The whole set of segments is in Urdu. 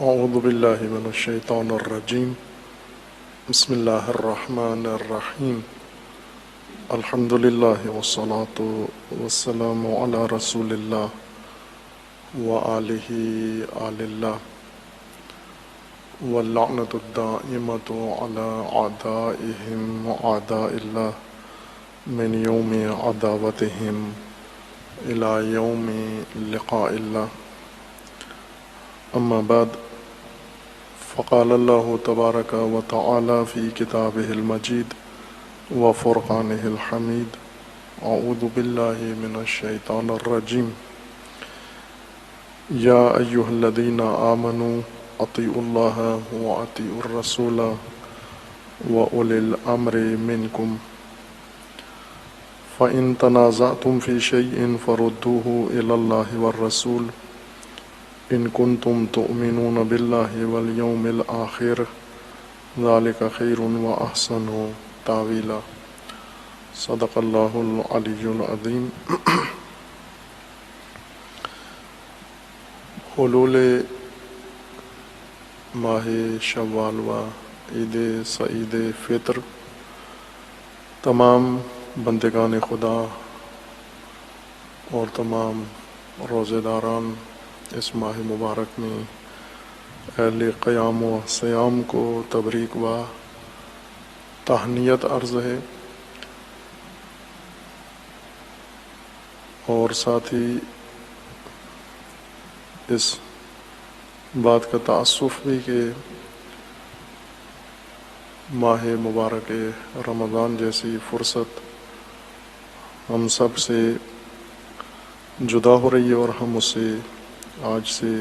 اعوذ باللہ من الشیطان الرجیم بسم اللہ الرحمن الرحیم الحمد للہ والصلاة والسلام علی رسول اللہ وآلہ آل اللہ واللعنۃ الدائمۃ علی اعدائہم وأعداء اللہ من یوم عداوتہم الی یوم لقاء اللہ اما بعد فقال اللہ تبارک و تعالی فی کتابہ المجید وفرقانہ الحمید اعوذ باللہ من الشیطان الرجیم یا ایہا الذین آمنوا اطیعوا اللہ واطیعوا الرسول واولی الامر منکم فإن تنازعتم في شيء فردوه إلى الله والرسول إن كنتم تؤمنون بالله واليوم الآخر ذلك خير وأحسن تأويلا صدق اللہ العلی العظیم۔ حلول ماہ شوال و عید سعید فطر تمام بندگان خدا اور تمام روزے داران اس ماہ مبارک میں اہل قیام و سیام کو تبریک و تہنیت عرض ہے، اور ساتھ ہی اس بات کا تأسف بھی کہ ماہ مبارک رمضان جیسی فرصت ہم سب سے جدا ہو رہی ہے اور ہم اس سے آج سے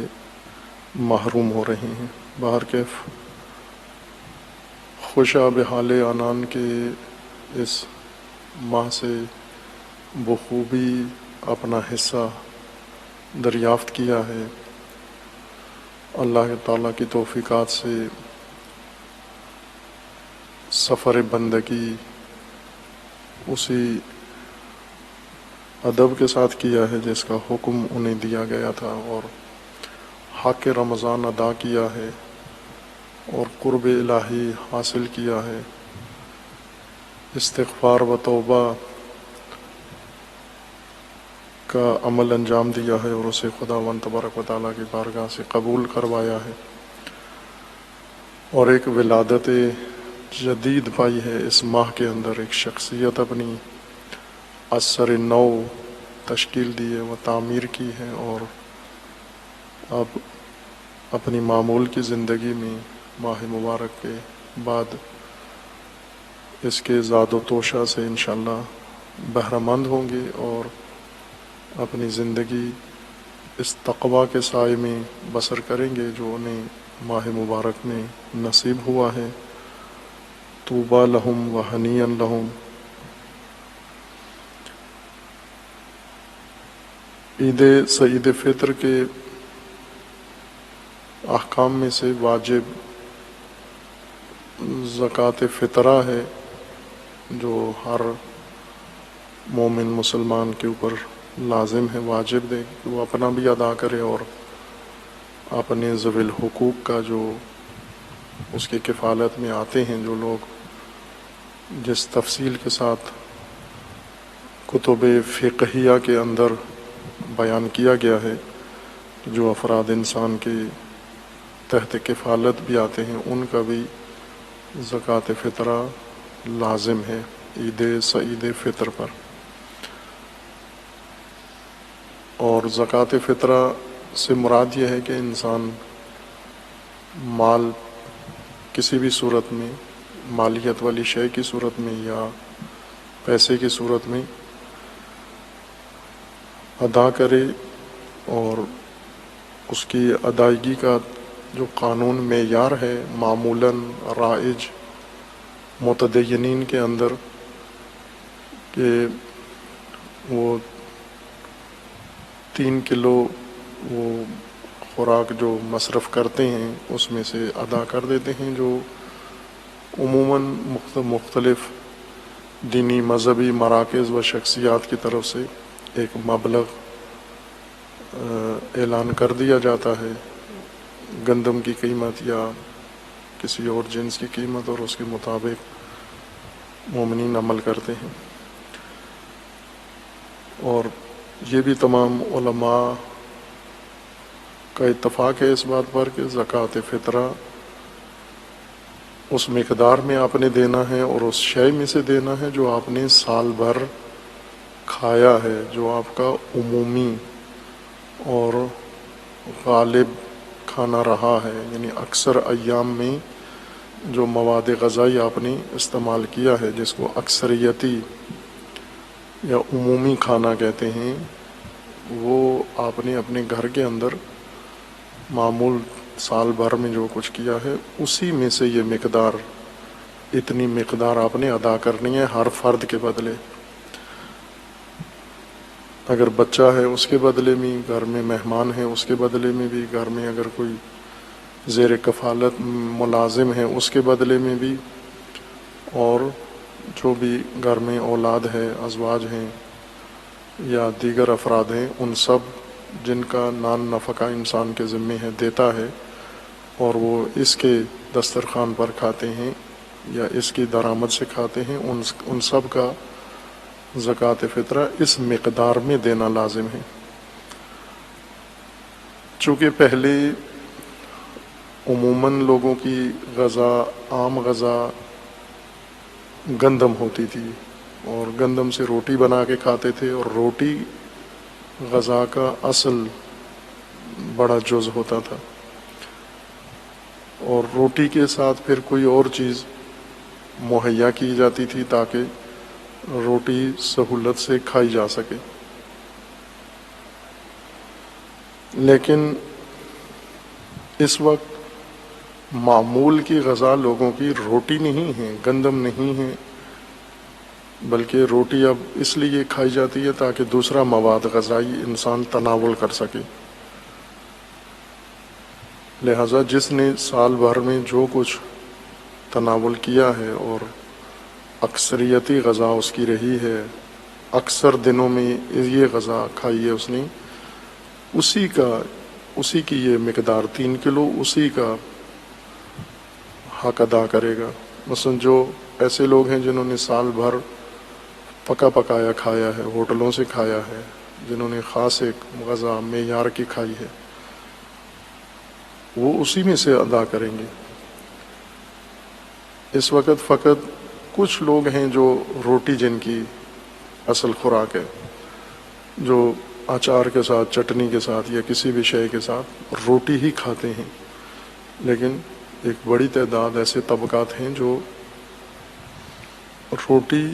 محروم ہو رہے ہیں۔ بہرکیف خوشا بحال آنان کے اس ماہ سے بخوبی اپنا حصہ دریافت کیا ہے۔ اللہ تعالیٰ کی توفیقات سے سفر بندگی اسی ادب کے ساتھ کیا ہے جس کا حکم انہیں دیا گیا تھا، اور حق رمضان ادا کیا ہے اور قرب الہی حاصل کیا ہے، استغفار و توبہ کا عمل انجام دیا ہے اور اسے خداوند تبارک و تعالیٰ کی بارگاہ سے قبول کروایا ہے، اور ایک ولادت جدید پائی ہے اس ماہ کے اندر، ایک شخصیت اپنی اثر نو تشکیل دی ہے و تعمیر کی ہے، اور اب اپنی معمول کی زندگی میں ماہ مبارک کے بعد اس کے زاد و توشہ سے انشاءاللہ بہرہ مند ہوں گے اور اپنی زندگی اس تقوی کے سائے میں بسر کریں گے جو انہیں ماہ مبارک میں نصیب ہوا ہے۔ طوبیٰ لہم و ہنیئا لہم۔ عید سعید فطر کے احکام میں سے واجب زکوٰۃ فطرہ ہے جو ہر مومن مسلمان کے اوپر لازم ہے، واجب دے کہ وہ اپنا بھی ادا کرے اور اپنے ذوی الحقوق کا جو اس کی کفالت میں آتے ہیں، جو لوگ جس تفصیل کے ساتھ کتب فقہیہ کے اندر بیان کیا گیا ہے، جو افراد انسان کے تحت کفالت بھی آتے ہیں، ان کا بھی زکوٰۃ فطرہ لازم ہے عید سعید فطر پر۔ اور زکوٰۃ فطرہ سے مراد یہ ہے کہ انسان مال کسی بھی صورت میں، مالیت والی شے کی صورت میں یا پیسے کی صورت میں ادا کرے، اور اس کی ادائیگی کا جو قانون معیار ہے معمولاً رائج متدینین کے اندر کہ وہ 3 کلو وہ خوراک جو مصرف کرتے ہیں اس میں سے ادا کر دیتے ہیں، جو عموماً مختلف دینی مذہبی مراکز و شخصیات کی طرف سے ایک مبلغ اعلان کر دیا جاتا ہے گندم کی قیمت یا کسی اور جنس کی قیمت، اور اس کے مطابق مومنین عمل کرتے ہیں۔ اور یہ بھی تمام علماء کا اتفاق ہے اس بات پر کہ زکوٰۃ فطرہ اس مقدار میں آپ نے دینا ہے اور اس شے میں سے دینا ہے جو آپ نے سال بھر کھایا ہے، جو آپ کا عمومی اور غالب کھانا رہا ہے، یعنی اکثر ایام میں جو مواد غذائی آپ نے استعمال کیا ہے، جس کو اکثریتی یا عمومی کھانا کہتے ہیں، وہ آپ نے اپنے گھر کے اندر معمول سال بھر میں جو کچھ کیا ہے اسی میں سے یہ مقدار، اتنی مقدار آپ نے ادا کرنی ہے ہر فرد کے بدلے۔ اگر بچہ ہے اس کے بدلے میں، گھر میں مہمان ہے اس کے بدلے میں بھی، گھر میں اگر کوئی زیر کفالت ملازم ہے اس کے بدلے میں بھی، اور جو بھی گھر میں اولاد ہے، ازواج ہیں یا دیگر افراد ہیں، ان سب جن کا نان نفقہ انسان کے ذمے ہے دیتا ہے اور وہ اس کے دسترخوان پر کھاتے ہیں یا اس کی درآمد سے کھاتے ہیں، ان سب کا زکوٰۃ فطرہ اس مقدار میں دینا لازم ہے۔ چونکہ پہلے عموماً لوگوں کی غذا، عام غذا گندم ہوتی تھی اور گندم سے روٹی بنا کے کھاتے تھے، اور روٹی غذا کا اصل بڑا جز ہوتا تھا، اور روٹی کے ساتھ پھر کوئی اور چیز مہیا کی جاتی تھی تاکہ روٹی سہولت سے کھائی جا سکے۔ لیکن اس وقت معمول کی غذا لوگوں کی روٹی نہیں ہے، گندم نہیں ہے، بلکہ روٹی اب اس لیے کھائی جاتی ہے تاکہ دوسرا مواد غذائی انسان تناول کر سکے۔ لہذا جس نے سال بھر میں جو کچھ تناول کیا ہے اور اکثریتی غذا اس کی رہی ہے، اکثر دنوں میں یہ غذا کھائی ہے اس نے، اسی کی یہ مقدار 3 کلو اسی کا حق ادا کرے گا۔ مثلا جو ایسے لوگ ہیں جنہوں نے سال بھر پکا پکایا کھایا ہے، ہوٹلوں سے کھایا ہے، جنہوں نے خاص ایک غذا معیار کی کھائی ہے، وہ اسی میں سے ادا کریں گے۔ اس وقت فقط کچھ لوگ ہیں جو روٹی جن کی اصل خوراک ہے، جو اچار کے ساتھ، چٹنی کے ساتھ یا کسی بھی شے کے ساتھ روٹی ہی کھاتے ہیں، لیکن ایک بڑی تعداد ایسے طبقات ہیں جو روٹی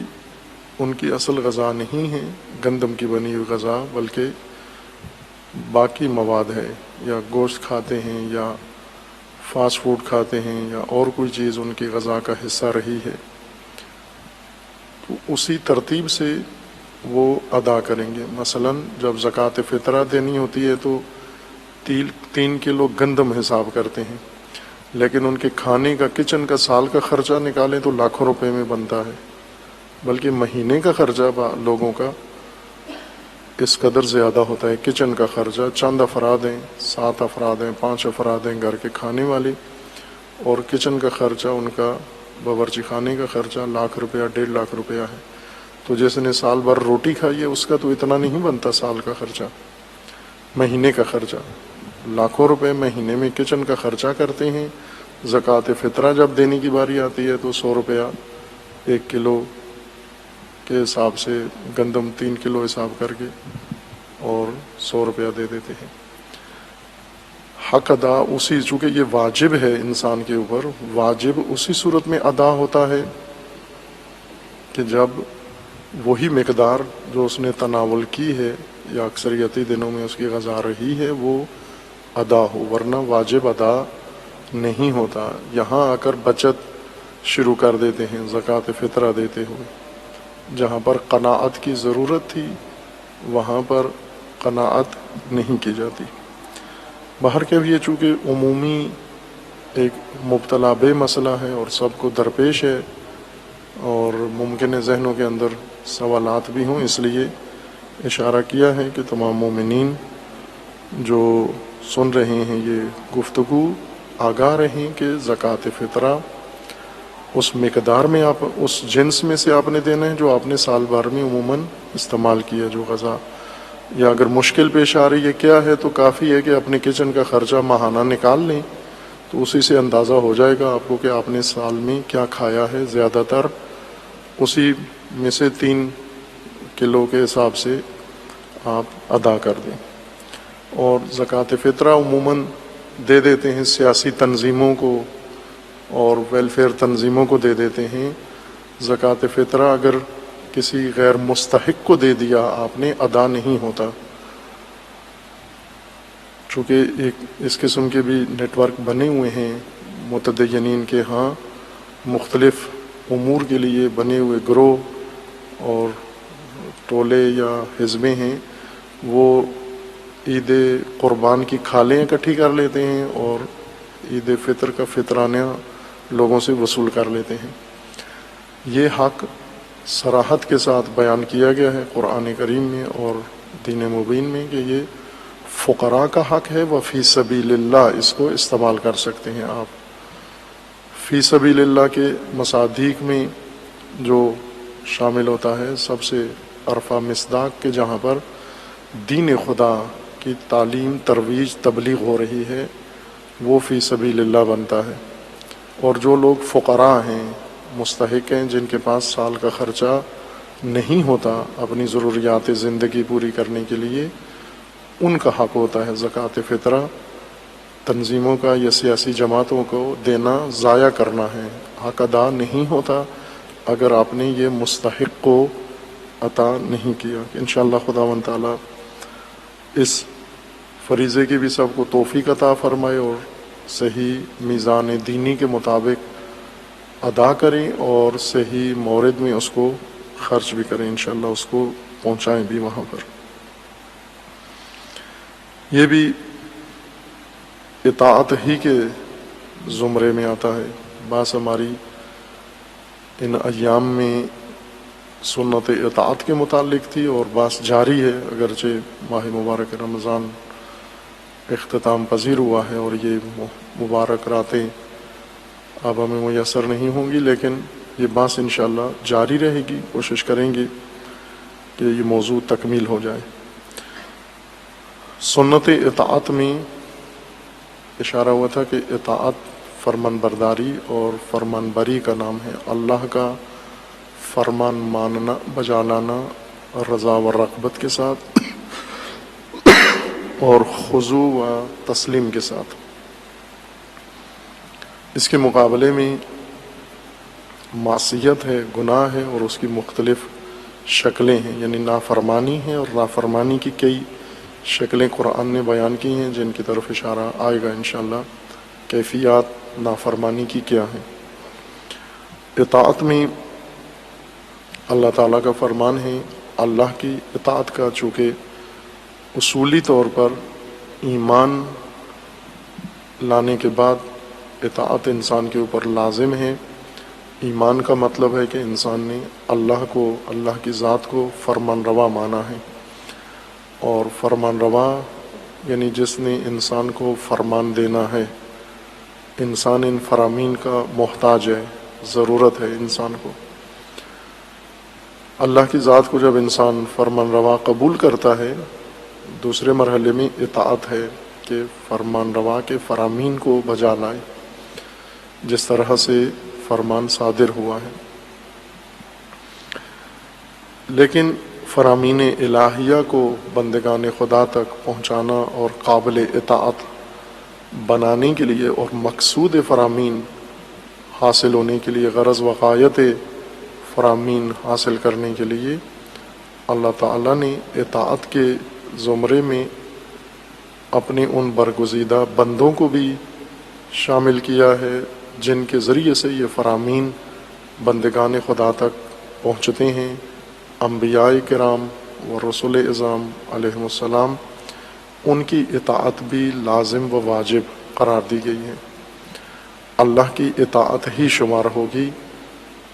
ان کی اصل غذا نہیں ہے، گندم کی بنی ہوئی غذا، بلکہ باقی مواد ہے، یا گوشت کھاتے ہیں یا فاسٹ فوڈ کھاتے ہیں یا اور کوئی چیز ان کی غذا کا حصہ رہی ہے، تو اسی ترتیب سے وہ ادا کریں گے۔ مثلا جب زکوٰۃ فطرہ دینی ہوتی ہے تو 3 کلو گندم حساب کرتے ہیں، لیکن ان کے کھانے کا، کچن کا سال کا خرچہ نکالیں تو لاکھوں روپے میں بنتا ہے، بلکہ مہینے کا خرچہ لوگوں کا اس قدر زیادہ ہوتا ہے۔ کچن کا خرچہ، چند افراد ہیں، 7 افراد ہیں، 5 افراد ہیں گھر کے کھانے والے، اور کچن کا خرچہ، ان کا باورچی خانے کا خرچہ لاکھ روپیہ، 1.5 لاکھ روپیہ ہے۔ تو جس نے سال بھر روٹی کھائی ہے اس کا تو اتنا نہیں بنتا سال کا خرچہ، مہینے کا خرچہ لاکھوں روپے مہینے میں کچن کا خرچہ کرتے ہیں۔ زکوٰۃ فطرہ جب دینے کی باری آتی ہے تو 100 روپیہ 1 کلو کے حساب سے، گندم 3 کلو حساب کر کے، اور 100 روپیہ دے دیتے ہیں۔ حق ادا اسی، چونکہ یہ واجب ہے انسان کے اوپر، واجب اسی صورت میں ادا ہوتا ہے کہ جب وہی مقدار جو اس نے تناول کی ہے یا اکثریتی دنوں میں اس کی غذا رہی ہے وہ ادا ہو، ورنہ واجب ادا نہیں ہوتا۔ یہاں آ کر بچت شروع کر دیتے ہیں زکوٰۃ فطرہ دیتے ہوئے، جہاں پر قناعت کی ضرورت تھی وہاں پر قناعت نہیں کی جاتی۔ باہر کے بھی یہ چونکہ عمومی ایک مبتلا بے مسئلہ ہے اور سب کو درپیش ہے، اور ممکن ہے ذہنوں کے اندر سوالات بھی ہوں، اس لیے اشارہ کیا ہے کہ تمام مومنین جو سن رہے ہیں یہ گفتگو آگاہ رہیں کہ زکوٰۃ فطرہ اس مقدار میں آپ اس جنس میں سے آپ نے دینا ہے جو آپ نے سال بھر میں عموماً استعمال کیا جو غذا، یا اگر مشکل پیش آ رہی ہے کیا ہے تو کافی ہے کہ اپنے کچن کا خرچہ ماہانہ نکال لیں، تو اسی سے اندازہ ہو جائے گا آپ کو کہ آپ نے سال میں کیا کھایا ہے، زیادہ تر اسی میں سے 3 کلو کے حساب سے آپ ادا کر دیں۔ اور زکوٰۃ فطرہ عموماً دے دیتے ہیں سیاسی تنظیموں کو اور ویلفیئر تنظیموں کو دے دیتے ہیں۔ زکوٰۃ فطرہ اگر کسی غیر مستحق کو دے دیا آپ نے، ادا نہیں ہوتا، چونکہ ایک اس قسم کے بھی نیٹ ورک بنے ہوئے ہیں متدینین کے ہاں، مختلف امور کے لیے بنے ہوئے گروہ اور ٹولے یا حزبیں ہیں، وہ عید قربان کی کھالیں اکٹھی کر لیتے ہیں اور عید فطر کا فطرانہ لوگوں سے وصول کر لیتے ہیں۔ یہ حق صراحت کے ساتھ بیان کیا گیا ہے قرآن کریم میں اور دین مبین میں کہ یہ فقراء کا حق ہے، وفی سبیل اللہ اس کو استعمال کر سکتے ہیں آپ۔ فی سبیل اللہ کے مصادیق میں جو شامل ہوتا ہے سب سے عرفہ مصداق کے جہاں پر دین خدا کی تعلیم ترویج تبلیغ ہو رہی ہے وہ فی سبیل اللہ بنتا ہے۔ اور جو لوگ فقراء ہیں، مستحق ہیں، جن کے پاس سال کا خرچہ نہیں ہوتا اپنی ضروریات زندگی پوری کرنے کے لیے، ان کا حق ہوتا ہے زکوٰۃ فطرہ۔ تنظیموں کا یا سیاسی جماعتوں کو دینا ضائع کرنا ہے، حق ادا نہیں ہوتا اگر آپ نے یہ مستحق کو عطا نہیں کیا۔ انشاءاللہ خداوند تعالیٰ اس فریضے کی بھی سب کو توفیق عطا فرمائے اور صحیح میزان دینی کے مطابق ادا کریں اور صحیح مورد میں اس کو خرچ بھی کریں، انشاءاللہ اس کو پہنچائیں بھی وہاں پر۔ یہ بھی اطاعت ہی کے زمرے میں آتا ہے۔ بعض ہماری ان ایام میں سنت اطاعت کے متعلق تھی اور بعض جاری ہے، اگرچہ ماہ مبارک رمضان اختتام پذیر ہوا ہے اور یہ مبارک راتیں اب ہمیں میسر نہیں ہوں گی، لیکن یہ بات انشاءاللہ جاری رہے گی، کوشش کریں گے کہ یہ موضوع تکمیل ہو جائے۔ سنت اطاعت میں اشارہ ہوا تھا کہ اطاعت فرمان برداری اور فرمان بری کا نام ہے، اللہ کا فرمان ماننا بجا لانا رضا و رغبت کے ساتھ اور خضوع و تسلیم کے ساتھ۔ اس کے مقابلے میں معصیت ہے، گناہ ہے اور اس کی مختلف شکلیں ہیں، یعنی نافرمانی ہے اور نافرمانی کی کئی شکلیں قرآن نے بیان کی ہیں جن کی طرف اشارہ آئے گا انشاءاللہ۔ کیفیات نافرمانی کی کیا ہیں؟ اطاعت میں اللہ تعالیٰ کا فرمان ہے، اللہ کی اطاعت کا چونکہ اصولی طور پر ایمان لانے کے بعد اطاعت انسان کے اوپر لازم ہے۔ ایمان کا مطلب ہے کہ انسان نے اللہ کو، اللہ کی ذات کو فرمان روا مانا ہے، اور فرمان روا یعنی جس نے انسان کو فرمان دینا ہے۔ انسان ان فرامین کا محتاج ہے، ضرورت ہے انسان کو۔ اللہ کی ذات کو جب انسان فرمان روا قبول کرتا ہے، دوسرے مرحلے میں اطاعت ہے کہ فرمان روا کے فرامین کو بجا لائے جس طرح سے فرمان صادر ہوا ہے۔ لیکن فرامین الہیہ کو بندگان خدا تک پہنچانا اور قابل اطاعت بنانے کے لیے اور مقصود فرامین حاصل ہونے کے لیے، غرض و غایت فرامین حاصل کرنے کے لیے اللہ تعالیٰ نے اطاعت کے زمرے میں اپنے ان برگزیدہ بندوں کو بھی شامل کیا ہے جن کے ذریعے سے یہ فرامین بندگان خدا تک پہنچتے ہیں۔ انبیاء کرام و رسول اعظام علیہم السلام، ان کی اطاعت بھی لازم و واجب قرار دی گئی ہے۔ اللہ کی اطاعت ہی شمار ہوگی،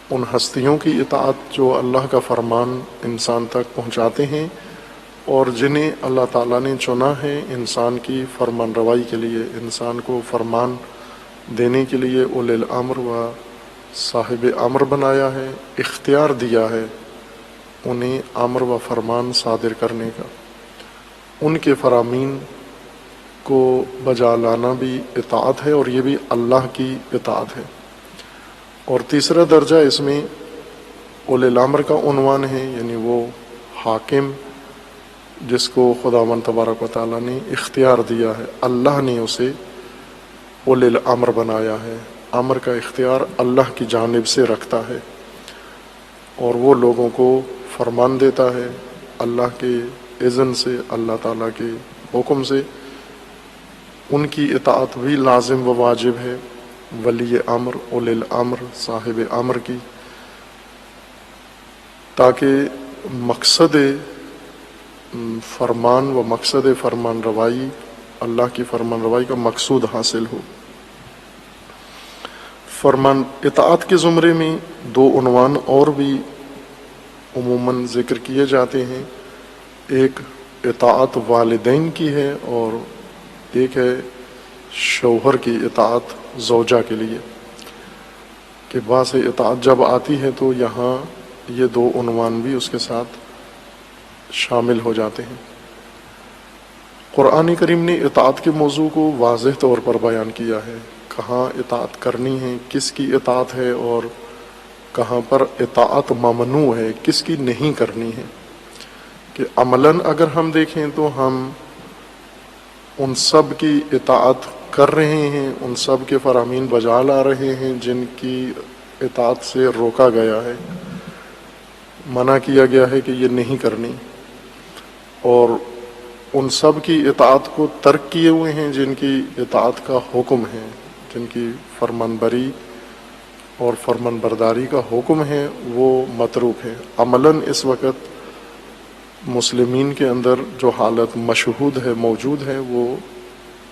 ان ہستیوں کی اطاعت جو اللہ کا فرمان انسان تک پہنچاتے ہیں اور جنہیں اللہ تعالیٰ نے چنا ہے انسان کی فرمان روائی کے لیے، انسان کو فرمان دینے کے لیے اولی الامر و صاحب امر بنایا ہے، اختیار دیا ہے انہیں امر و فرمان صادر کرنے کا، ان کے فرامین کو بجا لانا بھی اطاعت ہے، اور یہ بھی اللہ کی اطاعت ہے۔ اور تیسرا درجہ اس میں اولی الامر کا عنوان ہے، یعنی وہ حاکم جس کو خداوند تبارک و تعالیٰ نے اختیار دیا ہے، اللہ نے اسے اولی الامر بنایا ہے، امر کا اختیار اللہ کی جانب سے رکھتا ہے، اور وہ لوگوں کو فرمان دیتا ہے اللہ کے اذن سے، اللہ تعالیٰ کے حکم سے۔ ان کی اطاعت بھی لازم و واجب ہے، ولی امر، اولی الامر، صاحب امر کی، تاکہ مقصد فرمان و مقصد فرمان روائی، اللہ کی فرمان روائی کا مقصود حاصل ہو۔ فرمان اطاعت کے زمرے میں دو عنوان اور بھی عموماً ذکر کیے جاتے ہیں، ایک اطاعت والدین کی ہے اور ایک ہے شوہر کی اطاعت زوجہ کے لیے، کہ بعض اطاعت جب آتی ہے تو یہاں یہ دو عنوان بھی اس کے ساتھ شامل ہو جاتے ہیں۔ قرآن کریم نے اطاعت کے موضوع کو واضح طور پر بیان کیا ہے، کہاں اطاعت کرنی ہے، کس کی اطاعت ہے، اور کہاں پر اطاعت ممنوع ہے، کس کی نہیں کرنی ہے۔ کہ عملاً اگر ہم دیکھیں تو ہم ان سب کی اطاعت کر رہے ہیں، ان سب کے فرامین بجا لا رہے ہیں جن کی اطاعت سے روکا گیا ہے، منع کیا گیا ہے کہ یہ نہیں کرنی، اور ان سب کی اطاعت کو ترک کیے ہوئے ہیں جن کی اطاعت کا حکم ہے، جن کی فرمان بری اور فرمان برداری کا حکم ہے، وہ متروک ہے۔ عملاً اس وقت مسلمین کے اندر جو حالت مشہود ہے، موجود ہے، وہ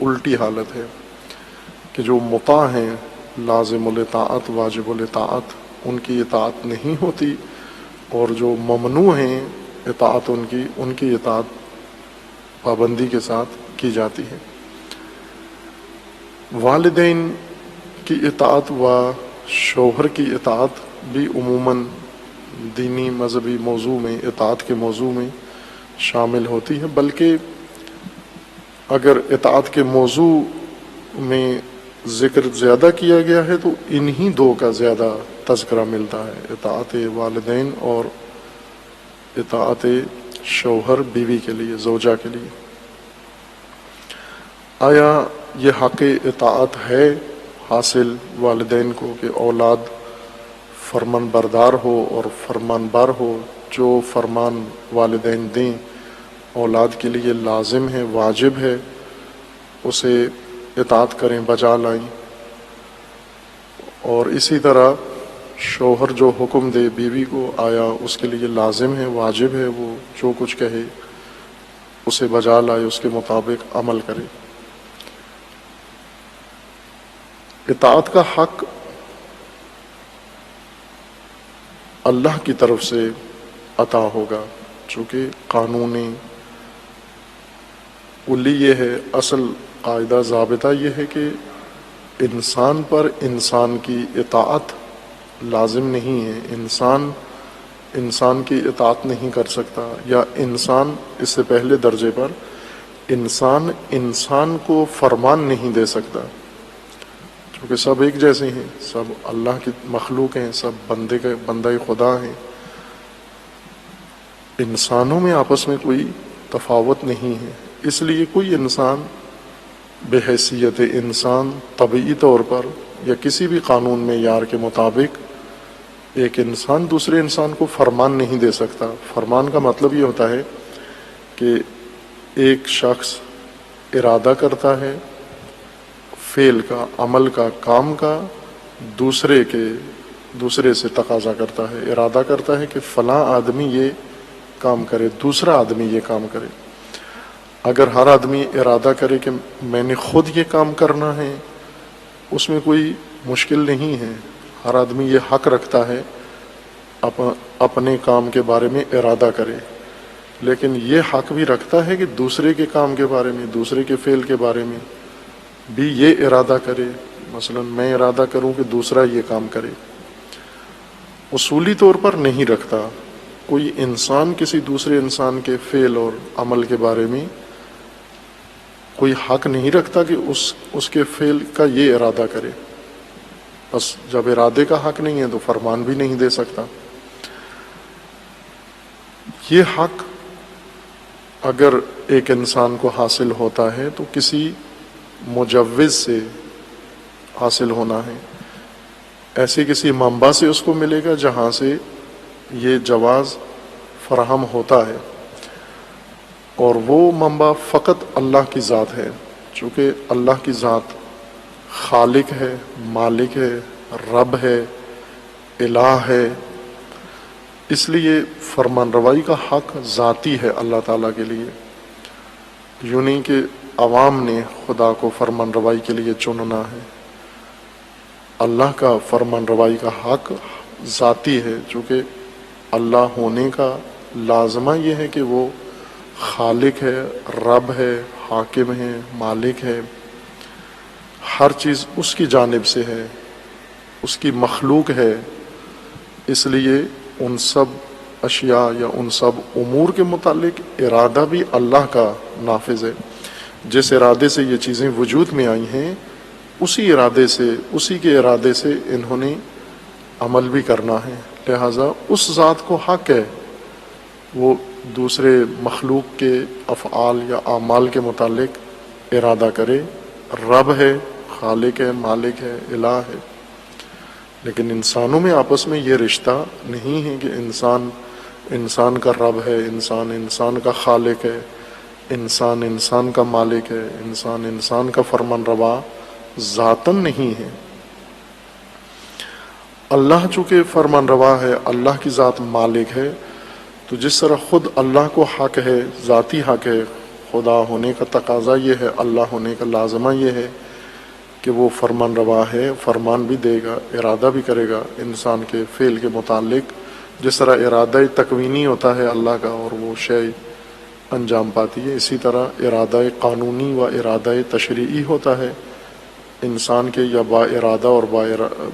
الٹی حالت ہے کہ جو مطاع ہیں، لازم الاطاعت، واجب الاطاعت، ان کی اطاعت نہیں ہوتی، اور جو ممنوع ہیں اطاعت ان کی اطاعت پابندی کے ساتھ کی جاتی ہے۔ والدین کی اطاعت و شوہر کی اطاعت بھی عموماً دینی مذہبی موضوع میں، اطاعت کے موضوع میں شامل ہوتی ہے، بلکہ اگر اطاعت کے موضوع میں ذکر زیادہ کیا گیا ہے تو انہی دو کا زیادہ تذکرہ ملتا ہے، اطاعت والدین اور اطاعت شوہر بیوی کے لیے، زوجہ کے لیے۔ آیا یہ حق اطاعت ہے حاصل والدین کو کہ اولاد فرمان بردار ہو اور فرمان بار ہو، جو فرمان والدین دیں اولاد کے لیے لازم ہے، واجب ہے، اسے اطاعت کریں، بجا لائیں، اور اسی طرح شوہر جو حکم دے بیوی کو، آیا اس کے لیے لازم ہے، واجب ہے، وہ جو کچھ کہے اسے بجا لائے، اس کے مطابق عمل کرے۔ اطاعت کا حق اللہ کی طرف سے عطا ہوگا، چونکہ قانون کلی یہ ہے، اصل قاعدہ ضابطہ یہ ہے کہ انسان پر انسان کی اطاعت لازم نہیں ہے، انسان کی اطاعت نہیں کر سکتا، یا انسان اس سے پہلے درجے پر انسان کو فرمان نہیں دے سکتا، کیونکہ سب ایک جیسے ہیں، سب اللہ کی مخلوق ہیں، سب بندہ خدا ہیں، انسانوں میں آپس میں کوئی تفاوت نہیں ہے، اس لیے کوئی انسان بحیثیت انسان طبعی طور پر یا کسی بھی قانون معیار کے مطابق ایک انسان دوسرے انسان کو فرمان نہیں دے سکتا۔ فرمان کا مطلب یہ ہوتا ہے کہ ایک شخص ارادہ کرتا ہے فعل کا، عمل کا، کام کا، دوسرے سے تقاضا کرتا ہے، ارادہ کرتا ہے کہ فلاں آدمی یہ کام کرے، دوسرا آدمی یہ کام کرے۔ اگر ہر آدمی ارادہ کرے کہ میں نے خود یہ کام کرنا ہے، اس میں کوئی مشکل نہیں ہے، ہر آدمی یہ حق رکھتا ہے اپنے کام کے بارے میں ارادہ کرے، لیکن یہ حق بھی رکھتا ہے کہ دوسرے کے کام کے بارے میں، دوسرے کے فعل کے بارے میں بھی یہ ارادہ کرے. مثلا میں ارادہ کروں کہ دوسرا یہ کام کرے. اصولی طور پر نہیں رکھتا. کوئی انسان کسی دوسرے انسان کے فعل اور عمل کے بارے میں کوئی حق نہیں رکھتا کہ اس کے فعل کا یہ ارادہ کرے. بس جب ارادے کا حق نہیں ہے تو فرمان بھی نہیں دے سکتا. یہ حق اگر ایک انسان کو حاصل ہوتا ہے تو کسی مجوز سے حاصل ہونا ہے، ایسے کسی منبع سے اس کو ملے گا جہاں سے یہ جواز فراہم ہوتا ہے، اور وہ منبع فقط اللہ کی ذات ہے. چونکہ اللہ کی ذات خالق ہے، مالک ہے، رب ہے، الہ ہے، اس لیے فرمان روائی کا حق ذاتی ہے اللہ تعالیٰ کے لیے. یوں نہیں کہ عوام نے خدا کو فرمان روائی کے لیے چننا ہے. اللہ کا فرمان روائی کا حق ذاتی ہے، چونکہ اللہ ہونے کا لازمہ یہ ہے کہ وہ خالق ہے، رب ہے، حاکم ہے، مالک ہے. ہر چیز اس کی جانب سے ہے، اس کی مخلوق ہے. اس لیے ان سب اشیاء یا ان سب امور کے متعلق ارادہ بھی اللہ کا نافذ ہے. جس ارادے سے یہ چیزیں وجود میں آئی ہیں، اسی کے ارادے سے انہوں نے عمل بھی کرنا ہے. لہٰذا اس ذات کو حق ہے وہ دوسرے مخلوق کے افعال یا اعمال کے متعلق ارادہ کرے. رب ہے، خالق ہے، مالک ہے، الہ ہے. لیکن انسانوں میں آپس میں یہ رشتہ نہیں ہے کہ انسان کا رب ہے، انسان کا خالق ہے، انسان کا مالک ہے، انسان کا فرمان روا ذاتاً نہیں ہے. اللہ چونکہ فرمان روا ہے، اللہ کی ذات مالک ہے، تو جس طرح خود اللہ کو حق ہے، ذاتی حق ہے، خدا ہونے کا تقاضا یہ ہے، اللہ ہونے کا لازمہ یہ ہے کہ وہ فرمان روا ہے، فرمان بھی دے گا، ارادہ بھی کرے گا انسان کے فعل کے متعلق. جس طرح ارادہ تکوینی ہوتا ہے اللہ کا اور وہ شے انجام پاتی ہے، اسی طرح ارادہ قانونی و ارادہ تشریعی ہوتا ہے انسان کے یا با ارادہ اور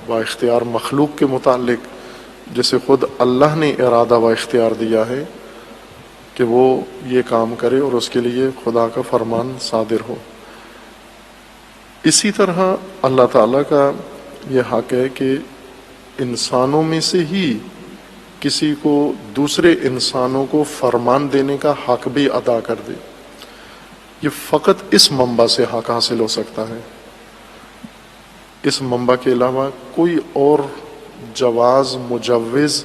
با اختیار مخلوق کے متعلق، جسے خود اللہ نے ارادہ و اختیار دیا ہے کہ وہ یہ کام کرے اور اس کے لیے خدا کا فرمان صادر ہو. اسی طرح اللہ تعالیٰ کا یہ حق ہے کہ انسانوں میں سے ہی کسی کو دوسرے انسانوں کو فرمان دینے کا حق بھی ادا کر دے. یہ فقط اس منبع سے حق حاصل ہو سکتا ہے. اس منبع کے علاوہ کوئی اور جواز مجوز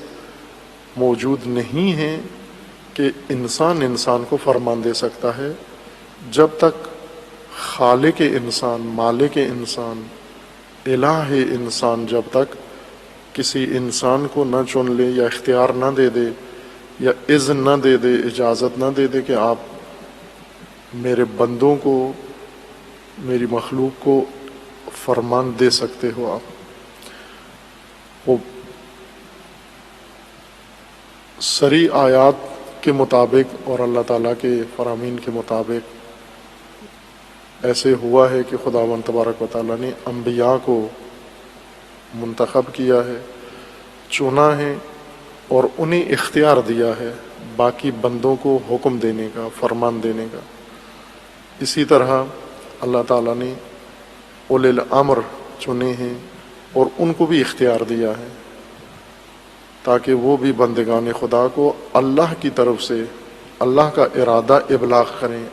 موجود نہیں ہے کہ انسان کو فرمان دے سکتا ہے، جب تک خالق انسان، مالک انسان، الہ انسان جب تک کسی انسان کو نہ چن لے یا اختیار نہ دے دے یا اذن نہ دے دے، اجازت نہ دے دے کہ آپ میرے بندوں کو، میری مخلوق کو فرمان دے سکتے ہو. آپ وہ صریح آیات کے مطابق اور اللہ تعالیٰ کے فرامین کے مطابق ایسے ہوا ہے کہ خداوند تبارک و تعالیٰ نے انبیاء کو منتخب کیا ہے، چنا ہے اور انہیں اختیار دیا ہے باقی بندوں کو حکم دینے کا، فرمان دینے کا. اسی طرح اللہ تعالیٰ نے اولی الامر چنے ہیں اور ان کو بھی اختیار دیا ہے تاکہ وہ بھی بندگان خدا کو اللہ کی طرف سے اللہ کا ارادہ ابلاغ کریں،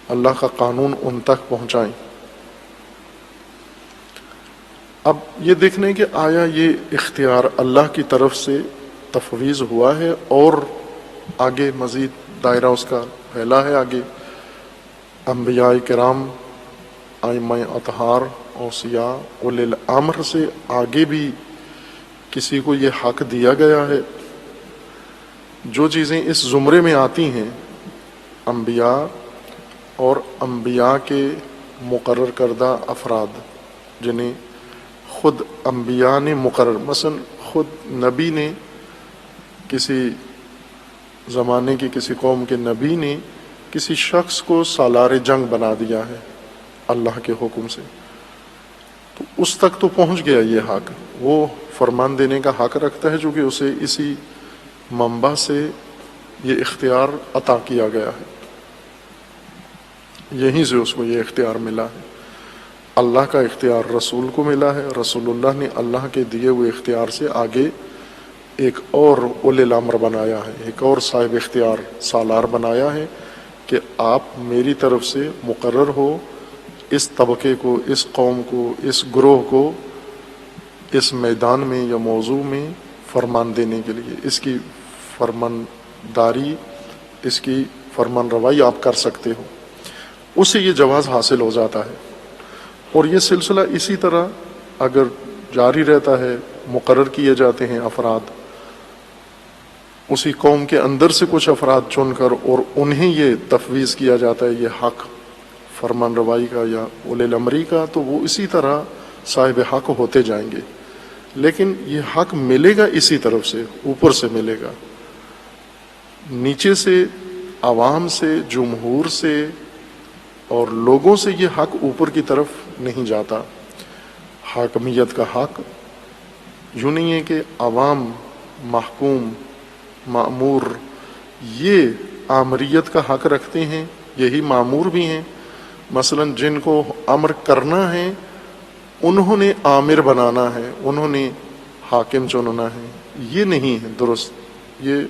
اللہ کا قانون ان تک پہنچائیں. اب یہ دیکھنے کہ آیا یہ اختیار اللہ کی طرف سے تفویض ہوا ہے اور آگے مزید دائرہ اس کا پھیلا ہے. آگے انبیاء کرام، ائمہ اطہار، اوصیاء، اولی الامر سے آگے بھی کسی کو یہ حق دیا گیا ہے. جو چیزیں اس زمرے میں آتی ہیں، انبیاء اور انبیاء کے مقرر کردہ افراد جنہیں خود انبیاء نے مقرر، مثلا خود نبی نے کسی زمانے کی کسی قوم کے نبی نے کسی شخص کو سالار جنگ بنا دیا ہے اللہ کے حکم سے، تو اس تک تو پہنچ گیا یہ حق، وہ فرمان دینے کا حق رکھتا ہے، چونکہ اسے اسی منبع سے یہ اختیار عطا کیا گیا ہے، یہیں سے اس کو یہ اختیار ملا ہے۔ اللہ کا اختیار رسول کو ملا ہے، رسول اللہ نے اللہ کے دیے ہوئے اختیار سے آگے ایک اور اولی الامر بنایا ہے، ایک اور صاحب اختیار سالار بنایا ہے کہ آپ میری طرف سے مقرر ہو اس طبقے کو، اس قوم کو، اس گروہ کو اس میدان میں یا موضوع میں فرمان دینے کے لیے، اس کی فرمانداری، اس کی فرمان روائی آپ کر سکتے ہو، اسے یہ جواز حاصل ہو جاتا ہے۔ اور یہ سلسلہ اسی طرح اگر جاری رہتا ہے، مقرر کیے جاتے ہیں افراد، اسی قوم کے اندر سے کچھ افراد چن کر، اور انہیں یہ تفویض کیا جاتا ہے یہ حق فرمان روائی کا یا اولی الامری کا، تو وہ اسی طرح صاحب حق ہوتے جائیں گے۔ لیکن یہ حق ملے گا اسی طرف سے، اوپر سے ملے گا، نیچے سے، عوام سے، جمہور سے اور لوگوں سے یہ حق اوپر کی طرف نہیں جاتا۔ حاکمیت کا حق یوں نہیں ہے کہ عوام، محکوم، مأمور یہ آمریت کا حق رکھتے ہیں، یہی مأمور بھی ہیں۔ مثلا جن کو امر کرنا ہے انہوں نے آمر بنانا ہے، انہوں نے حاکم چننا ہے، یہ نہیں ہے درست، یہ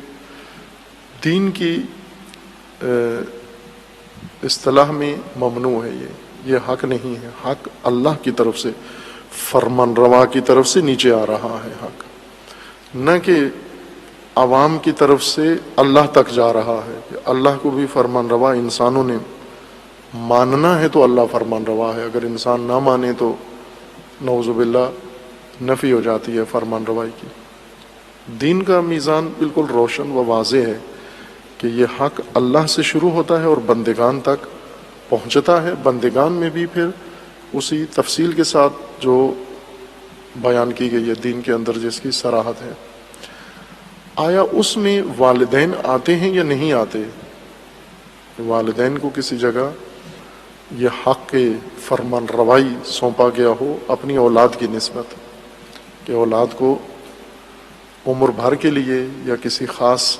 دین کی اصطلاح میں ممنوع ہے، یہ حق نہیں ہے۔ حق اللہ کی طرف سے، فرمان روا کی طرف سے نیچے آ رہا ہے حق، نہ کہ عوام کی طرف سے اللہ تک جا رہا ہے کہ اللہ کو بھی فرمان روا انسانوں نے ماننا ہے تو اللہ فرمان روا ہے، اگر انسان نہ مانے تو نعوذ باللہ نفی ہو جاتی ہے فرمان روائی کی۔ دین کا میزان بالکل روشن و واضح ہے کہ یہ حق اللہ سے شروع ہوتا ہے اور بندگان تک پہنچتا ہے، بندگان میں بھی پھر اسی تفصیل کے ساتھ جو بیان کی گئی ہے دین کے اندر جس کی صراحت ہے۔ آیا اس میں والدین آتے ہیں یا نہیں آتے؟ والدین کو کسی جگہ یہ حق کے فرمان روائی سونپا گیا ہو اپنی اولاد کی نسبت، کہ اولاد کو عمر بھر کے لیے یا کسی خاص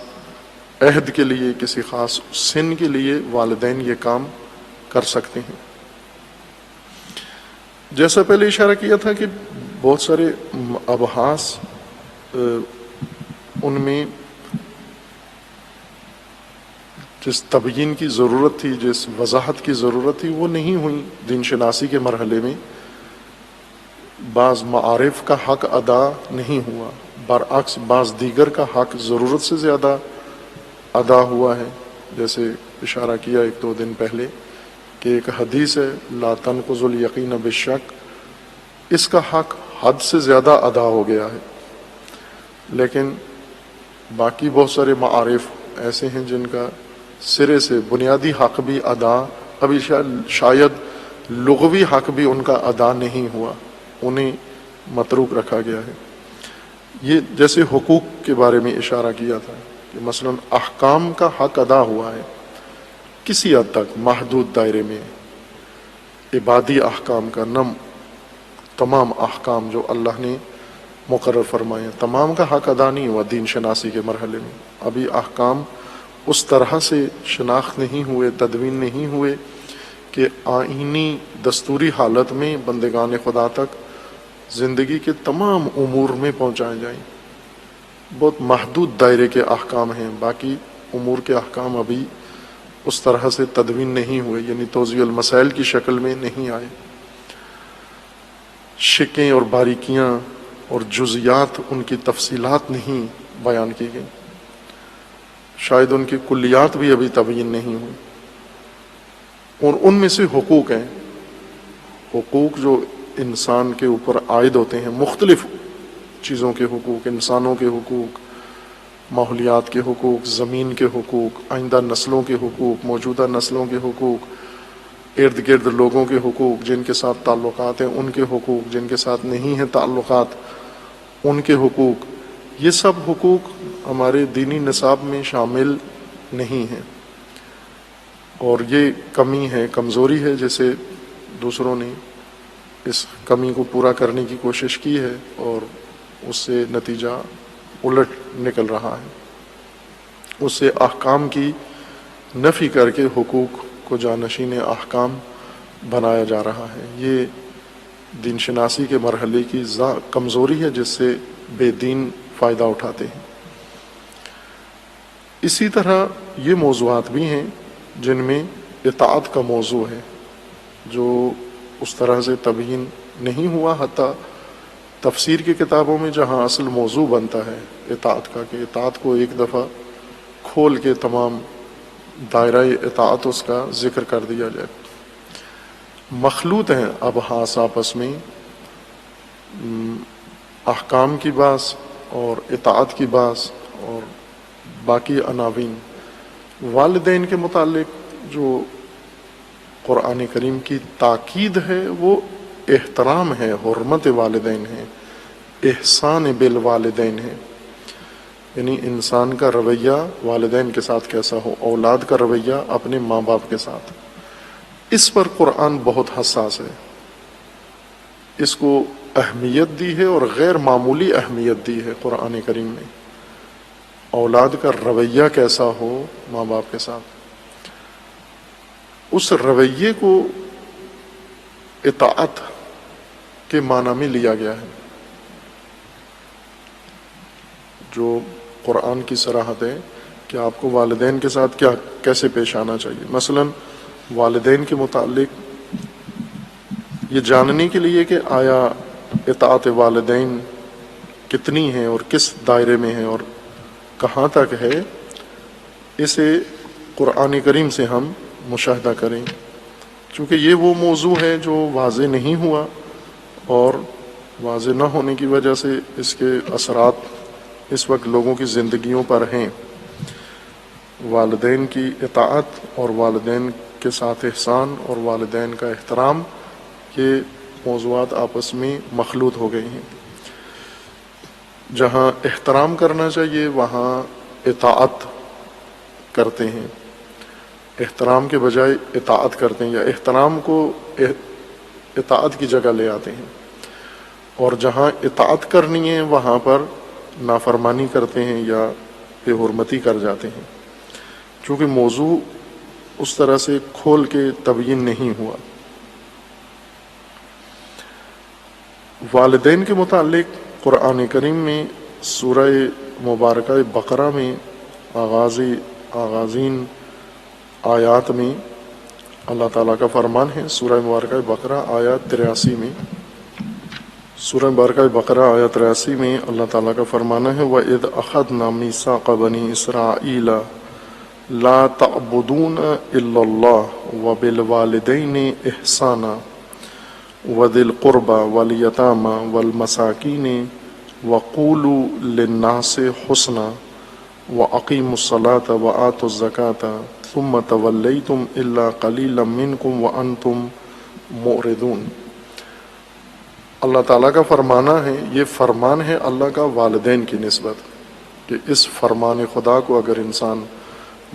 عہد کے لیے، کسی خاص سن کے لیے والدین یہ کام کر سکتے ہیں۔ جیسا پہلے اشارہ کیا تھا کہ بہت سارے ابحاث ان میں جس تبیین کی ضرورت تھی، جس وضاحت کی ضرورت تھی، وہ نہیں ہوئی دین شناسی کے مرحلے میں۔ بعض معارف کا حق ادا نہیں ہوا، برعکس بعض دیگر کا حق ضرورت سے زیادہ ادا ہوا ہے۔ جیسے اشارہ کیا ایک دو دن پہلے کہ ایک حدیث ہے لا تنقض الیقین بالشک، اس کا حق حد سے زیادہ ادا ہو گیا ہے، لیکن باقی بہت سارے معارف ایسے ہیں جن کا سرے سے بنیادی حق بھی ادا، ابھی شاید لغوی حق بھی ان کا ادا نہیں ہوا، انہیں متروک رکھا گیا ہے۔ یہ جیسے حقوق کے بارے میں اشارہ کیا تھا کہ مثلا احکام کا حق ادا ہوا ہے کسی حد تک محدود دائرے میں، عبادی احکام کا، نہ تمام احکام جو اللہ نے مقرر فرمائے تمام کا حق ادا نہیں ہوا دین شناسی کے مرحلے میں۔ ابھی احکام اس طرح سے شناخت نہیں ہوئے، تدوین نہیں ہوئے کہ آئینی دستوری حالت میں بندگان خدا تک زندگی کے تمام امور میں پہنچائے جائیں۔ بہت محدود دائرے کے احکام ہیں، باقی امور کے احکام ابھی اس طرح سے تدوین نہیں ہوئے، یعنی توضیح المسائل کی شکل میں نہیں آئے۔ شکیں اور باریکیاں اور جزیات ان کی تفصیلات نہیں بیان کی گئیں، شاید ان کی کلیات بھی ابھی تبیین نہیں ہوئی۔ اور ان میں سے حقوق ہیں، حقوق جو انسان کے اوپر عائد ہوتے ہیں، مختلف چیزوں کے حقوق، انسانوں کے حقوق، ماحولیات کے حقوق، زمین کے حقوق، آئندہ نسلوں کے حقوق، موجودہ نسلوں کے حقوق، ارد گرد لوگوں کے حقوق، جن کے ساتھ تعلقات ہیں ان کے حقوق، جن کے ساتھ نہیں ہیں تعلقات ان کے حقوق، یہ سب حقوق ہمارے دینی نصاب میں شامل نہیں ہیں، اور یہ کمی ہے، کمزوری ہے، جیسے دوسروں نے اس کمی کو پورا کرنے کی کوشش کی ہے اور اس سے نتیجہ الٹ نکل رہا ہے۔ اس سے احکام کی نفی کر کے حقوق کو جانشین احکام بنایا جا رہا ہے۔ یہ دین شناسی کے مرحلے کی کمزوری ہے جس سے بے دین فائدہ اٹھاتے ہیں۔ اسی طرح یہ موضوعات بھی ہیں جن میں اطاعت کا موضوع ہے، جو اس طرح سے تبیین نہیں ہوا، حتیٰ تفسیر کی کتابوں میں جہاں اصل موضوع بنتا ہے اطاعت کا، کہ اطاعت کو ایک دفعہ کھول کے تمام دائرہ اطاعت اس کا ذکر کر دیا جائے۔ مخلوط ہیں ابحاث آپس میں، احکام کی باس اور اطاعت کی باس اور باقی عناوین۔ والدین کے متعلق جو قرآن کریم کی تاکید ہے وہ احترام ہے، حرمت والدین ہے، احسان بالوالدین ہے، یعنی انسان کا رویہ والدین کے ساتھ کیسا ہو، اولاد کا رویہ اپنے ماں باپ کے ساتھ۔ اس پر قرآن بہت حساس ہے، اس کو اہمیت دی ہے اور غیر معمولی اہمیت دی ہے قرآن کریم میں۔ اولاد کا رویہ کیسا ہو ماں باپ کے ساتھ، اس رویے کو اطاعت کے معنی میں لیا گیا ہے، جو قرآن کی صراحت ہے کہ آپ کو والدین کے ساتھ کیسے پیش آنا چاہیے۔ مثلا والدین کے متعلق یہ جاننے کے لیے کہ آیا اطاعت والدین کتنی ہے اور کس دائرے میں ہے اور کہاں تک ہے، اسے قرآن کریم سے ہم مشاہدہ کریں، چونکہ یہ وہ موضوع ہے جو واضح نہیں ہوا، اور واضح نہ ہونے کی وجہ سے اس کے اثرات اس وقت لوگوں کی زندگیوں پر ہیں۔ والدین کی اطاعت اور والدین کے ساتھ احسان اور والدین کا احترام، یہ موضوعات آپس میں مخلوط ہو گئے ہیں۔ جہاں احترام کرنا چاہیے وہاں اطاعت کرتے ہیں، احترام کے بجائے اطاعت کرتے ہیں، یا احترام کو اطاعت کی جگہ لے آتے ہیں، اور جہاں اطاعت کرنی ہے وہاں پر نافرمانی کرتے ہیں یا بے حرمتی کر جاتے ہیں، چونکہ موضوع اس طرح سے کھول کے تبیین نہیں ہوا۔ والدین کے متعلق قرآن کریم میں سورہ مبارکہ بقرہ میں آغازین آیات میں اللہ تعالیٰ کا فرمان ہے۔ سورہ مبارکہ بقرہ آیت 83 میں، سورہ مبارکہ بقرہ آیت 83 میں اللہ تعالیٰ کا فرمانا ہے وَإِذْ أَخَذْنَا مِيثَاقَ بَنِي إِسْرَائِيلَ لَا تَعْبُدُونَ إِلَّا اللَّهَ وَبِالْوَالِدَيْنِ إِحْسَانًا وَذِي الْقُرْبَى وَالْيَتَامَى وَالْمَسَاكِينِ وَقُولُوا لِلنَّاسِ حُسْنًا وَأَقِيمُوا الصَّلَاةَ وَآتُوا الزَّكَاةَ ثُمَّ تَوَلَّيْتُمْ إِلَّا قَلِيلًا مِّنكُمْ وَأَنْتُمْ مُعْرِضُونَ۔ اللہ تعالیٰ کا فرمانا ہے، یہ فرمان ہے اللہ کا والدین کی نسبت، کہ اس فرمان خدا کو اگر انسان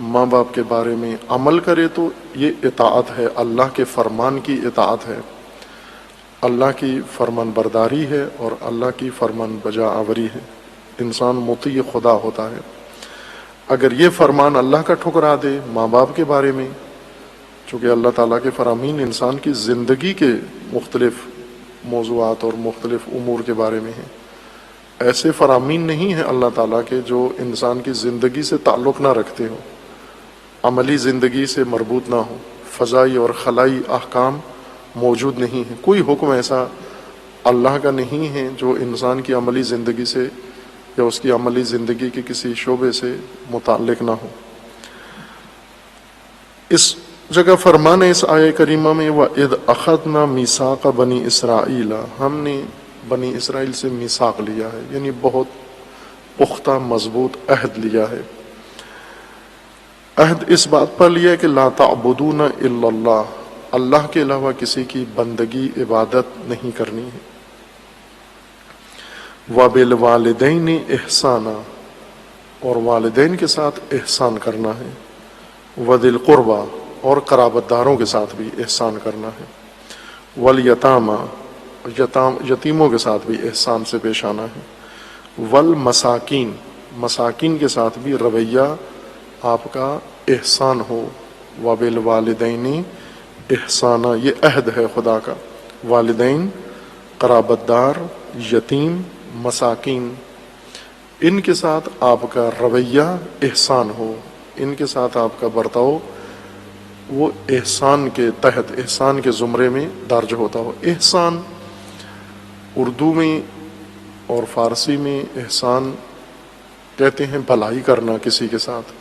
ماں باپ کے بارے میں عمل کرے تو یہ اطاعت ہے، اللہ کے فرمان کی اطاعت ہے، اللہ کی فرمان برداری ہے اور اللہ کی فرمان بجا آوری ہے۔ انسان مطیع خدا ہوتا ہے۔ اگر یہ فرمان اللہ کا ٹھکرا دے ماں باپ کے بارے میں، چونکہ اللہ تعالیٰ کے فرامین انسان کی زندگی کے مختلف موضوعات اور مختلف امور کے بارے میں ہیں، ایسے فرامین نہیں ہیں اللہ تعالیٰ کے جو انسان کی زندگی سے تعلق نہ رکھتے ہوں، عملی زندگی سے مربوط نہ ہوں، فضائی اور خلائی احکام موجود نہیں ہیں۔ کوئی حکم ایسا اللہ کا نہیں ہے جو انسان کی عملی زندگی سے یا اس کی عملی زندگی کے کسی شعبے سے متعلق نہ ہو۔ اس جگہ فرمان ہے اس آیہ کریمہ میں وَإِذْ أَخَذْنَا مِيثَاقَ بَنِي إِسْرَائِيلَ، ہم نے بنی اسرائیل سے میثاق لیا ہے، یعنی بہت پختہ مضبوط عہد لیا ہے۔ عہد اس بات پر لیا ہے کہ لا تعبدون الا اللہ، اللہ کے علاوہ کسی کی بندگی عبادت نہیں کرنی ہے۔ وَبِالْوَالِدَيْنِ إِحْسَانًا، اور والدین کے ساتھ احسان کرنا ہے، وذی القربیٰ اور قرابت داروں کے ساتھ بھی احسان کرنا ہے، والیتامى یتیموں کے ساتھ بھی احسان سے پیش آنا ہے، والمساکین مساکین کے ساتھ بھی رویہ آپ کا احسان ہو، وبالوالدین احسانا یہ عہد ہے خدا کا، والدین، قرابت دار، یتیم، مساکین، ان کے ساتھ آپ کا رویہ احسان ہو، ان کے ساتھ آپ کا برتاؤ وہ احسان کے تحت، احسان کے زمرے میں درج ہوتا ہو۔ احسان اردو میں اور فارسی میں احسان کہتے ہیں بھلائی کرنا، کسی کے ساتھ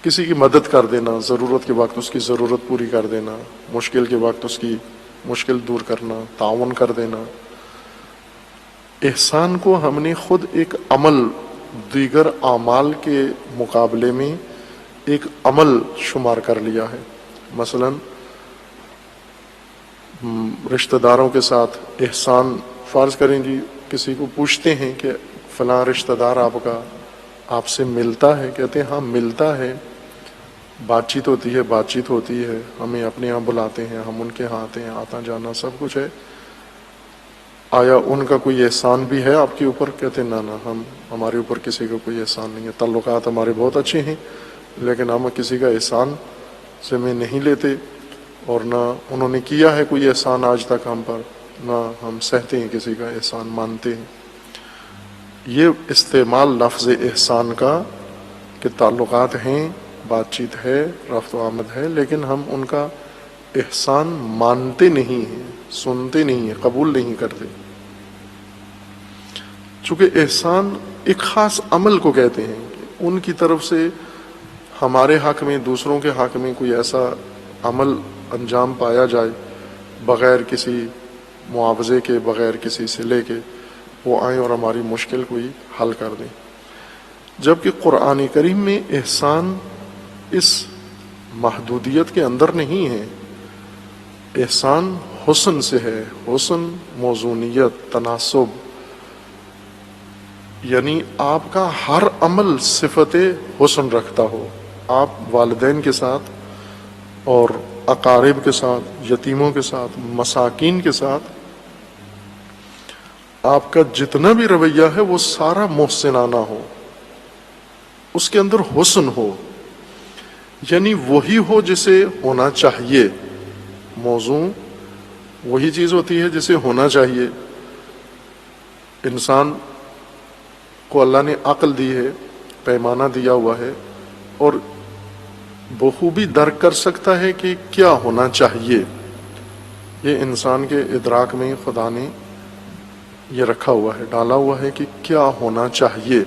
کسی کی مدد کر دینا، ضرورت کے وقت اس کی ضرورت پوری کر دینا، مشکل کے وقت اس کی مشکل دور کرنا، تعاون کر دینا۔ احسان کو ہم نے خود ایک عمل، دیگر اعمال کے مقابلے میں ایک عمل شمار کر لیا ہے۔ مثلا رشتہ داروں کے ساتھ احسان، فرض کریں جی کسی کو پوچھتے ہیں کہ فلاں رشتہ دار آپ کا آپ سے ملتا ہے، کہتے ہیں ہاں ملتا ہے، بات چیت ہوتی ہے، ہمیں اپنے یہاں بلاتے ہیں، ہم ان کے یہاں آتے ہیں، آتا جانا سب کچھ ہے، آیا ان کا کوئی احسان بھی ہے آپ کے اوپر؟ کہتے ہیں نہ ہمارے اوپر کسی کا کوئی احسان نہیں ہے، تعلقات ہمارے بہت اچھے ہیں لیکن ہم کسی کا احسان سے میں نہیں لیتے، اور نہ انہوں نے کیا ہے کوئی احسان آج تک ہم پر، نہ ہم سہتے ہیں کسی کا احسان، مانتے ہیں۔ یہ استعمال لفظ احسان کا کہ تعلقات ہیں، بات چیت ہے، رفت و آمد ہے، لیکن ہم ان کا احسان مانتے نہیں ہیں، سنتے نہیں ہیں، قبول نہیں کرتے۔ چونکہ احسان ایک خاص عمل کو کہتے ہیں کہ ان کی طرف سے ہمارے حق میں، دوسروں کے حق میں کوئی ایسا عمل انجام پایا جائے بغیر کسی معاوضے کے، بغیر کسی صلے کے، وہ آئیں اور ہماری مشکل کوئی حل کر دیں۔ جبکہ قرآن کریم میں احسان اس محدودیت کے اندر نہیں ہے، احسان حسن سے ہے، حسن، موزونیت، تناسب، یعنی آپ کا ہر عمل صفت حسن رکھتا ہو۔ آپ والدین کے ساتھ اور اقارب کے ساتھ، یتیموں کے ساتھ، مساکین کے ساتھ آپ کا جتنا بھی رویہ ہے وہ سارا محسنانہ ہو، اس کے اندر حسن ہو، یعنی وہی ہو جسے ہونا چاہیے۔ موضوع وہی چیز ہوتی ہے جسے ہونا چاہیے۔ انسان کو اللہ نے عقل دی ہے، پیمانہ دیا ہوا ہے، اور بخوبی درک کر سکتا ہے کہ کیا ہونا چاہیے۔ یہ انسان کے ادراک میں خدا نے یہ رکھا ہوا ہے، ڈالا ہوا ہے کہ کیا ہونا چاہیے۔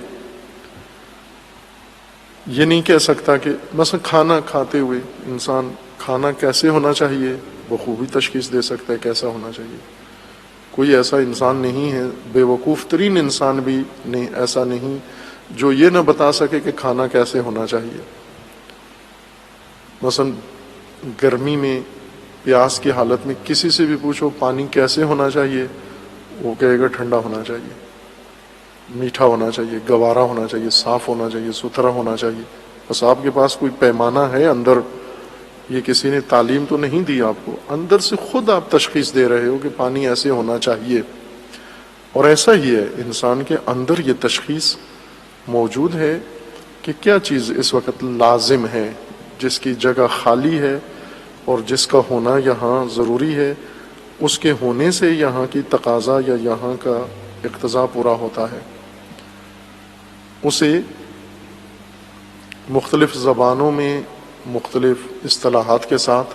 یہ نہیں کہہ سکتا کہ مثلا کھانا کھاتے ہوئے انسان کھانا کیسے ہونا چاہیے بخوبی تشخیص دے سکتا ہے کیسا ہونا چاہیے۔ کوئی ایسا انسان نہیں ہے، بے وقوف ترین انسان بھی نہیں ایسا نہیں جو یہ نہ بتا سکے کہ کھانا کیسے ہونا چاہیے۔ مثلا گرمی میں پیاس کی حالت میں کسی سے بھی پوچھو پانی کیسے ہونا چاہیے، وہ کہے گا ٹھنڈا ہونا چاہیے، میٹھا ہونا چاہیے، گوارا ہونا چاہیے، صاف ہونا چاہیے، ستھرا ہونا چاہیے۔ بس آپ کے پاس کوئی پیمانہ ہے اندر، یہ کسی نے تعلیم تو نہیں دی آپ کو، اندر سے خود آپ تشخیص دے رہے ہو کہ پانی ایسے ہونا چاہیے۔ اور ایسا ہی ہے، انسان کے اندر یہ تشخیص موجود ہے کہ کیا چیز اس وقت لازم ہے، جس کی جگہ خالی ہے اور جس کا ہونا یہاں ضروری ہے، اس کے ہونے سے یہاں کی تقاضا یا یہاں کا اقتضا پورا ہوتا ہے۔ اسے مختلف زبانوں میں مختلف اصطلاحات کے ساتھ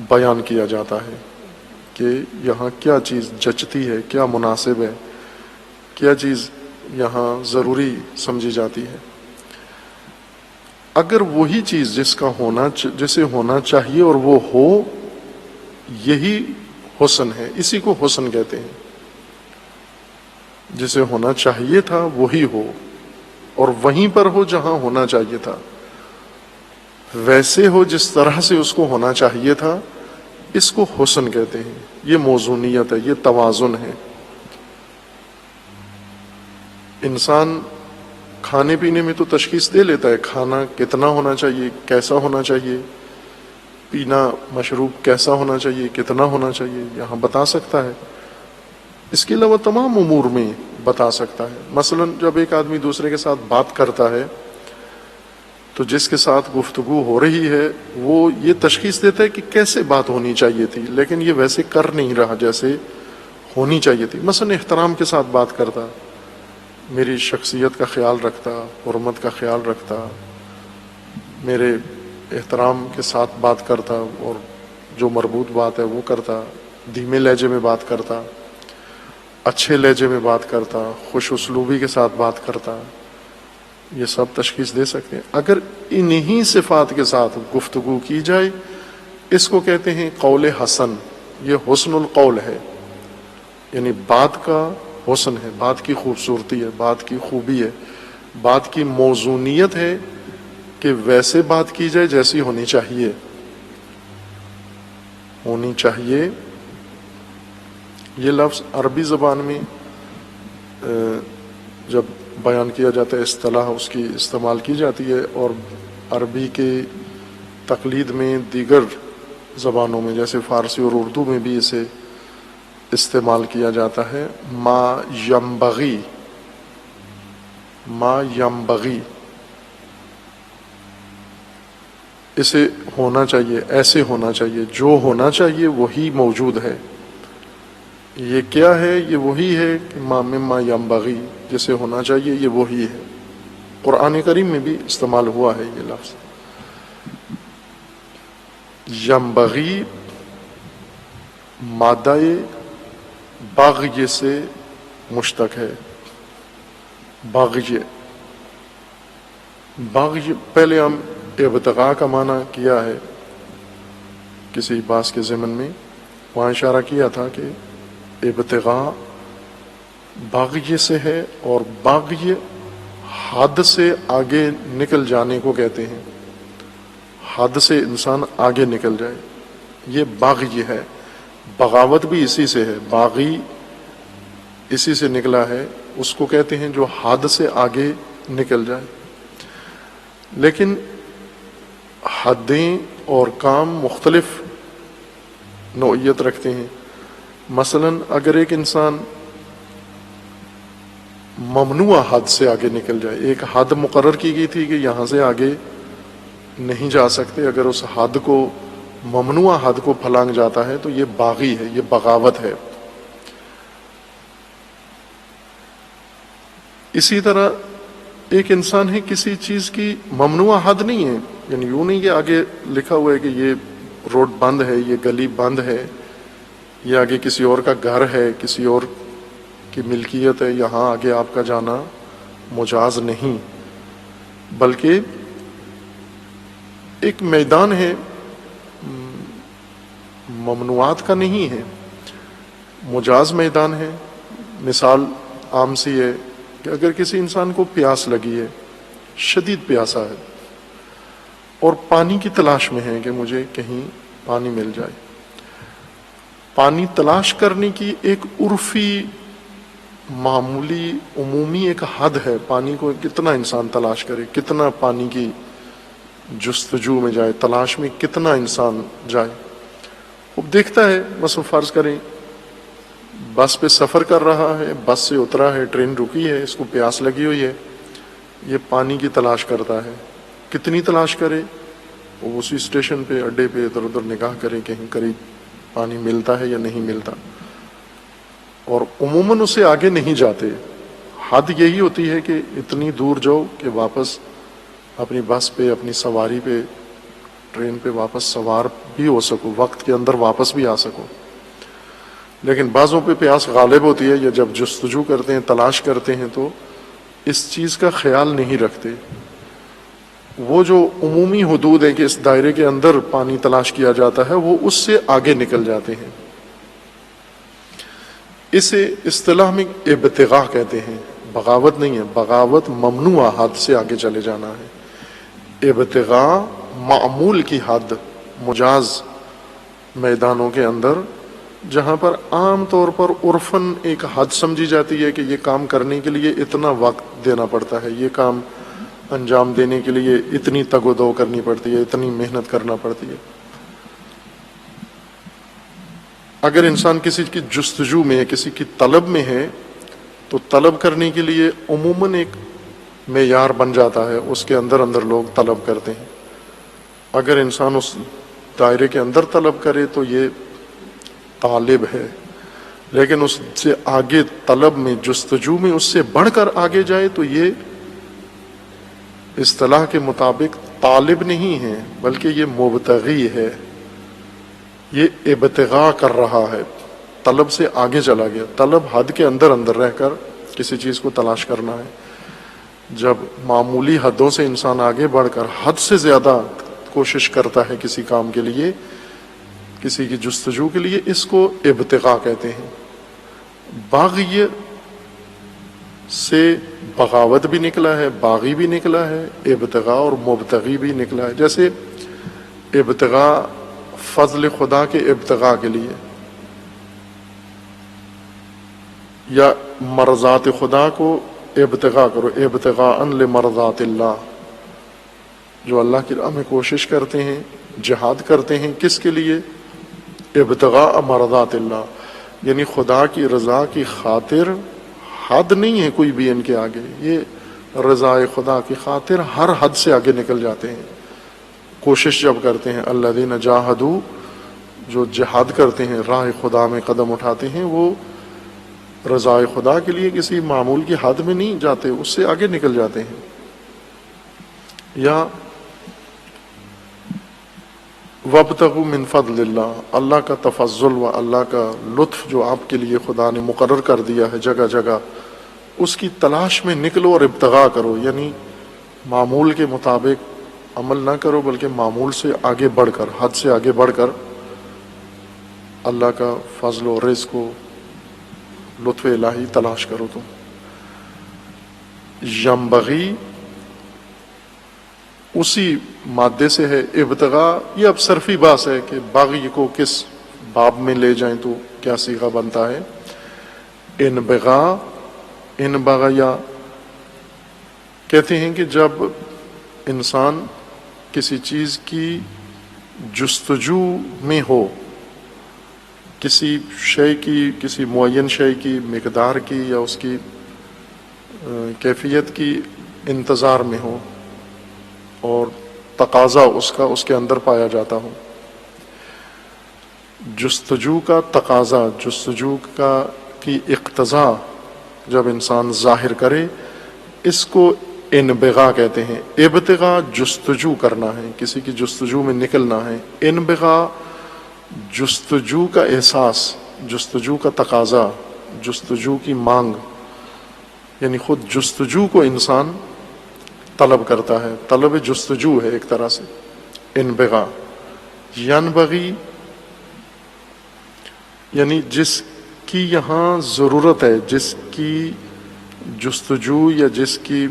بیان کیا جاتا ہے کہ یہاں کیا چیز جچتی ہے، کیا مناسب ہے، کیا چیز یہاں ضروری سمجھی جاتی ہے۔ اگر وہی چیز جسے ہونا چاہیے اور وہ ہو، یہی حسن ہے، اسی کو حسن کہتے ہیں۔ جسے ہونا چاہیے تھا وہی ہو، اور وہیں پر ہو جہاں ہونا چاہیے تھا، ویسے ہو جس طرح سے اس کو ہونا چاہیے تھا، اس کو حسن کہتے ہیں۔ یہ موزونیت ہے، یہ توازن ہے۔ انسان کھانے پینے میں تو تشخیص دے لیتا ہے، کھانا کتنا ہونا چاہیے، کیسا ہونا چاہیے، پینا مشروب کیسا ہونا چاہیے، کتنا ہونا چاہیے، یہاں بتا سکتا ہے۔ اس کے علاوہ تمام امور میں بتا سکتا ہے۔ مثلا جب ایک آدمی دوسرے کے ساتھ بات کرتا ہے تو جس کے ساتھ گفتگو ہو رہی ہے وہ یہ تشخیص دیتا ہے کہ کیسے بات ہونی چاہیے تھی، لیکن یہ ویسے کر نہیں رہا جیسے ہونی چاہیے تھی۔ مثلا احترام کے ساتھ بات کرتا، میری شخصیت کا خیال رکھتا، حرمت کا خیال رکھتا، میرے احترام کے ساتھ بات کرتا اور جو مربوط بات ہے وہ کرتا، دھیمے لہجے میں بات کرتا، اچھے لہجے میں بات کرتا، خوش اسلوبی کے ساتھ بات کرتا، یہ سب تشخیص دے سکتے ہیں۔ اگر انہی صفات کے ساتھ گفتگو کی جائے، اس کو کہتے ہیں قول حسن۔ یہ حسن القول ہے، یعنی بات کا حسن ہے، بات کی خوبصورتی ہے، بات کی خوبی ہے، بات کی موزونیت ہے کہ ویسے بات کی جائے جیسی ہونی چاہیے یہ لفظ عربی زبان میں جب بیان کیا جاتا ہے، اصطلاح اس کی استعمال کی جاتی ہے، اور عربی کے تقلید میں دیگر زبانوں میں جیسے فارسی اور اردو میں بھی اسے استعمال کیا جاتا ہے۔ ما ینبغی، اسے ہونا چاہیے، ایسے ہونا چاہیے، جو ہونا چاہیے وہی موجود ہے۔ یہ کیا ہے؟ یہ وہی ہے کہ ما ینبغی، جسے ہونا چاہیے یہ وہی ہے۔ قرآن کریم میں بھی استعمال ہوا ہے یہ لفظ۔ ینبغی مادہ باغی سے مشتق ہے۔ باغی پہلے ہم ابتغاء کا معنی کیا ہے کسی باس کے ضمن میں، وہاں اشارہ کیا تھا کہ ابتغاء باغی سے ہے، اور باغی حد سے آگے نکل جانے کو کہتے ہیں۔ حد سے انسان آگے نکل جائے، یہ باغی ہے۔ بغاوت بھی اسی سے ہے، باغی اسی سے نکلا ہے، اس کو کہتے ہیں جو حد سے آگے نکل جائے۔ لیکن حدیں اور کام مختلف نوعیت رکھتے ہیں۔ مثلا اگر ایک انسان ممنوع حد سے آگے نکل جائے، ایک حد مقرر کی گئی تھی کہ یہاں سے آگے نہیں جا سکتے، اگر اس حد کو، ممنوع حد کو پھلانگ جاتا ہے تو یہ باغی ہے، یہ بغاوت ہے۔ اسی طرح ایک انسان ہے، کسی چیز کی ممنوع حد نہیں ہے، یعنی یوں نہیں کہ آگے لکھا ہوا ہے کہ یہ روڈ بند ہے، یہ گلی بند ہے، یہ آگے کسی اور کا گھر ہے، کسی اور کی ملکیت ہے، یہاں آگے آپ کا جانا مجاز نہیں، بلکہ ایک میدان ہے، ممنوعات کا نہیں ہے، مجاز میدان ہے۔ مثال عام سی ہے کہ اگر کسی انسان کو پیاس لگی ہے، شدید پیاسا ہے، اور پانی کی تلاش میں ہے کہ مجھے کہیں پانی مل جائے، پانی تلاش کرنے کی ایک عرفی، معمولی، عمومی ایک حد ہے، پانی کو کتنا انسان تلاش کرے، کتنا پانی کی جستجو میں جائے، تلاش میں کتنا انسان جائے۔ وہ دیکھتا ہے، مثلا فرض کریں بس پہ سفر کر رہا ہے، بس سے اترا ہے، ٹرین رکی ہے، اس کو پیاس لگی ہوئی ہے، یہ پانی کی تلاش کرتا ہے۔ کتنی تلاش کرے؟ وہ اسی اسٹیشن پہ، اڈے پہ ادھر ادھر نگاہ کرے کہیں قریب پانی ملتا ہے یا نہیں ملتا، اور عموماً اسے آگے نہیں جاتے۔ حد یہی ہوتی ہے کہ اتنی دور جاؤ کہ واپس اپنی بس پہ، اپنی سواری پہ، ٹرین پہ واپس سوار بھی ہو سکو، وقت کے اندر واپس بھی آ سکو۔ لیکن بعضوں پہ پیاس غالب ہوتی ہے، یا جب جستجو کرتے ہیں، تلاش کرتے ہیں، تو اس چیز کا خیال نہیں رکھتے۔ وہ جو عمومی حدود ہیں کہ اس دائرے کے اندر پانی تلاش کیا جاتا ہے، وہ اس سے آگے نکل جاتے ہیں۔ اسے اصطلاح میں ابتغاء کہتے ہیں، بغاوت نہیں ہے۔ بغاوت ممنوع حد سے آگے چلے جانا ہے، ابتغاء معمول کی حد، مجاز میدانوں کے اندر جہاں پر عام طور پر عرفاً ایک حد سمجھی جاتی ہے کہ یہ کام کرنے کے لیے اتنا وقت دینا پڑتا ہے، یہ کام انجام دینے کے لیے اتنی تگ و دو کرنی پڑتی ہے، اتنی محنت کرنا پڑتی ہے. اگر انسان کسی کی جستجو میں ہے، کسی کی طلب میں ہے، تو طلب کرنے کے لیے عموماً ایک معیار بن جاتا ہے، اس کے اندر اندر لوگ طلب کرتے ہیں. اگر انسان اس دائرے کے اندر طلب کرے تو یہ طالب ہے، لیکن اس سے آگے طلب میں، جستجو میں اس سے بڑھ کر آگے جائے تو یہ اصطلاح کے مطابق طالب نہیں ہے، بلکہ یہ مبتغی ہے، یہ ابتغاء کر رہا ہے، طلب سے آگے چلا گیا. طلب حد کے اندر اندر رہ کر کسی چیز کو تلاش کرنا ہے. جب معمولی حدوں سے انسان آگے بڑھ کر حد سے زیادہ کوشش کرتا ہے کسی کام کے لیے، کسی کی جستجو کے لیے، اس کو ابتغاء کہتے ہیں. باغی سے بغاوت بھی نکلا ہے، باغی بھی نکلا ہے، ابتغاء اور مبتغی بھی نکلا ہے. جیسے ابتغاء فضل خدا کے ابتغاء کے لیے، یا مرضات خدا کو ابتغاء کرو، ابتغاء لمرضات اللہ. جو اللہ کی راہ میں کوشش کرتے ہیں، جہاد کرتے ہیں، کس کے لیے؟ ابتغاء مرضات اللہ، یعنی خدا کی رضا کی خاطر. حد نہیں ہے کوئی بھی ان کے آگے، یہ رضا خدا کی خاطر ہر حد سے آگے نکل جاتے ہیں. کوشش جب کرتے ہیں، الذین جاہدوا، جو جہاد کرتے ہیں، راہ خدا میں قدم اٹھاتے ہیں، وہ رضا خدا کے لیے کسی معمول کی حد میں نہیں جاتے، اس سے آگے نکل جاتے ہیں. یا وابتغوا من فضل اللہ، اللہ کا تفضل و اللہ کا لطف جو آپ کے لیے خدا نے مقرر کر دیا ہے جگہ جگہ، اس کی تلاش میں نکلو اور ابتغاء کرو. یعنی معمول کے مطابق عمل نہ کرو، بلکہ معمول سے آگے بڑھ کر، حد سے آگے بڑھ کر اللہ کا فضل و رزق و لطف الہی تلاش کرو. تم ینبغی اسی مادے سے ہے. ابتغاء یہ اب صرفی باس ہے کہ باغی کو کس باب میں لے جائیں تو کیا صیغہ بنتا ہے. انبغاء، انبغیا کہتے ہیں کہ جب انسان کسی چیز کی جستجو میں ہو، کسی شے کی، کسی معین شے کی مقدار کی یا اس کی کیفیت کی انتظار میں ہو، اور تقاضا اس کا اس کے اندر پایا جاتا ہو. جستجو کا تقاضا، جستجو کی اقتضا جب انسان ظاہر کرے، اس کو انبغاء کہتے ہیں. ابتغاء جستجو کرنا ہے، کسی کی جستجو میں نکلنا ہے. انبغاء جستجو کا احساس، جستجو کا تقاضا، جستجو کی مانگ، یعنی خود جستجو کو انسان طلب کرتا ہے. طلب جستجو ہے ایک طرح سے انبغاء. ینبغی یعنی جس کی یہاں ضرورت ہے، جس کی جستجو یا جس کی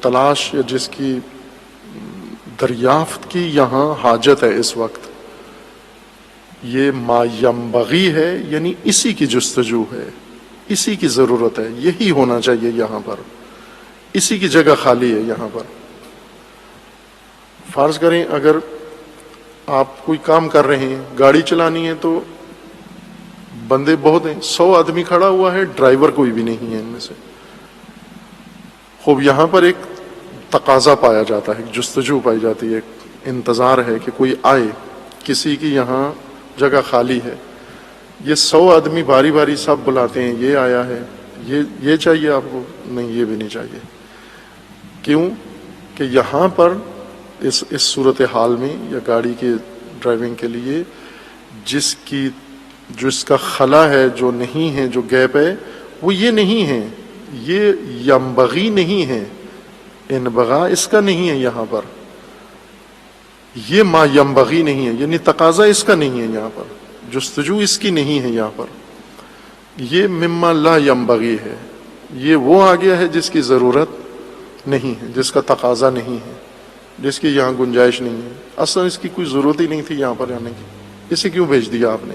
تلاش یا جس کی دریافت کی یہاں حاجت ہے اس وقت، یہ ما ینبغی ہے، یعنی اسی کی جستجو ہے، اسی کی ضرورت ہے، یہی ہونا چاہیے یہاں پر، اسی کی جگہ خالی ہے یہاں پر. فرض کریں اگر آپ کوئی کام کر رہے ہیں، گاڑی چلانی ہے، تو بندے بہت ہیں، 100 آدمی کھڑا ہوا ہے، ڈرائیور کوئی بھی نہیں ہے ان میں سے. خوب یہاں پر ایک تقاضا پایا جاتا ہے، ایک جستجو پائی جاتی ہے، ایک انتظار ہے کہ کوئی آئے، کسی کی یہاں جگہ خالی ہے. یہ 100 آدمی باری باری سب بلاتے ہیں، یہ آیا ہے، یہ چاہیے آپ کو، نہیں یہ بھی نہیں چاہیے. کیوں کہ یہاں پر اس صورتحال میں یا گاڑی کے ڈرائیونگ کے لیے جس کا خلا ہے، جو نہیں ہے، جو گیپ ہے، وہ یہ نہیں ہے، یہ ینبغی نہیں ہے، انبغاء اس کا نہیں ہے یہاں پر، یہ ما ینبغی نہیں ہے، یعنی تقاضا اس کا نہیں ہے یہاں پر، جستجو اس کی نہیں ہے یہاں پر. یہ مما لا ینبغی ہے، یہ وہ آ گیا ہے جس کی ضرورت نہیں ہے، جس کا تقاضا نہیں ہے، جس کی یہاں گنجائش نہیں ہے. اصلا اس کی کوئی ضرورت ہی نہیں تھی یہاں پر آنے کی، اسے کیوں بھیج دیا آپ نے؟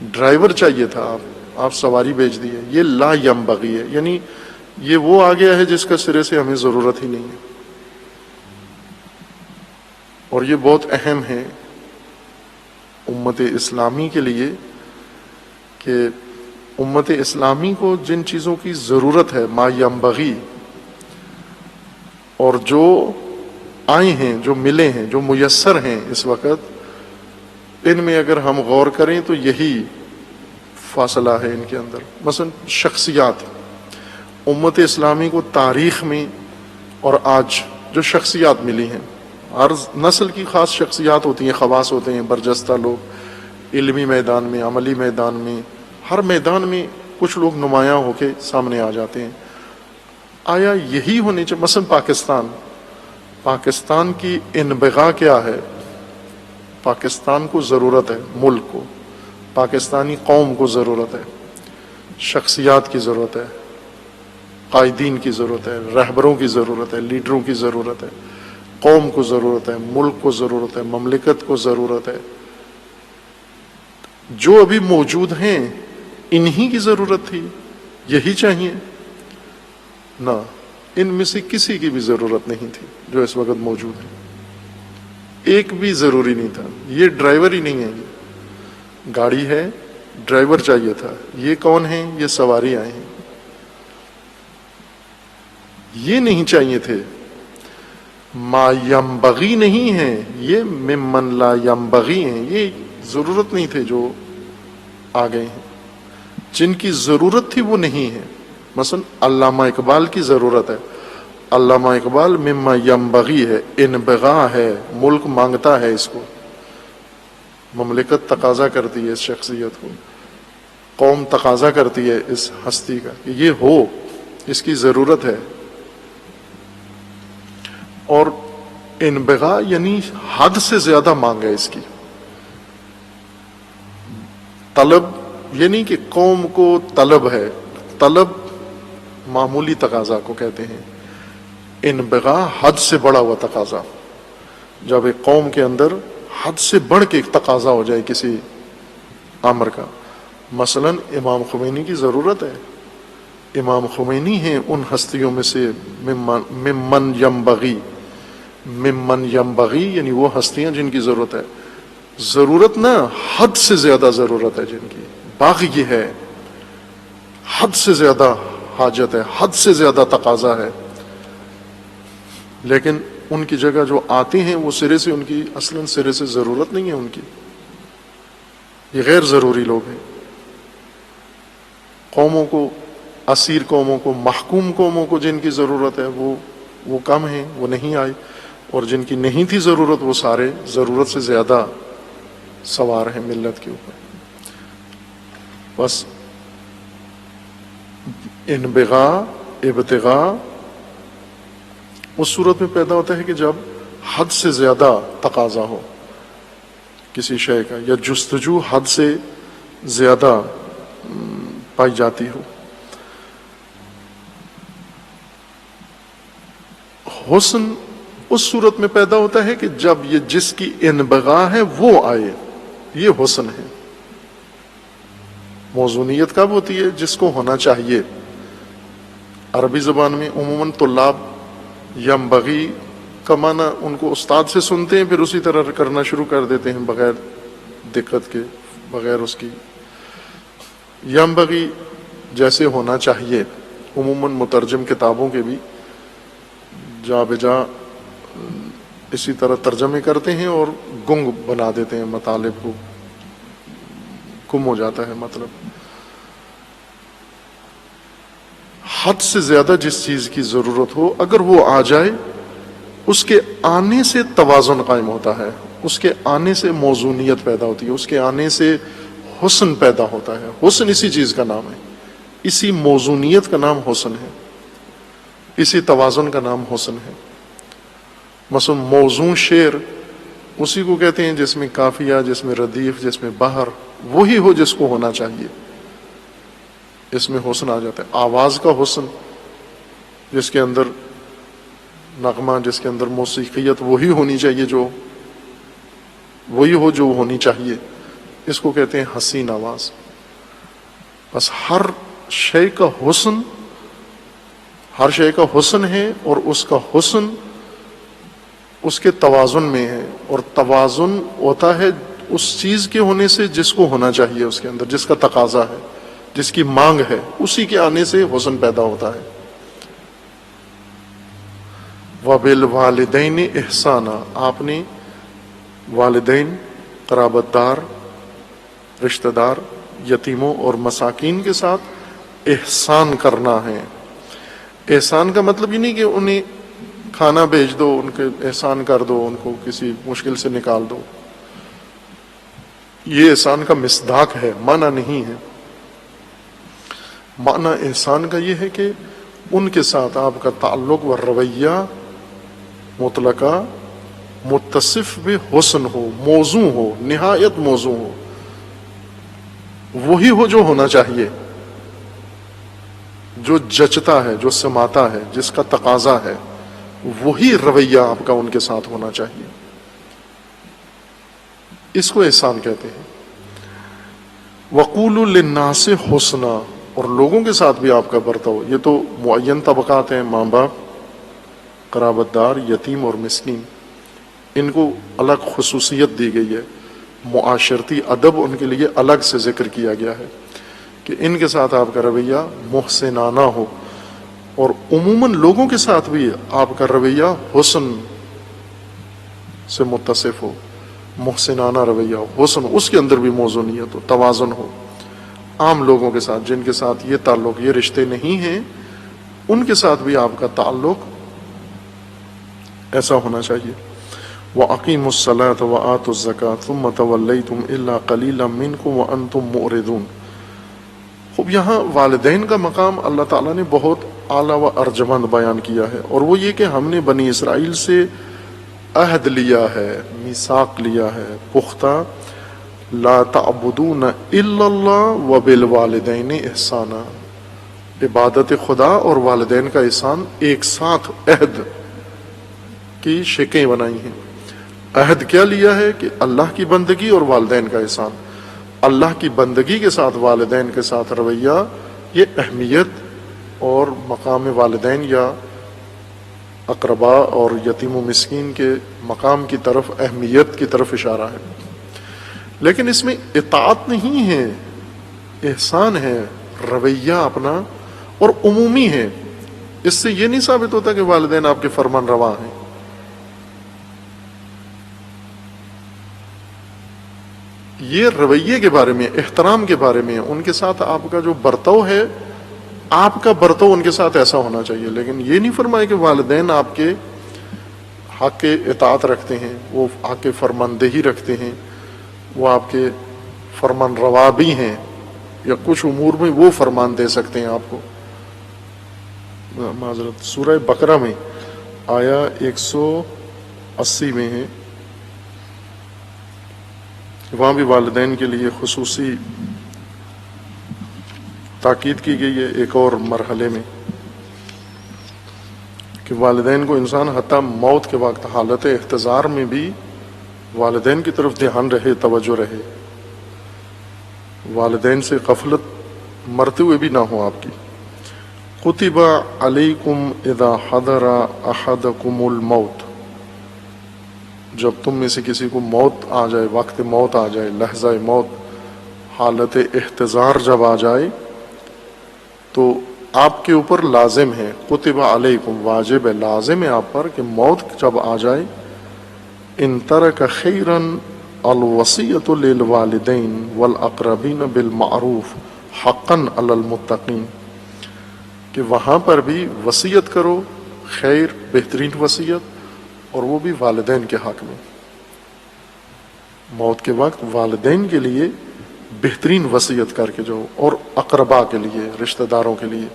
ڈرائیور چاہیے تھا، آپ سواری بھیج دی ہے، یہ لا ینبغی ہے، یعنی یہ وہ آ گیا ہے جس کا سرے سے ہمیں ضرورت ہی نہیں ہے. اور یہ بہت اہم ہے امت اسلامی کے لیے کہ امت اسلامی کو جن چیزوں کی ضرورت ہے ما ینبغی، اور جو آئے ہیں، جو ملے ہیں، جو میسر ہیں اس وقت، ان میں اگر ہم غور کریں تو یہی فاصلہ ہے ان کے اندر. مثلا شخصیات، امت اسلامی کو تاریخ میں اور آج جو شخصیات ملی ہیں، ہر نسل کی خاص شخصیات ہوتی ہیں، خواص ہوتے ہیں، برجستہ لوگ علمی میدان میں، عملی میدان میں، ہر میدان میں کچھ لوگ نمایاں ہو کے سامنے آ جاتے ہیں. آیا یہی ہونے چاہیے؟ مثلا پاکستان کی انبغاء کیا ہے؟ پاکستان کو ضرورت ہے، ملک کو، پاکستانی قوم کو ضرورت ہے، شخصیات کی ضرورت ہے، قائدین کی ضرورت ہے، رہبروں کی ضرورت ہے، لیڈروں کی ضرورت ہے، قوم کو ضرورت ہے، ملک کو ضرورت ہے، مملکت کو ضرورت ہے. جو ابھی موجود ہیں انہی کی ضرورت تھی، یہی چاہیے نہ، ان میں سے کسی کی بھی ضرورت نہیں تھی جو اس وقت موجود ہے. ایک بھی ضروری نہیں تھا. یہ ڈرائیور ہی نہیں ہے، یہ گاڑی ہے، ڈرائیور چاہیے تھا. یہ کون ہیں؟ یہ سواری آئے ہیں. یہ نہیں چاہیے تھے. ما ینبغی نہیں ہے، یہ ممن لا ینبغی ہیں. یہ ضرورت نہیں تھے جو آ گئے ہیں. جن کی ضرورت تھی وہ نہیں ہے. مثلا علامہ اقبال کی ضرورت ہے. علامہ اقبال مما ینبغی ہے، انبغاء ہے، ملک مانگتا ہے اس کو، مملکت تقاضا کرتی ہے اس شخصیت کو، قوم تقاضا کرتی ہے اس ہستی کا کہ یہ ہو، اس کی ضرورت ہے. اور انبغاء یعنی حد سے زیادہ مانگ ہے اس کی. طلب یعنی کہ قوم کو طلب ہے، طلب معمولی تقاضا کو کہتے ہیں. انبغاء حد سے بڑا ہوا تقاضا، جب ایک قوم کے اندر حد سے بڑھ کے ایک تقاضا ہو جائے کسی امر کا. مثلا امام خمینی کی ضرورت ہے. امام خمینی ہیں ان ہستیوں میں سے ممن ینبغی. ممن ینبغی یعنی وہ ہستیاں جن کی ضرورت ہے. ضرورت نہ، حد سے زیادہ ضرورت ہے جن کی. باغی ہے، حد سے زیادہ حاجت ہے، حد سے زیادہ تقاضا ہے. لیکن ان کی جگہ جو آتے ہیں وہ سرے سے، ان کی اصلاً سرے سے ضرورت نہیں ہے ان کی. یہ غیر ضروری لوگ ہیں. قوموں کو، اسیر قوموں کو، محکوم قوموں کو جن کی ضرورت ہے وہ کم ہیں، وہ نہیں آئے. اور جن کی نہیں تھی ضرورت وہ سارے ضرورت سے زیادہ سوار ہیں ملت کے اوپر. بس انبغاء، ابتغاء اس صورت میں پیدا ہوتا ہے کہ جب حد سے زیادہ تقاضا ہو کسی شے کا، یا جستجو حد سے زیادہ پائی جاتی ہو. حسن اس صورت میں پیدا ہوتا ہے کہ جب یہ جس کی انبغاء ہے وہ آئے، یہ حسن ہے. موزونیت کب ہوتی ہے؟ جس کو ہونا چاہیے. عربی زبان میں عموماً طلاب ینبغی کا معنی ان کو استاد سے سنتے ہیں، پھر اسی طرح کرنا شروع کر دیتے ہیں بغیر دقت کے، بغیر اس کی. ینبغی جیسے ہونا چاہیے، عموماً مترجم کتابوں کے بھی جا بجا اسی طرح ترجمے کرتے ہیں اور گنگ بنا دیتے ہیں، مطالب کو گم ہو جاتا ہے مطلب. حد سے زیادہ جس چیز کی ضرورت ہو اگر وہ آ جائے، اس کے آنے سے توازن قائم ہوتا ہے، اس کے آنے سے موزونیت پیدا ہوتی ہے، اس کے آنے سے حسن پیدا ہوتا ہے. حسن اسی چیز کا نام ہے، اسی موزونیت کا نام حسن ہے، اسی توازن کا نام حسن ہے. مثلا موزون شعر اسی کو کہتے ہیں جس میں قافیہ، جس میں ردیف، جس میں بحر وہی ہو جس کو ہونا چاہیے. اس میں حسن آ جاتا ہے. آواز کا حسن، جس کے اندر نغمہ، جس کے اندر موسیقیت وہی ہونی چاہیے، جو وہی ہو جو ہونی چاہیے. اس کو کہتے ہیں حسین آواز. بس ہر شے کا حسن ہے، اور اس کا حسن اس کے توازن میں ہے، اور توازن ہوتا ہے اس چیز کے ہونے سے جس کو ہونا چاہیے، اس کے اندر جس کا تقاضا ہے، جس کی مانگ ہے، اسی کے آنے سے حسن پیدا ہوتا ہے. وَبِالْوَالِدَيْنِ إِحْسَانًا، آپ نے والدین، قرابت دار، رشتہ دار، یتیموں اور مساکین کے ساتھ احسان کرنا ہے. احسان کا مطلب یہ نہیں کہ انہیں کھانا بھیج دو، ان کے احسان کر دو، ان کو کسی مشکل سے نکال دو. یہ احسان کا مصداق ہے، معنی نہیں ہے. معنی احسان کا یہ ہے کہ ان کے ساتھ آپ کا تعلق و رویہ مطلقہ متصف بحسن ہو، موزوں ہو، نہایت موزوں ہو. وہی ہو جو ہونا چاہیے، جو جچتا ہے، جو سماتا ہے، جس کا تقاضا ہے، وہی رویہ آپ کا ان کے ساتھ ہونا چاہیے. اس کو احسان کہتے ہیں. وَقُولُوا لِلنَّاسِ حُسْنًا، اور لوگوں کے ساتھ بھی آپ کا برتاؤ. یہ تو معین طبقات ہیں، ماں باپ، قرابت دار، یتیم اور مسکین. ان کو الگ خصوصیت دی گئی ہے، معاشرتی ادب ان کے لیے الگ سے ذکر کیا گیا ہے کہ ان کے ساتھ آپ کا رویہ محسنانہ ہو. اور عموماً لوگوں کے ساتھ بھی آپ کا رویہ حسن سے متصف ہو، محسنانہ رویہ ہو. حسن اس کے اندر بھی موزونیت ہو، توازن ہو. عام لوگوں کے ساتھ جن کے ساتھ یہ تعلق، یہ رشتے نہیں ہیں، ان کے ساتھ بھی آپ کا تعلق ایسا ہونا چاہیے. وَأَقِيمُوا الصَّلَاةَ وَآتُوا الزَّكَاةَ ثُمَّ تَوَلَّيْتُمْ إِلَّا قَلِيلًا مِّنكُمْ وَأَنْتُمْ مُعْرِضُونَ. خوب یہاں والدین کا مقام اللہ تعالیٰ نے بہت اعلیٰ و ارجمند بیان کیا ہے، اور وہ یہ کہ ہم نے بنی اسرائیل سے عہد لیا ہے، میثاق لیا ہے پختہ. لا تعبدون الا اللہ وبالوالدین احسانا، عبادت خدا اور والدین کا احسان ایک ساتھ عہد کی شکیں بنائی ہیں. عہد کیا لیا ہے کہ اللہ کی بندگی اور والدین کا احسان. اللہ کی بندگی کے ساتھ والدین کے ساتھ رویہ، یہ اہمیت اور مقام والدین یا اقربا اور یتیم و مسکین کے مقام کی طرف، اہمیت کی طرف اشارہ ہے. لیکن اس میں اطاعت نہیں ہے، احسان ہے، رویہ اپنا، اور عمومی ہے. اس سے یہ نہیں ثابت ہوتا کہ والدین آپ کے فرمان روا ہیں. یہ رویے کے بارے میں، احترام کے بارے میں، ان کے ساتھ آپ کا جو برتاؤ ہے، آپ کا برتاؤ ان کے ساتھ ایسا ہونا چاہیے. لیکن یہ نہیں فرمایا کہ والدین آپ کے حق کے اطاعت رکھتے ہیں، وہ حق کے فرماندہی رکھتے ہیں، وہ آپ کے فرمان روا بھی ہیں، یا کچھ امور میں وہ فرمان دے سکتے ہیں آپ کو. معذرت، سورہ بقرہ میں آیا 180 میں ہے، وہاں بھی والدین کے لیے خصوصی تاکید کی گئی ہے ایک اور مرحلے میں، کہ والدین کو انسان حتیٰ موت کے وقت حالت احتضار میں بھی والدین کی طرف دھیان رہے، توجہ رہے، والدین سے غفلت مرتے ہوئے بھی نہ ہو آپ کی. کتب علیکم اذا حضر احدکم الموت، جب تم میں سے کسی کو موت آ جائے، وقت موت آ جائے، لحظہ موت، حالت احتضار جب آ جائے، تو آپ کے اوپر لازم ہے، کتب علیکم واجب ہے، لازم ہے آپ پر کہ موت جب آ جائے، ان ترک خیرا الوصیۃ للوالدین والاقربین بالمعروف حقا علی المتقین، کہ وہاں پر بھی وصیت کرو، خیر، بہترین وصیت، اور وہ بھی والدین کے حق میں. موت کے وقت والدین کے لیے بہترین وصیت کر کے جاؤ، اور اقربا کے لیے، رشتہ داروں کے لیے.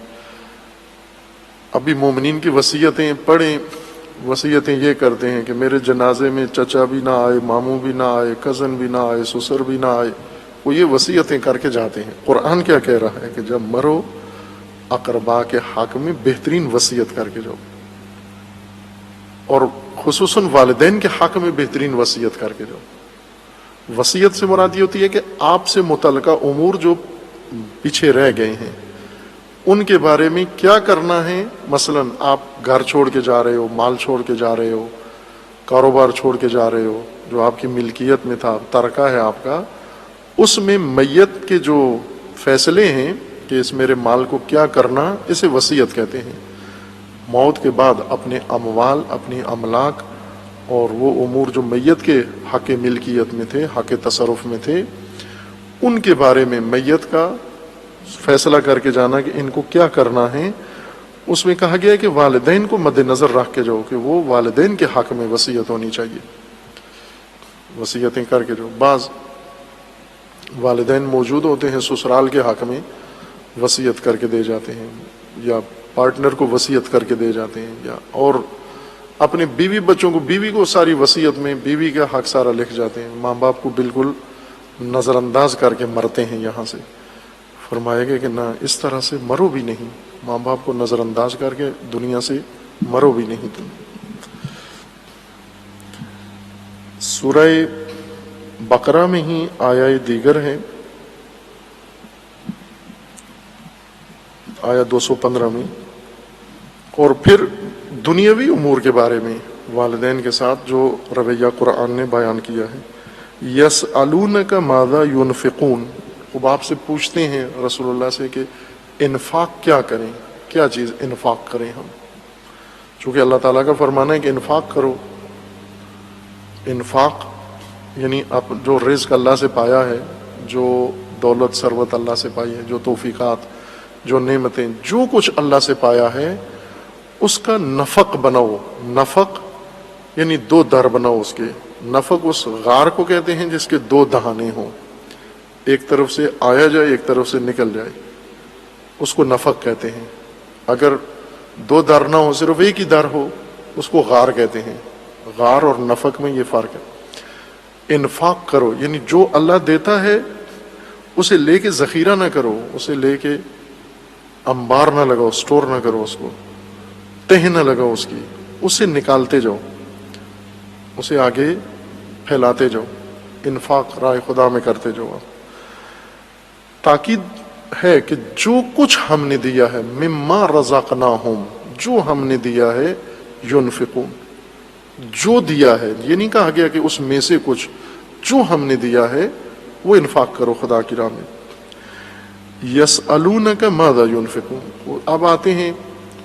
ابھی مومنین کی وصیتیں پڑھیں، وصیتیں یہ کرتے ہیں کہ میرے جنازے میں چچا بھی نہ آئے، ماموں بھی نہ آئے، کزن بھی نہ آئے، سسر بھی نہ آئے. وہ یہ وصیتیں کر کے جاتے ہیں. قرآن کیا کہہ رہا ہے کہ جب مرو اقربا کے حق میں بہترین وصیت کر کے جاؤ، اور خصوصاً والدین کے حق میں بہترین وصیت کر کے جاؤ. وصیت سے مراد یہ ہوتی ہے کہ آپ سے متعلقہ امور جو پیچھے رہ گئے ہیں ان کے بارے میں کیا کرنا ہے. مثلا آپ گھر چھوڑ کے جا رہے ہو، مال چھوڑ کے جا رہے ہو، کاروبار چھوڑ کے جا رہے ہو، جو آپ کی ملکیت میں تھا، ترکہ ہے آپ کا، اس میں میت کے جو فیصلے ہیں کہ اس میرے مال کو کیا کرنا، اسے وصیت کہتے ہیں. موت کے بعد اپنے اموال، اپنی املاک اور وہ امور جو میت کے حق ملکیت میں تھے، حق تصرف میں تھے، ان کے بارے میں میت کا فیصلہ کر کے جانا کہ ان کو کیا کرنا ہے. اس میں کہا گیا ہے کہ والدین کو مد نظر رکھ کے جاؤ کہ وہ والدین کے حق میں وصیت ہونی چاہیے. وصیتیں کر کے جو بعض والدین موجود ہوتے ہیں سسرال کے حق میں وصیت کر کے دے جاتے ہیں، یا پارٹنر کو وصیت کر کے دے جاتے ہیں، یا اور اپنے بیوی بچوں کو، بیوی کو ساری وصیت میں بیوی کا حق سارا لکھ جاتے ہیں. ماں باپ کو بالکل نظر انداز کر کے مرتے ہیں. یہاں سے فرمایا گیا کہ نہ، اس طرح سے مرو بھی نہیں، ماں باپ کو نظر انداز کر کے دنیا سے مرو بھی نہیں. تم سورہ بقرہ میں ہی آیا دیگر ہے، آیا 215 میں، اور پھر دنیاوی امور کے بارے میں والدین کے ساتھ جو رویہ قرآن نے بیان کیا ہے. یسألونک ماذا ینفقون، وہ آپ سے پوچھتے ہیں رسول اللہ سے کہ انفاق کیا کریں، کیا چیز انفاق کریں ہم. چونکہ اللہ تعالیٰ کا فرمانا ہے کہ انفاق کرو. انفاق یعنی اب جو رزق اللہ سے پایا ہے، جو دولت ثروت اللہ سے پائی ہے، جو توفیقات، جو نعمتیں، جو کچھ اللہ سے پایا ہے، اس کا نفق بناؤ. نفق یعنی دو در بناؤ اس کے. نفق اس غار کو کہتے ہیں جس کے دو دہانے ہوں، ایک طرف سے آیا جائے ایک طرف سے نکل جائے، اس کو نفق کہتے ہیں. اگر دو در نہ ہو، صرف ایک ہی در ہو، اس کو غار کہتے ہیں. غار اور نفق میں یہ فرق ہے. انفاق کرو یعنی جو اللہ دیتا ہے اسے لے کے ذخیرہ نہ کرو، اسے لے کے انبار نہ لگاؤ، سٹور نہ کرو، اس کو تہ نہ لگاؤ اس کی، اسے نکالتے جاؤ، اسے آگے پھیلاتے جاؤ. انفاق راہ خدا میں کرتے جاؤ. تاکید ہے کہ جو کچھ ہم نے دیا ہے، مما رزقناہم، جو ہم نے دیا ہے، ینفقون، جو دیا ہے، یہ نہیں کہا گیا کہ اس میں سے کچھ، جو ہم نے دیا ہے وہ انفاق کرو خدا کی راہ میں. یسألونک ماذا ینفقون، اب آتے ہیں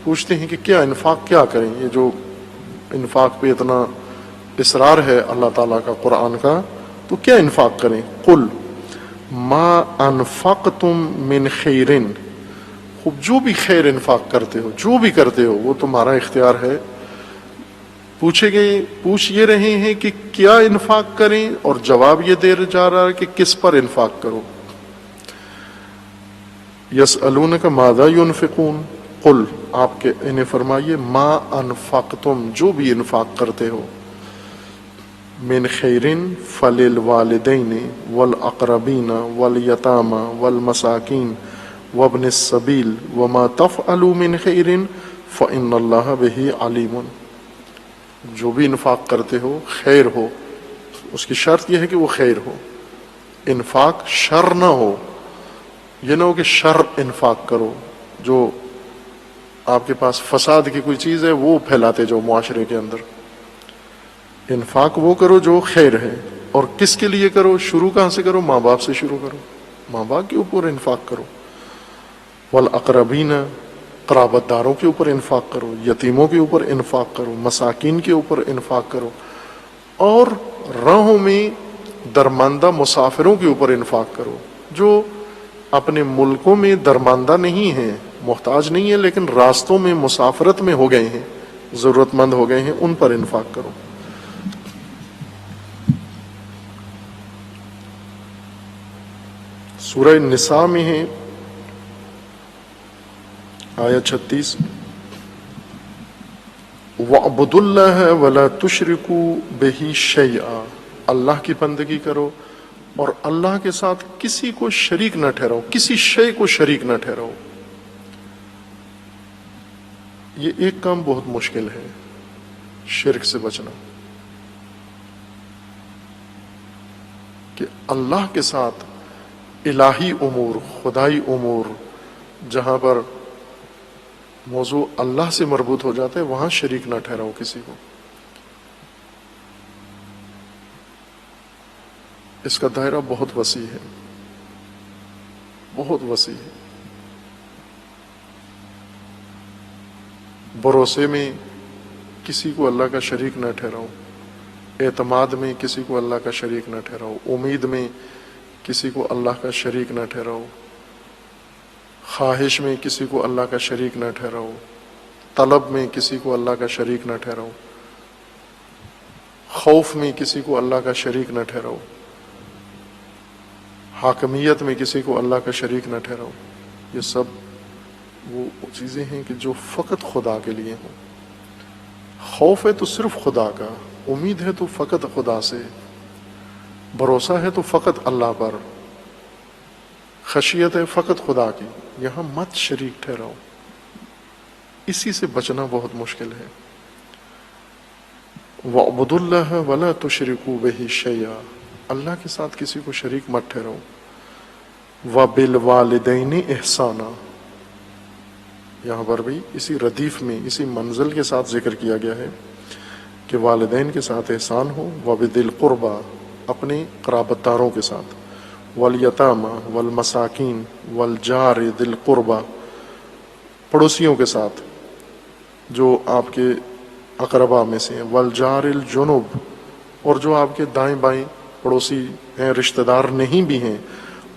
پوچھتے ہیں کہ کیا انفاق کیا کریں. یہ جو انفاق پہ اتنا اصرار ہے اللہ تعالیٰ کا، قرآن کا، تو کیا انفاق کریں. قل ما انفقتم من خیر، خوب جو بھی خیر انفاق کرتے ہو، جو بھی کرتے ہو، وہ تمہارا اختیار ہے. پوچھ یہ رہے ہیں کہ کیا انفاق کریں، اور جواب یہ دے جا رہا ہے کہ کس پر انفاق کرو. یسألونک ماذا ینفقون، قل آپ کے انہیں فرمائیے ما انفقتم، جو بھی انفاق کرتے ہو، من خیر فللوالدین والاقربین والیتامی والمساکین وابن السبیل وما تفعلوا من خیر فإن اللہ بہ علیم. جو بھی انفاق کرتے ہو خیر ہو، اس کی شرط یہ ہے کہ وہ خیر ہو. انفاق شر نہ ہو، یہ نہ ہو کہ شر انفاق کرو، جو آپ کے پاس فساد کی کوئی چیز ہے وہ پھیلاتے جاؤ معاشرے کے اندر. انفاق وہ کرو جو خیر ہے. اور کس کے لیے کرو؟ شروع کہاں سے کرو؟ ماں باپ سے شروع کرو، ماں باپ کے اوپر انفاق کرو. والاقربین، قرابت داروں کے اوپر انفاق کرو، یتیموں کے اوپر انفاق کرو، مساکین کے اوپر انفاق کرو، اور راہوں میں درماندہ مسافروں کے اوپر انفاق کرو، جو اپنے ملکوں میں درماندہ نہیں ہیں، محتاج نہیں ہیں، لیکن راستوں میں مسافرت میں ہو گئے ہیں، ضرورت مند ہو گئے ہیں، ان پر انفاق کرو. سورہ نساء میں ہے آیت 36، وَاعْبُدُوا اللَّهَ وَلَا تُشْرِكُوا بِهِ شَيْئًا، اللہ کی بندگی کرو اور اللہ کے ساتھ کسی کو شریک نہ ٹھہراؤ، کسی شے کو شریک نہ ٹھہراؤ. یہ ایک کام بہت مشکل ہے، شرک سے بچنا. کہ اللہ کے ساتھ الہی امور، خدائی امور، جہاں پر موضوع اللہ سے مربوط ہو جاتا ہے وہاں شریک نہ ٹھہراؤ کسی کو۔ اس کا دائرہ بہت وسیع ہے، بہت وسیع ہے۔ بھروسے میں کسی کو اللہ کا شریک نہ ٹھہراؤ، اعتماد میں کسی کو اللہ کا شریک نہ ٹھہراؤ، امید میں کسی کو اللہ کا شریک نہ ٹھہراؤ، خواہش میں کسی کو اللہ کا شریک نہ ٹھہراؤ، طلب میں کسی کو اللہ کا شریک نہ ٹھہراؤ، خوف میں کسی کو اللہ کا شریک نہ ٹھہراؤ، حاکمیت میں کسی کو اللہ کا شریک نہ ٹھہراؤ۔ یہ سب وہ چیزیں ہیں کہ جو فقط خدا کے لیے ہوں۔ خوف ہے تو صرف خدا کا، امید ہے تو فقط خدا سے، بھروسہ ہے تو فقط اللہ پر، خشیت ہے فقط خدا کی، یہاں مت شریک ٹھہراؤ۔ اسی سے بچنا بہت مشکل ہے۔ وَاعْبُدُوا اللَّهَ وَلَا تُشْرِكُوا بِهِ شَيْئًا، اللہ کے ساتھ کسی کو شریک مت ٹھہراؤ۔ وَبِالْوَالِدَيْنِ إِحْسَانًا، یہاں پر بھی اسی ردیف میں اسی منزل کے ساتھ ذکر کیا گیا ہے کہ والدین کے ساتھ احسان ہو، وَبِذِي الْقُرْبَى، اپنے قرابت داروں کے ساتھ، وَالْيَتَامَى وَالْمَسَاكِينِ وَالْجَارِ ذِي الْقُرْبَى، پڑوسیوں کے ساتھ جو آپ کے اقربا میں سے ہیں، وَالْجَارِ الْجُنُوب، اور جو آپ کے دائیں بائیں پڑوسی ہیں، رشتہ دار نہیں بھی ہیں،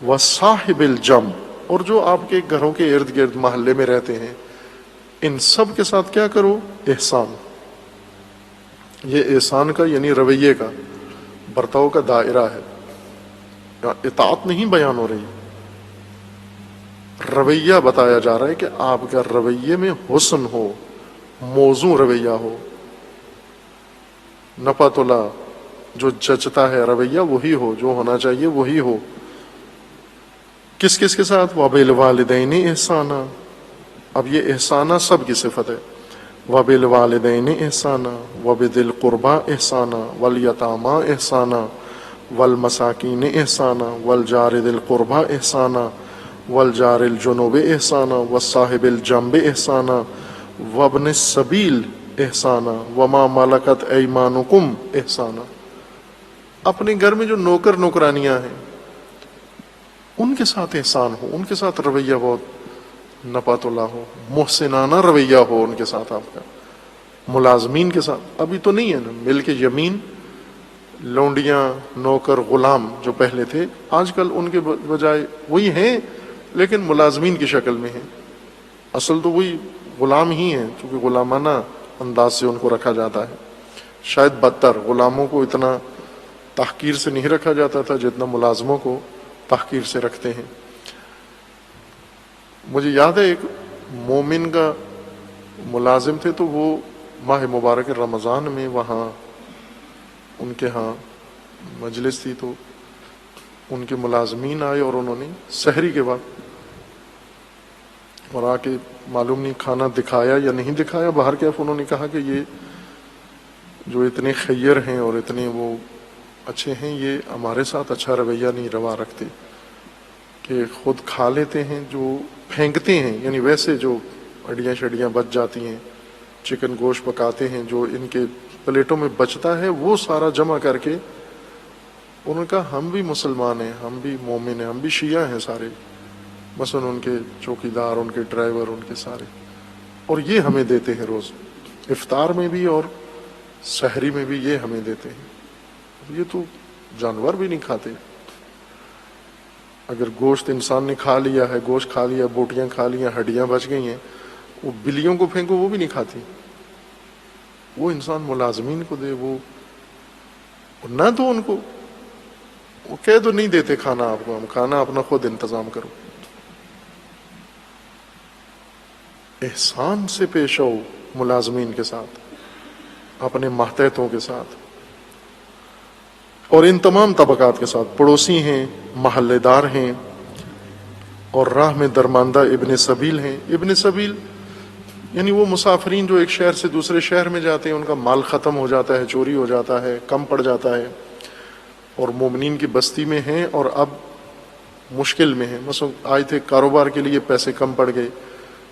وَصَاحِبِ الْجَنْبِ، اور جو آپ کے گھروں کے ارد گرد محلے میں رہتے ہیں، ان سب کے ساتھ کیا کرو؟ احسان۔ یہ احسان کا یعنی رویے کا، برتاؤ کا دائرہ ہے، اطاعت نہیں بیان ہو رہی، رویہ بتایا جا رہا ہے کہ آپ کا رویے میں حسن ہو، موزوں رویہ ہو، نپا تلا، جو جچتا ہے رویہ وہی ہو، جو ہونا چاہیے وہی ہو۔ کس کس کے ساتھ؟ وَبِالْوَالِدَيْنِ إِحْسَانًا، اب یہ احسانہ سب کی صفت ہے۔ وَبِالْوَالِدَيْنِ إِحْسَانًا وَبِذِي الْقُرْبَى إِحْسَانًا وَالْيَتَامَى إِحْسَانًا وَالْمَسَاكِينِ إِحْسَانًا وَالْجَارِ ذِي الْقُرْبَى إِحْسَانًا وَالْجَارِ الْجُنُوبِ إِحْسَانًا وَالصَّاحِبِ الْجَنْبِ إِحْسَانًا وَابْنِ السَّبِيلِ إِحْسَانًا وَمَا مَلَكَتْ أَيْمَانُكُمْ إِحْسَانًا، اپنے گھر میں جو نوکر نوکرانیاں ہیں ان کے ساتھ احسان ہو، ان کے ساتھ رویہ بہت نپات اللہ ہو، محسنانہ رویہ ہو ان کے ساتھ آپ کا۔ ملازمین کے ساتھ ابھی تو نہیں ہے نا، مل کے یمین، لونڈیاں، نوکر، غلام جو پہلے تھے، آج کل ان کے بجائے وہی ہیں لیکن ملازمین کی شکل میں ہیں، اصل تو وہی غلام ہی ہیں، چونکہ غلامانہ انداز سے ان کو رکھا جاتا ہے۔ شاید بدتر، غلاموں کو اتنا تحقیر سے نہیں رکھا جاتا تھا جتنا ملازموں کو تحقیر سے رکھتے ہیں۔ مجھے یاد ہے ایک مومن کا ملازم تھے، تو وہ ماہ مبارک رمضان میں وہاں ان کے ہاں مجلس تھی، تو ان کے ملازمین آئے اور انہوں نے سحری کے وقت اور آ کے معلوم نہیں کھانا دکھایا یا نہیں دکھایا، باہر کیف انہوں نے کہا کہ یہ جو اتنے خیر ہیں اور اتنے وہ اچھے ہیں، یہ ہمارے ساتھ اچھا رویہ نہیں روا رکھتے، کہ خود کھا لیتے ہیں جو پھینکتے ہیں، یعنی ویسے جو ہڈیاں شڈیاں بچ جاتی ہیں، چکن گوشت پکاتے ہیں جو ان کے پلیٹوں میں بچتا ہے وہ سارا جمع کر کے، انہوں نے کہا ہم بھی مسلمان ہیں، ہم بھی مومن ہیں، ہم بھی شیعہ ہیں سارے، مثلا ان کے چوکیدار، ان کے ڈرائیور، ان کے سارے، اور یہ ہمیں دیتے ہیں روز افطار میں بھی اور سحری میں بھی یہ ہمیں دیتے ہیں۔ یہ تو جانور بھی نہیں کھاتے، اگر گوشت انسان نے کھا لیا ہے، گوشت کھا لیا، بوٹیاں کھا لیا، ہڈیاں بچ گئی ہیں، وہ بلیوں کو پھینکو وہ بھی نہیں کھاتی، وہ انسان ملازمین کو دے، وہ نہ دو ان کو، وہ کہہ دو نہیں دیتے کھانا آپ کو، ہم کھانا اپنا خود انتظام کرو۔ احسان سے پیش آؤ ملازمین کے ساتھ، اپنے ماتحتوں کے ساتھ، اور ان تمام طبقات کے ساتھ، پڑوسی ہیں، محلے دار ہیں، اور راہ میں درماندہ ابن سبیل ہیں۔ ابن سبیل یعنی وہ مسافرین جو ایک شہر سے دوسرے شہر میں جاتے ہیں، ان کا مال ختم ہو جاتا ہے، چوری ہو جاتا ہے، کم پڑ جاتا ہے، اور مومنین کی بستی میں ہیں اور اب مشکل میں ہیں. مثلا آئے تھے کاروبار کے لیے، پیسے کم پڑ گئے،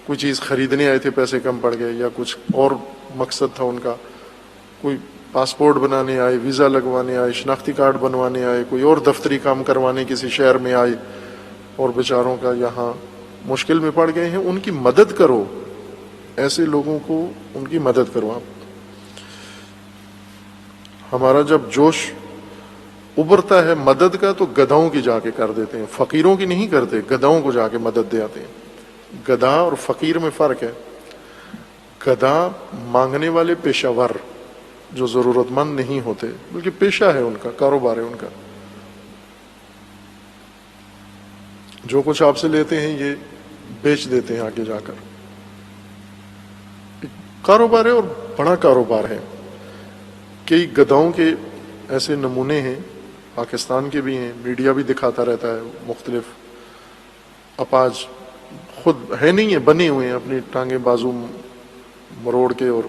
کوئی چیز خریدنے آئے تھے پیسے کم پڑ گئے، یا کچھ اور مقصد تھا ان کا، کوئی پاسپورٹ بنانے آئے، ویزا لگوانے آئے، شناختی کارڈ بنوانے آئے، کوئی اور دفتری کام کروانے کسی شہر میں آئے اور بیچاروں کا یہاں مشکل میں پڑ گئے ہیں. ان کی مدد کرو، ایسے لوگوں کو ان کی مدد کرو. آپ ہمارا جب جوش ابھرتا ہے مدد کا تو گدھاؤں کی جا کے کر دیتے ہیں، فقیروں کی نہیں کرتے، گدھاؤں کو جا کے مدد دے آتے ہیں. گدھا اور فقیر میں فرق ہے. گدھا مانگنے والے پیشہ ور جو ضرورت مند نہیں ہوتے، بلکہ پیشہ ہے ان کا، کاروبار ہے ان کا، جو کچھ آپ سے لیتے ہیں یہ بیچ دیتے ہیں آگے جا کر. کاروبار ہے اور بڑا کاروبار ہے. کئی گدھاؤں کے ایسے نمونے ہیں، پاکستان کے بھی ہیں، میڈیا بھی دکھاتا رہتا ہے، مختلف اپاج خود ہے نہیں ہے، بنے ہوئے ہیں، اپنی ٹانگیں بازو مروڑ کے اور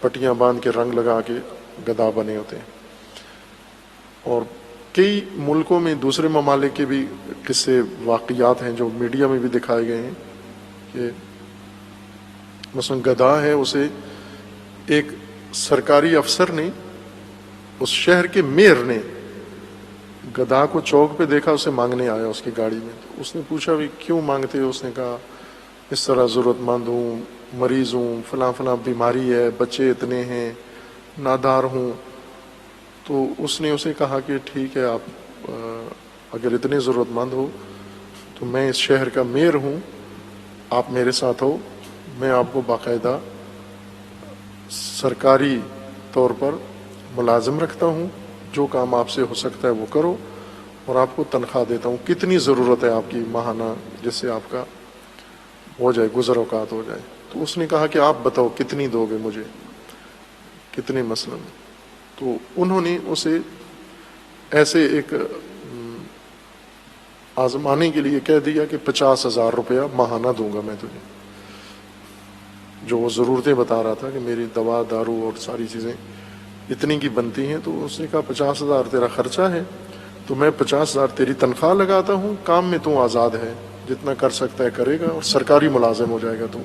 پٹیاں باندھ کے رنگ لگا کے گدھا بنے ہوتے ہیں. اور کئی ملکوں میں دوسرے ممالک کے بھی قصے واقعات ہیں جو میڈیا میں بھی دکھائے گئے ہیں کہ مثلا گدھا ہے، اسے ایک سرکاری افسر نے، اس شہر کے میئر نے گدھا کو چوک پہ دیکھا، اسے مانگنے آیا اس کی گاڑی میں. تو اس نے پوچھا بھی کیوں مانگتے ہو؟ اس نے کہا اس طرح ضرورت مند ہوں، مریض ہوں، فلاں فلاں بیماری ہے، بچے اتنے ہیں، نادار ہوں. تو اس نے اسے کہا کہ ٹھیک ہے، آپ اگر اتنے ضرورت مند ہو تو میں اس شہر کا میئر ہوں، آپ میرے ساتھ ہو، میں آپ کو باقاعدہ سرکاری طور پر ملازم رکھتا ہوں، جو کام آپ سے ہو سکتا ہے وہ کرو، اور آپ کو تنخواہ دیتا ہوں. کتنی ضرورت ہے آپ کی ماہانہ جس سے آپ کا ہو جائے، گزر اوقات ہو جائے. تو اس نے کہا کہ آپ بتاؤ کتنی دو گے مجھے، کتنے مثلاً. تو انہوں نے اسے ایسے ایک آزمانے کے لیے کہہ دیا کہ 50,000 روپیہ ماہانہ دوں گا میں تجھے. جو وہ ضرورتیں بتا رہا تھا کہ میری دوا دارو اور ساری چیزیں اتنی کی بنتی ہیں. تو اس نے کہا 50,000 تیرا خرچہ ہے تو میں 50,000 تیری تنخواہ لگاتا ہوں، کام میں تو آزاد ہے، جتنا کر سکتا ہے کرے گا، اور سرکاری ملازم ہو جائے گا تو.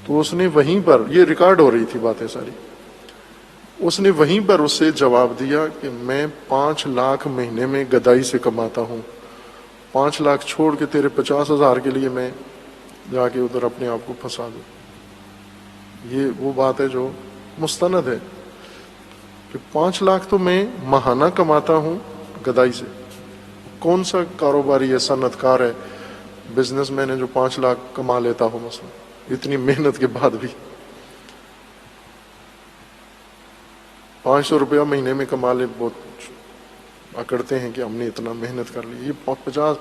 تو اس نے وہیں پر، یہ ریکارڈ ہو رہی تھی باتیں ساری، اس نے وہیں پر اس سے جواب دیا کہ میں 5 لاکھ مہینے میں گدائی سے کماتا ہوں، 5 لاکھ چھوڑ کے تیرے 50,000 کے لیے میں جا کے ادھر اپنے آپ کو پھنسا دوں. یہ وہ بات ہے جو مستند ہے کہ 5 لاکھ تو میں ماہانہ کماتا ہوں گدائی سے. کون سا کاروباری ہے، صنعت کار ہے، بزنس مین ہے جو 5 لاکھ کما لیتا ہو مثلا اتنی محنت کے بعد بھی؟ 500 روپیہ مہینے میں کما لے، بہت اکڑتے ہیں کہ ہم نے اتنا محنت کر لی. یہ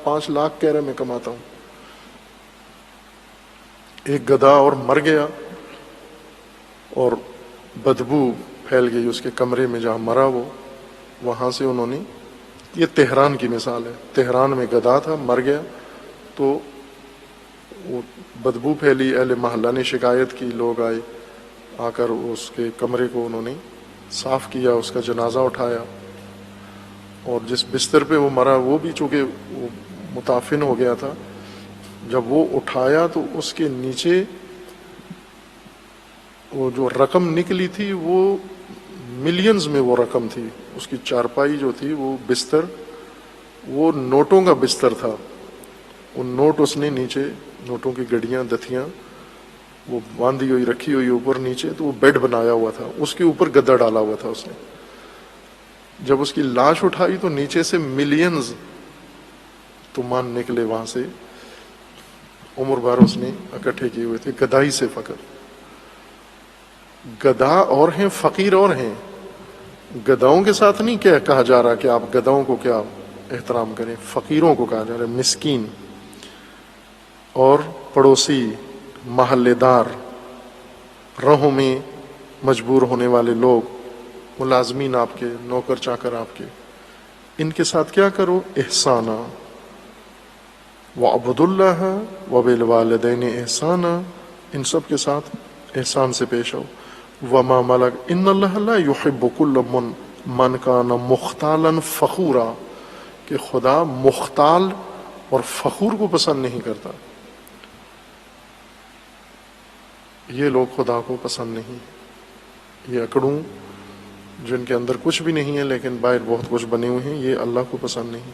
5 لاکھ کہہ رہے میں کماتا ہوں. ایک گدھا اور مر گیا اور بدبو پھیل گئی اس کے کمرے میں جہاں مرا وہ. وہاں سے انہوں نے، یہ تہران کی مثال ہے، تہران میں گدھا تھا، مر گیا تو وہ بدبو پھیلی، اہل محلہ نے شکایت کی، لوگ آئے، آ کر اس کے کمرے کو انہوں نے صاف کیا، اس کا جنازہ اٹھایا، اور جس بستر پہ وہ مرا وہ بھی چونکہ وہ متعفن ہو گیا تھا، جب وہ اٹھایا تو اس کے نیچے وہ جو رقم نکلی تھی وہ ملینز میں وہ رقم تھی. اس کی چارپائی جو تھی، وہ بستر، وہ نوٹوں کا بستر تھا. وہ نوٹ اس نے نیچے، نوٹوں کی گڑیاں، دتیاں وہ باندھی ہوئی رکھی ہوئی اوپر نیچے، تو وہ بیڈ بنایا ہوا تھا، اس کے اوپر گدا ڈالا ہوا تھا اس نے. جب اس کی لاش اٹھائی تو نیچے سے ملینز تومان نکلے وہاں سے، عمر بھر اس نے اکٹھے کیے ہوئے تھے گدائی سے فقط. گدھا اور ہیں، فقیر اور ہیں. گدھاؤں کے ساتھ نہیں کیا کہا جا رہا کہ آپ گدھاؤں کو کیا احترام کریں، فقیروں کو کہا جا رہا ہے، مسکین اور پڑوسی، محلے دار، راہوں میں مجبور ہونے والے لوگ، ملازمین آپ کے، نوکر چاکر آپ کے، ان کے ساتھ کیا کرو؟ احسانہ. وَاعْبُدُوا اللَّهَ وَبِالْوَالِدَيْنِ احسانہ، ان سب کے ساتھ احسان سے پیش آؤ. وَمَا مَلَكَ إِنَّ اللَّهَ لَا يُحِبُّ كُلَّ من کان مختالا فخورا، کہ خدا مختال اور فخور کو پسند نہیں کرتا. یہ لوگ خدا کو پسند نہیں. یہ اکڑوں جن کے اندر کچھ بھی نہیں ہے لیکن باہر بہت کچھ بنے ہوئے ہیں، یہ اللہ کو پسند نہیں.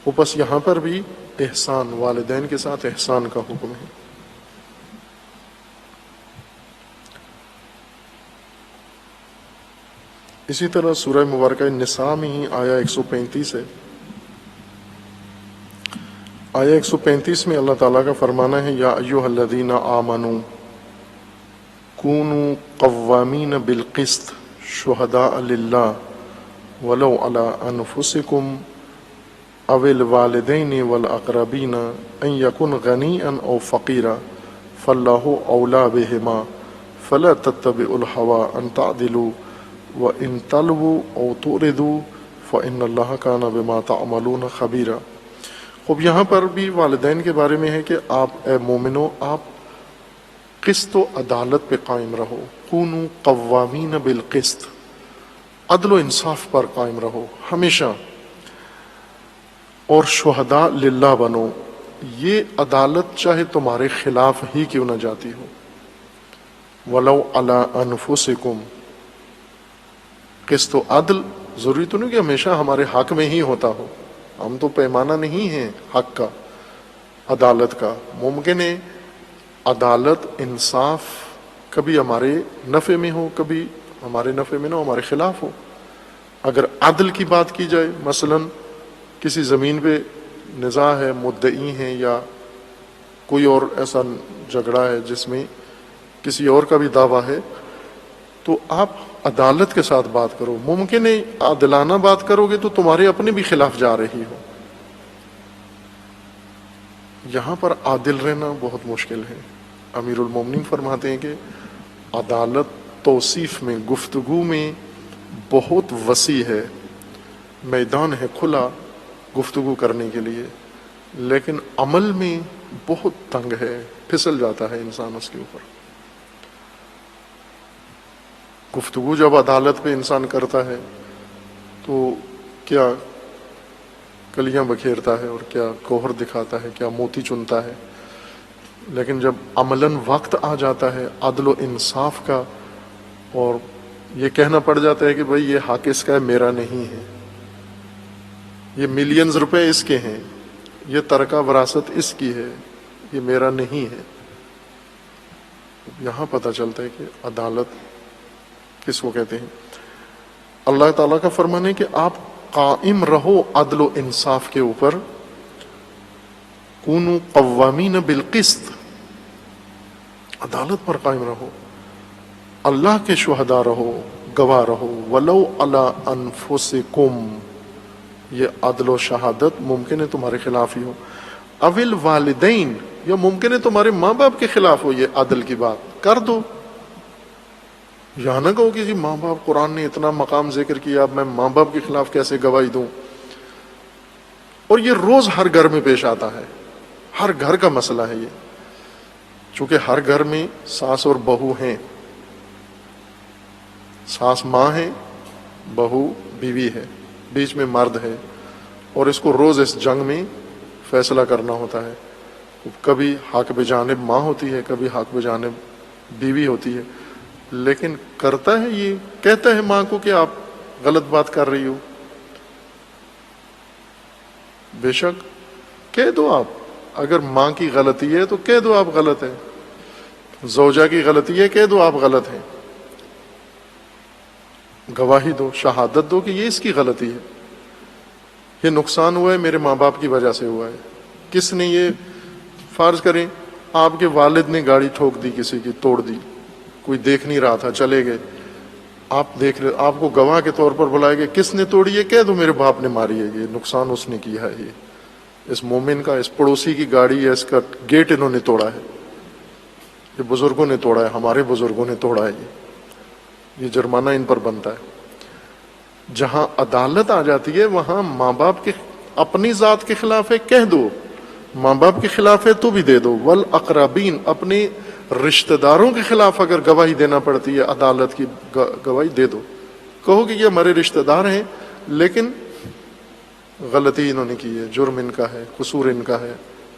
وہ بس یہاں پر بھی احسان، والدین کے ساتھ احسان کا حکم ہے. اسی طرح سورہ مبارکہ نساء میں ہی آیا 135 ہے. آیا 135 میں اللہ تعالیٰ کا فرمانا ہے، یا ایھا الذین آمنوا کونوا قوامین بالقسط شہداء للہ ولو علی انفسکم او الوالدین والاقربین ان یکن غنیئا او فقیرا فاللہ اولی بہما فلا تتبعوا الہوی ان تعدلوا وان تلووا او تعرضوا فان اللہ کان بما تعملون خبیرا. خوب یہاں پر بھی والدین کے بارے میں ہے کہ آپ اے مومنو، آپ قسط و عدالت پہ قائم رہو. کونوا قوامین بالقسط، عدل و انصاف پر قائم رہو ہمیشہ. اور شہداء للہ بنو، یہ عدالت چاہے تمہارے خلاف ہی کیوں نہ جاتی ہو. ولو علی انفسکم، قسط و عدل ضروری تو نہیں کہ ہمیشہ ہمارے حق میں ہی ہوتا ہو. ہم تو پیمانہ نہیں ہیں حق کا، عدالت کا. ممکن ہے عدالت انصاف کبھی ہمارے نفع میں ہو، کبھی ہمارے نفع میں نہ ہو، ہمارے خلاف ہو. اگر عدل کی بات کی جائے، مثلا کسی زمین پہ نزاع ہے، مدعی ہیں، یا کوئی اور ایسا جھگڑا ہے جس میں کسی اور کا بھی دعویٰ ہے، تو آپ عدالت کے ساتھ بات کرو. ممکن ہے عادلانہ بات کرو گے تو تمہارے اپنے بھی خلاف جا رہی ہو. یہاں پر عادل رہنا بہت مشکل ہے. امیر المومنین فرماتے ہیں کہ عدالت توصیف میں، گفتگو میں بہت وسیع ہے، میدان ہے کھلا گفتگو کرنے کے لیے، لیکن عمل میں بہت تنگ ہے، پھسل جاتا ہے انسان اس کے اوپر. گفتگو جب عدالت پہ انسان کرتا ہے تو کیا کلیاں بکھیرتا ہے اور کیا گوہر دکھاتا ہے، کیا موتی چنتا ہے. لیکن جب عملاً وقت آ جاتا ہے عدل و انصاف کا، اور یہ کہنا پڑ جاتا ہے کہ بھئی یہ حق اس کا ہے، میرا نہیں ہے، یہ ملینز روپے اس کے ہیں، یہ ترکہ وراثت اس کی ہے، یہ میرا نہیں ہے. یہاں پتہ چلتا ہے کہ عدالت کس کو کہتے ہیں. اللہ تعالیٰ کا فرمان ہے کہ آپ قائم رہو عدل و انصاف کے اوپر. کونوا قوامین بالقسط، عدالت پر قائم رہو، اللہ کے شہداء رہو، گواہ رہو. ولو علی انفسکم، یہ عدل و شہادت ممکن ہے تمہارے خلاف ہی ہو. اول والدین، یا ممکن ہے تمہارے ماں باپ کے خلاف ہو. یہ عدل کی بات کر دو. یہاں نہ کہو کہ جی ماں باپ، قرآن نے اتنا مقام ذکر کیا، اب میں ماں باپ کے خلاف کیسے گواہی دوں. اور یہ روز ہر گھر میں پیش آتا ہے، ہر گھر کا مسئلہ ہے یہ. چونکہ ہر گھر میں ساس اور بہو ہیں، ساس ماں ہے، بہو بیوی ہے، بیچ میں مرد ہے، اور اس کو روز اس جنگ میں فیصلہ کرنا ہوتا ہے. کبھی حق بجانب ماں ہوتی ہے، کبھی حق بجانب بیوی ہوتی ہے. لیکن کرتا ہے یہ، کہتا ہے ماں کو کہ آپ غلط بات کر رہی ہو. بے شک کہہ دو، آپ اگر ماں کی غلطی ہے تو کہہ دو آپ غلط ہیں، زوجہ کی غلطی ہے کہہ دو آپ غلط ہیں. گواہی دو، شہادت دو کہ یہ اس کی غلطی ہے، یہ نقصان ہوا ہے میرے ماں باپ کی وجہ سے ہوا ہے. کس نے یہ، فرض کریں آپ کے والد نے گاڑی ٹھوک دی، کسی کی توڑ دی، کوئی دیکھ نہیں رہا تھا، چلے گئے، آپ دیکھ رہے، آپ کو گواہ کے طور پر بلائے گئے، کس نے توڑی ہے کہہ دو میرے باپ نے ماری ہے، یہ نقصان اس نے کیا ہے، یہ اس مومن کا، اس پڑوسی کی گاڑی ہے، اس کا گیٹ انہوں نے توڑا ہے، یہ بزرگوں نے توڑا ہے، ہمارے بزرگوں نے توڑا ہے، یہ جرمانہ ان پر بنتا ہے. جہاں عدالت آ جاتی ہے وہاں ماں باپ کے اپنی ذات کے خلاف ہے کہہ دو، ماں باپ کے خلاف ہے تو بھی دے دو. والاقربین، اپنے رشتہ داروں کے خلاف اگر گواہی دینا پڑتی ہے عدالت کی گواہی دے دو. کہو کہ یہ ہمارے رشتہ دار ہیں لیکن غلطی انہوں نے کی ہے، جرم ان کا ہے، قصور ان کا ہے،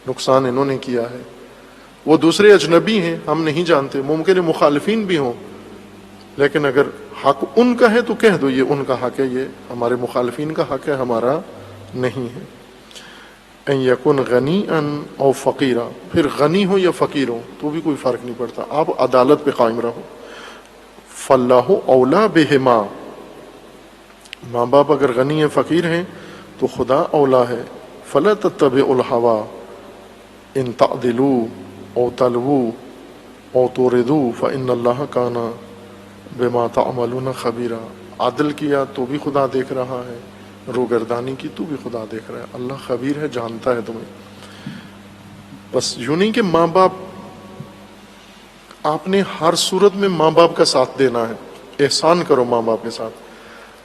نقصان انہوں نے کیا ہے، وہ دوسرے اجنبی ہیں، ہم نہیں جانتے، ممکن ہے مخالفین بھی ہوں، لیکن اگر حق ان کا ہے تو کہہ دو یہ ان کا حق ہے، یہ ہمارے مخالفین کا حق ہے، ہمارا نہیں ہے۔ ان یکن غنیًا او فقیرا، پھر غنی ہو یا فقیر ہو تو بھی کوئی فرق نہیں پڑتا، آپ عدالت پہ قائم رہو۔ فاللہ اولا بہما، ماں باپ اگر غنی ہیں فقیر ہیں تو خدا اولا ہے۔ فلا تتبعوا الہوی ان تعدلوا او تلووا او توردوا فإن اللہ کان بما تعملون خبیرا، عدل کیا تو بھی خدا دیکھ رہا ہے، روگردانی کی تو بھی خدا دیکھ رہا ہے، اللہ خبیر ہے، جانتا ہے تمہیں۔ بس یوں نہیں کہ ماں باپ، آپ نے ہر صورت میں ماں باپ کا ساتھ دینا ہے، احسان کرو ماں باپ کے ساتھ،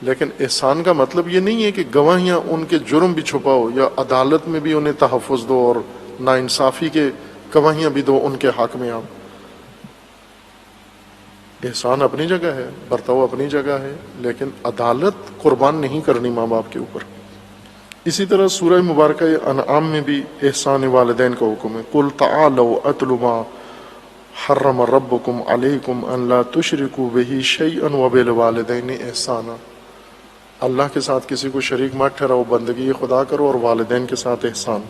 لیکن احسان کا مطلب یہ نہیں ہے کہ گواہیاں ان کے جرم بھی چھپاؤ یا عدالت میں بھی انہیں تحفظ دو اور ناانصافی کے گواہیاں بھی دو ان کے حق میں۔ آپ احسان اپنی جگہ ہے، برتاؤ اپنی جگہ ہے، لیکن عدالت قربان نہیں کرنی ماں باپ کے اوپر۔ اسی طرح سورہ مبارکہ انعام میں بھی احسان والدین کا حکم ہے۔ قل تعالوا اتل ما حرم ربکم علیکم ان لا تشرکوا بہ شیئا وبالوالدین احسانا، اللہ کے ساتھ کسی کو شریک مت ٹھہراؤ، بندگی خدا کرو اور والدین کے ساتھ احسان۔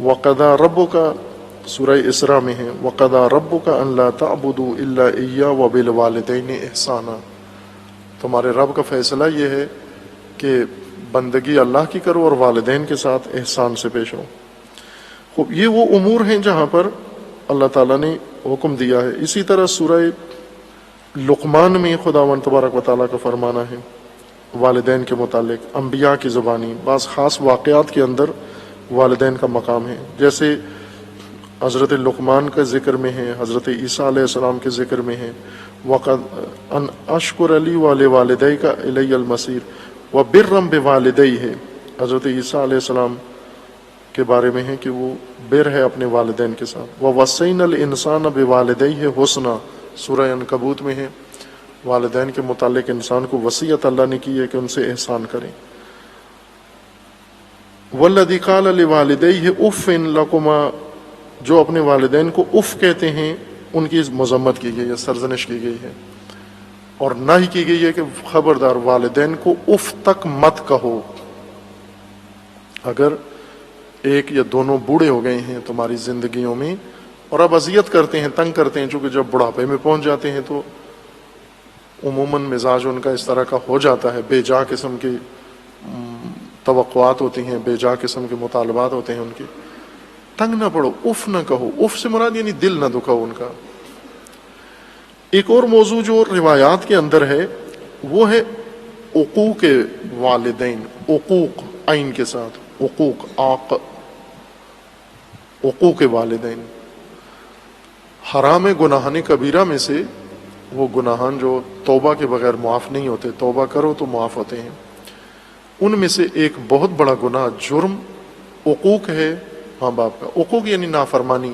وقضى ربک، سورہ اسراء میں ہے، وقضى ربک ان لا تعبدوا الا ایاہ وبالوالدین احسانا، تمہارے رب کا فیصلہ یہ ہے کہ بندگی اللہ کی کرو اور والدین کے ساتھ احسان سے پیش ہو۔ خوب، یہ وہ امور ہیں جہاں پر اللہ تعالیٰ نے حکم دیا ہے۔ اسی طرح سورہ لقمان میں خداوند تبارک و تعالیٰ کا فرمانا ہے والدین کے متعلق، انبیاء کی زبانی بعض خاص واقعات کے اندر والدین کا مقام ہے، جیسے حضرت لقمان کا ذکر میں ہے، حضرت عیسیٰ علیہ السلام کے ذکر میں ہے، وقد ان اشکر علی والدیک الی المصیر وبرم بوالدیہ، حضرت عیسیٰ علیہ السلام کے بارے میں ہے کہ وہ بر ہے اپنے والدین کے ساتھ۔ ووصینا الانسان بوالدیہ حسنا، سورہ عنکبوت میں ہے، والدین کے متعلق انسان کو وصیت اللہ نے کی ہے کہ ان سے احسان کریں۔ والذی قال لوالدیہ اف لکما، جو اپنے والدین کو اف کہتے ہیں ان کی مذمت کی گئی ہے، سرزنش کی گئی ہے، اور نہ ہی کی گئی ہے کہ خبردار والدین کو اف تک مت کہو۔ اگر ایک یا دونوں بوڑھے ہو گئے ہیں تمہاری زندگیوں میں اور اب اذیت کرتے ہیں، تنگ کرتے ہیں، چونکہ جب بڑھاپے میں پہنچ جاتے ہیں تو عموماً مزاج ان کا اس طرح کا ہو جاتا ہے، بے جا قسم کی توقعات ہوتی ہیں، بے جا قسم کے مطالبات ہوتے ہیں ان کے، تنگ نہ پڑو، اف نہ کہو۔ اف سے مراد یعنی دل نہ دکھاؤ ان کا۔ ایک اور موضوع جو روایات کے اندر ہے وہ ہے عقوق والدین، عقوق عین کے ساتھ، عقوق آق، عقوق والدین حرام گناہان کبیرہ میں سے، وہ گناہان جو توبہ کے بغیر معاف نہیں ہوتے، توبہ کرو تو معاف ہوتے ہیں، ان میں سے ایک بہت بڑا گناہ، جرم، عقوق ہے ماں باپ کا۔ عقوق یعنی نافرمانی،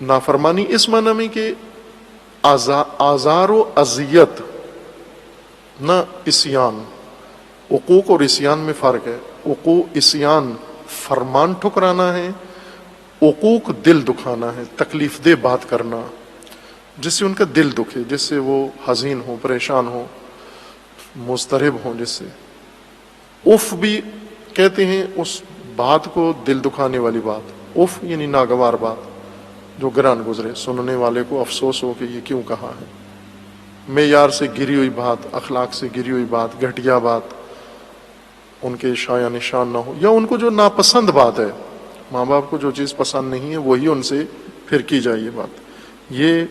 نافرمانی اس معنی میں کہ آزار و اذیت، نہ عصیان۔ عقوق اور عصیان میں فرق ہے۔ عقوق، عصیان فرمان ٹھکرانا ہے، عقوق دل دکھانا ہے، تکلیف دہ بات کرنا جس سے ان کا دل دکھے، جس سے وہ حزین ہو، پریشان ہو، مضطرب ہوں، جس سے اف بھی کہتے ہیں اس بات کو، دل دکھانے والی بات۔ اف یعنی ناگوار بات جو گران گزرے، سننے والے کو افسوس ہو کہ یہ کیوں کہا ہے، معیار سے گری ہوئی بات، اخلاق سے گری ہوئی بات، گھٹیا بات، ان کے شایع نشان نہ ہو، یا ان کو جو ناپسند بات ہے، ماں باپ کو جو چیز پسند نہیں ہے وہی ان سے پھر کی جائے یہ بات۔ یہ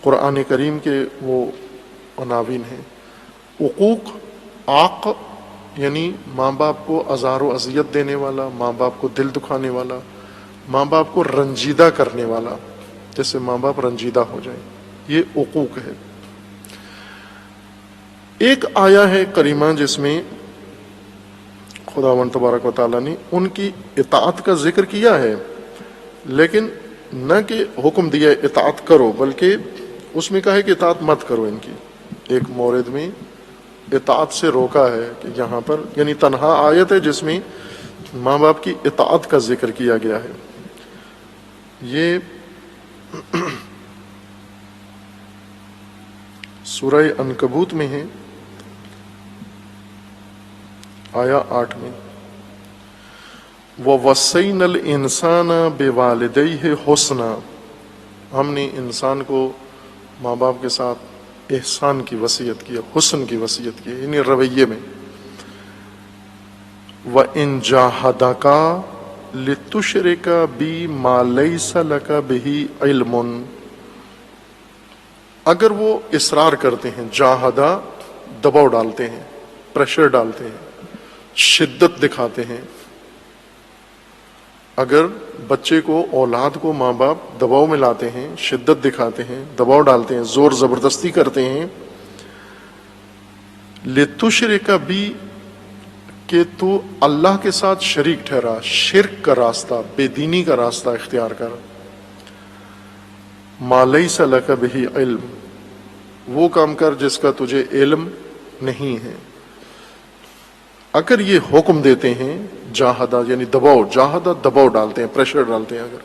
قرآن کریم کے وہ عناوین ہیں۔ عقوق آق یعنی ماں باپ کو آزار و اذیت دینے والا، ماں باپ کو دل دکھانے والا، ماں باپ کو رنجیدہ کرنے والا، جس سے ماں باپ رنجیدہ ہو جائیں، یہ عقوق ہے۔ ایک آیا ہے کریمہ جس میں خداوند تبارک و تعالیٰ نے ان کی اطاعت کا ذکر کیا ہے، لیکن نہ کہ حکم دیا اطاعت کرو، بلکہ اس میں کہا ہے کہ اطاعت مت کرو ان کی، ایک مورد میں اطاعت سے روکا ہے کہ یہاں پر، یعنی تنہا آیت ہے جس میں ماں باپ کی اطاعت کا ذکر کیا گیا ہے۔ یہ سورہ عنکبوت میں ہے، آیا 8 میں، وَوَصَّيْنَا الْإِنسَانَ بِوَالِدَيْهِ حُسْنًا، ہم نے انسان کو ماں باپ کے ساتھ احسان کی وصیت کی، حسن کی وصیت کی، یعنی رویے میں۔ وَإِن جَاهَدَاكَ لِتُشْرِكَ بِي مَا لَيْسَ لَكَ بِهِ عِلْمٌ، اگر وہ اصرار کرتے ہیں، جاہدہ دباؤ ڈالتے ہیں، پریشر ڈالتے ہیں، شدت دکھاتے ہیں، اگر بچے کو، اولاد کو ماں باپ دباؤ میں لاتے ہیں، شدت دکھاتے ہیں، دباؤ ڈالتے ہیں، زور زبردستی کرتے ہیں، لِتُشْرِكَ بِي، کہ تو اللہ کے ساتھ شریک ٹھہرا، شرک کا راستہ، بے دینی کا راستہ اختیار کر، مَا لَيْسَ لَكَ بِهِ علم، وہ کام کر جس کا تجھے علم نہیں ہے۔ اگر یہ حکم دیتے ہیں، جاہدہ یعنی دباؤ، جاہدہ دباؤ ڈالتے ہیں، پریشر ڈالتے ہیں، اگر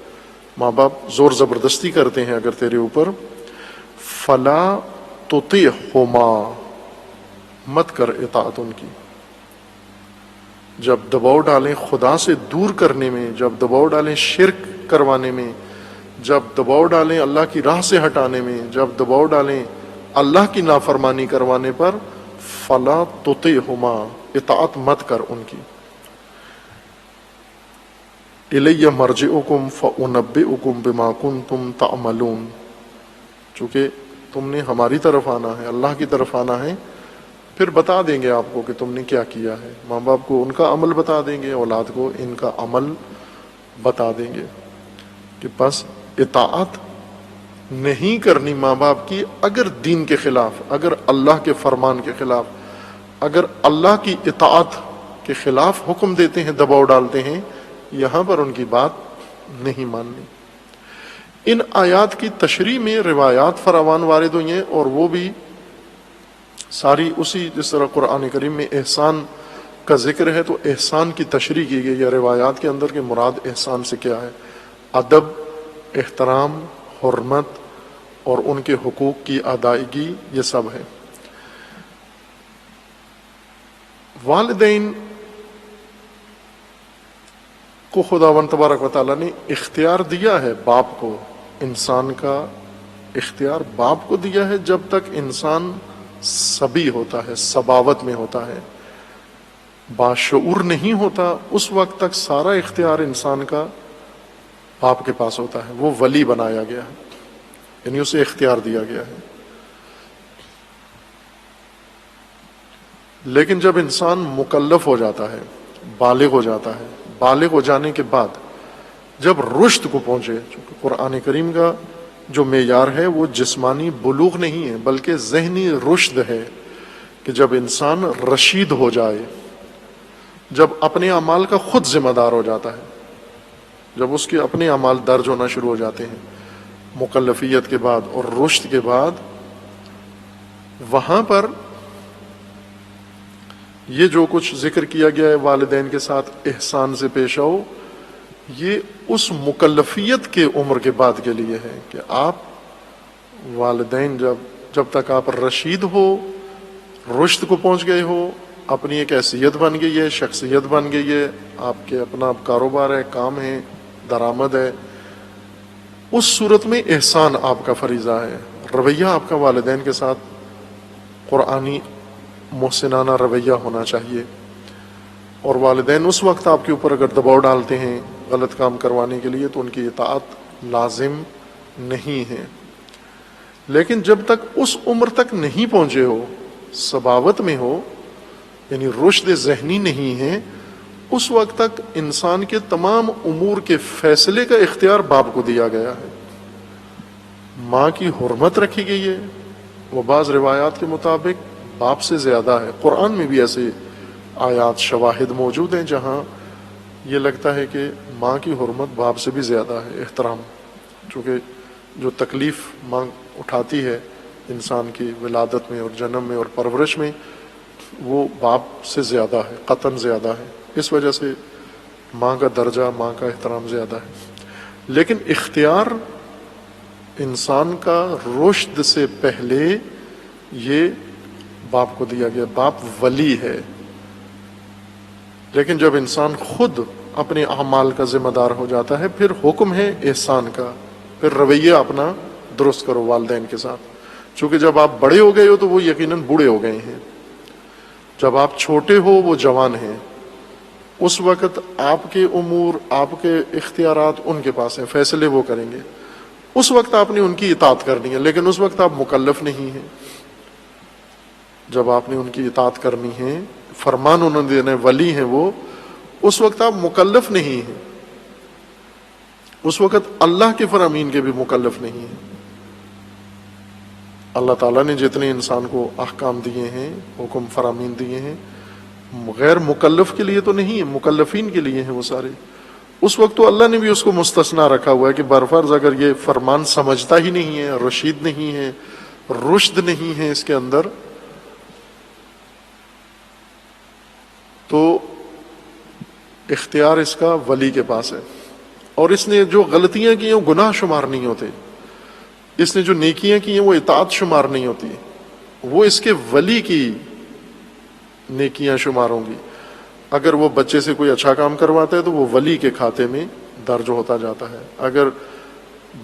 ماں باپ زور زبردستی کرتے ہیں اگر تیرے اوپر، فلا تطیعہما، مت کر اطاعت ان کی۔ جب دباؤ ڈالیں خدا سے دور کرنے میں، جب دباؤ ڈالیں شرک کروانے میں، جب دباؤ ڈالیں اللہ کی راہ سے ہٹانے میں، جب دباؤ ڈالیں اللہ کی نافرمانی کروانے پر، فلا تطیعہما، اطاعت مت کر ان کی۔ الی مرجعکم فانبئکم بما کنتم تعملون، چونکہ تم نے ہماری طرف آنا ہے، اللہ کی طرف آنا ہے، پھر بتا دیں گے آپ کو کہ تم نے کیا کیا ہے۔ ماں باپ کو ان کا عمل بتا دیں گے، اولاد کو ان کا عمل بتا دیں گے، کہ بس اطاعت نہیں کرنی ماں باپ کی، اگر دین کے خلاف، اگر اللہ کے فرمان کے خلاف، اگر اللہ کی اطاعت کے خلاف حکم دیتے ہیں، دباؤ ڈالتے ہیں، یہاں پر ان کی بات نہیں ماننی۔ ان آیات کی تشریح میں روایات فراوان وارد ہوئی ہیں، اور وہ بھی ساری اسی، جس طرح قرآن کریم میں احسان کا ذکر ہے تو احسان کی تشریح کی گئی ہے روایات کے اندر، کہ مراد احسان سے کیا ہے، ادب، احترام، حرمت اور ان کے حقوق کی ادائیگی، یہ سب ہے۔ والدین کو خداوند تبارک و تعالیٰ نے اختیار دیا ہے، باپ کو، انسان کا اختیار باپ کو دیا ہے جب تک انسان صبی ہوتا ہے، صباوت میں ہوتا ہے، باشعور نہیں ہوتا، اس وقت تک سارا اختیار انسان کا باپ کے پاس ہوتا ہے، وہ ولی بنایا گیا ہے، یعنی اسے اختیار دیا گیا ہے۔ لیکن جب انسان مکلف ہو جاتا ہے، بالغ ہو جاتا ہے، بالغ ہو جانے کے بعد جب رشد کو پہنچے، چونکہ قرآن کریم کا جو معیار ہے وہ جسمانی بلوغ نہیں ہے بلکہ ذہنی رشد ہے، کہ جب انسان رشید ہو جائے، جب اپنے اعمال کا خود ذمہ دار ہو جاتا ہے، جب اس کے اپنے اعمال درج ہونا شروع ہو جاتے ہیں مکلفیت کے بعد اور رشد کے بعد، وہاں پر یہ جو کچھ ذکر کیا گیا ہے والدین کے ساتھ احسان سے پیش آؤ، یہ اس مکلفیت کے عمر کے بعد کے لیے ہے، کہ آپ والدین جب تک آپ رشید ہو، رشد کو پہنچ گئے ہو، اپنی ایک حیثیت بن گئی ہے، شخصیت بن گئی ہے، آپ کے اپنا کاروبار ہے، کام ہے، درآمد ہے، اس صورت میں احسان آپ کا فریضہ ہے، رویہ آپ کا والدین کے ساتھ قرآنی محسنانہ رویہ ہونا چاہیے۔ اور والدین اس وقت آپ کے اوپر اگر دباؤ ڈالتے ہیں غلط کام کروانے کے لیے تو ان کی اطاعت لازم نہیں ہے۔ لیکن جب تک اس عمر تک نہیں پہنچے ہو، صباوت میں ہو، یعنی رشد ذہنی نہیں ہے، اس وقت تک انسان کے تمام امور کے فیصلے کا اختیار باپ کو دیا گیا ہے۔ ماں کی حرمت رکھی گئی ہے، وہ بعض روایات کے مطابق باپ سے زیادہ ہے۔ قرآن میں بھی ایسے آیات شواہد موجود ہیں جہاں یہ لگتا ہے کہ ماں کی حرمت باپ سے بھی زیادہ ہے، احترام، چونکہ جو تکلیف اٹھاتی ہے انسان کی ولادت میں اور جنم میں اور پرورش میں، وہ باپ سے زیادہ ہے، قطعاً زیادہ ہے۔ اس وجہ سے ماں کا درجہ، ماں کا احترام زیادہ ہے۔ لیکن اختیار انسان کا رشد سے پہلے یہ باپ کو دیا گیا، باپ ولی ہے۔ لیکن جب انسان خود اپنے اعمال کا ذمہ دار ہو جاتا ہے، پھر حکم ہے احسان کا، پھر رویہ اپنا درست کرو والدین کے ساتھ۔ چونکہ جب آپ بڑے ہو گئے ہو تو وہ یقیناً بوڑھے ہو گئے ہیں، جب آپ چھوٹے ہو وہ جوان ہیں، اس وقت آپ کے امور، آپ کے اختیارات ان کے پاس ہیں، فیصلے وہ کریں گے، اس وقت آپ نے ان کی اطاعت کرنی ہے۔ لیکن اس وقت آپ مکلف نہیں ہیں۔ جب آپ نے ان کی اطاعت کرنی ہے، فرمان انہوں نے دینے، ولی ہیں وہ، اس وقت آپ مکلف نہیں ہیں، اس وقت اللہ کے فرامین کے بھی مکلف نہیں ہیں۔ اللہ تعالیٰ نے جتنے انسان کو احکام دیے ہیں، حکم فرامین دیے ہیں، غیر مکلف کے لیے تو نہیں ہے، مکلفین کے لیے ہیں وہ سارے۔ اس وقت تو اللہ نے بھی اس کو مستثنا رکھا ہوا ہے کہ برفرض اگر یہ فرمان سمجھتا ہی نہیں ہے، رشید نہیں ہے، رشد نہیں ہے اس کے اندر، تو اختیار اس کا ولی کے پاس ہے۔ اور اس نے جو غلطیاں کی ہیں وہ گناہ شمار نہیں ہوتے، اس نے جو نیکیاں کی ہیں وہ اطاعت شمار نہیں ہوتی، وہ اس کے ولی کی نیکیاں شمار ہوں گی۔ اگر وہ بچے سے کوئی اچھا کام کرواتا ہے تو وہ ولی کے کھاتے میں درج ہوتا جاتا ہے، اگر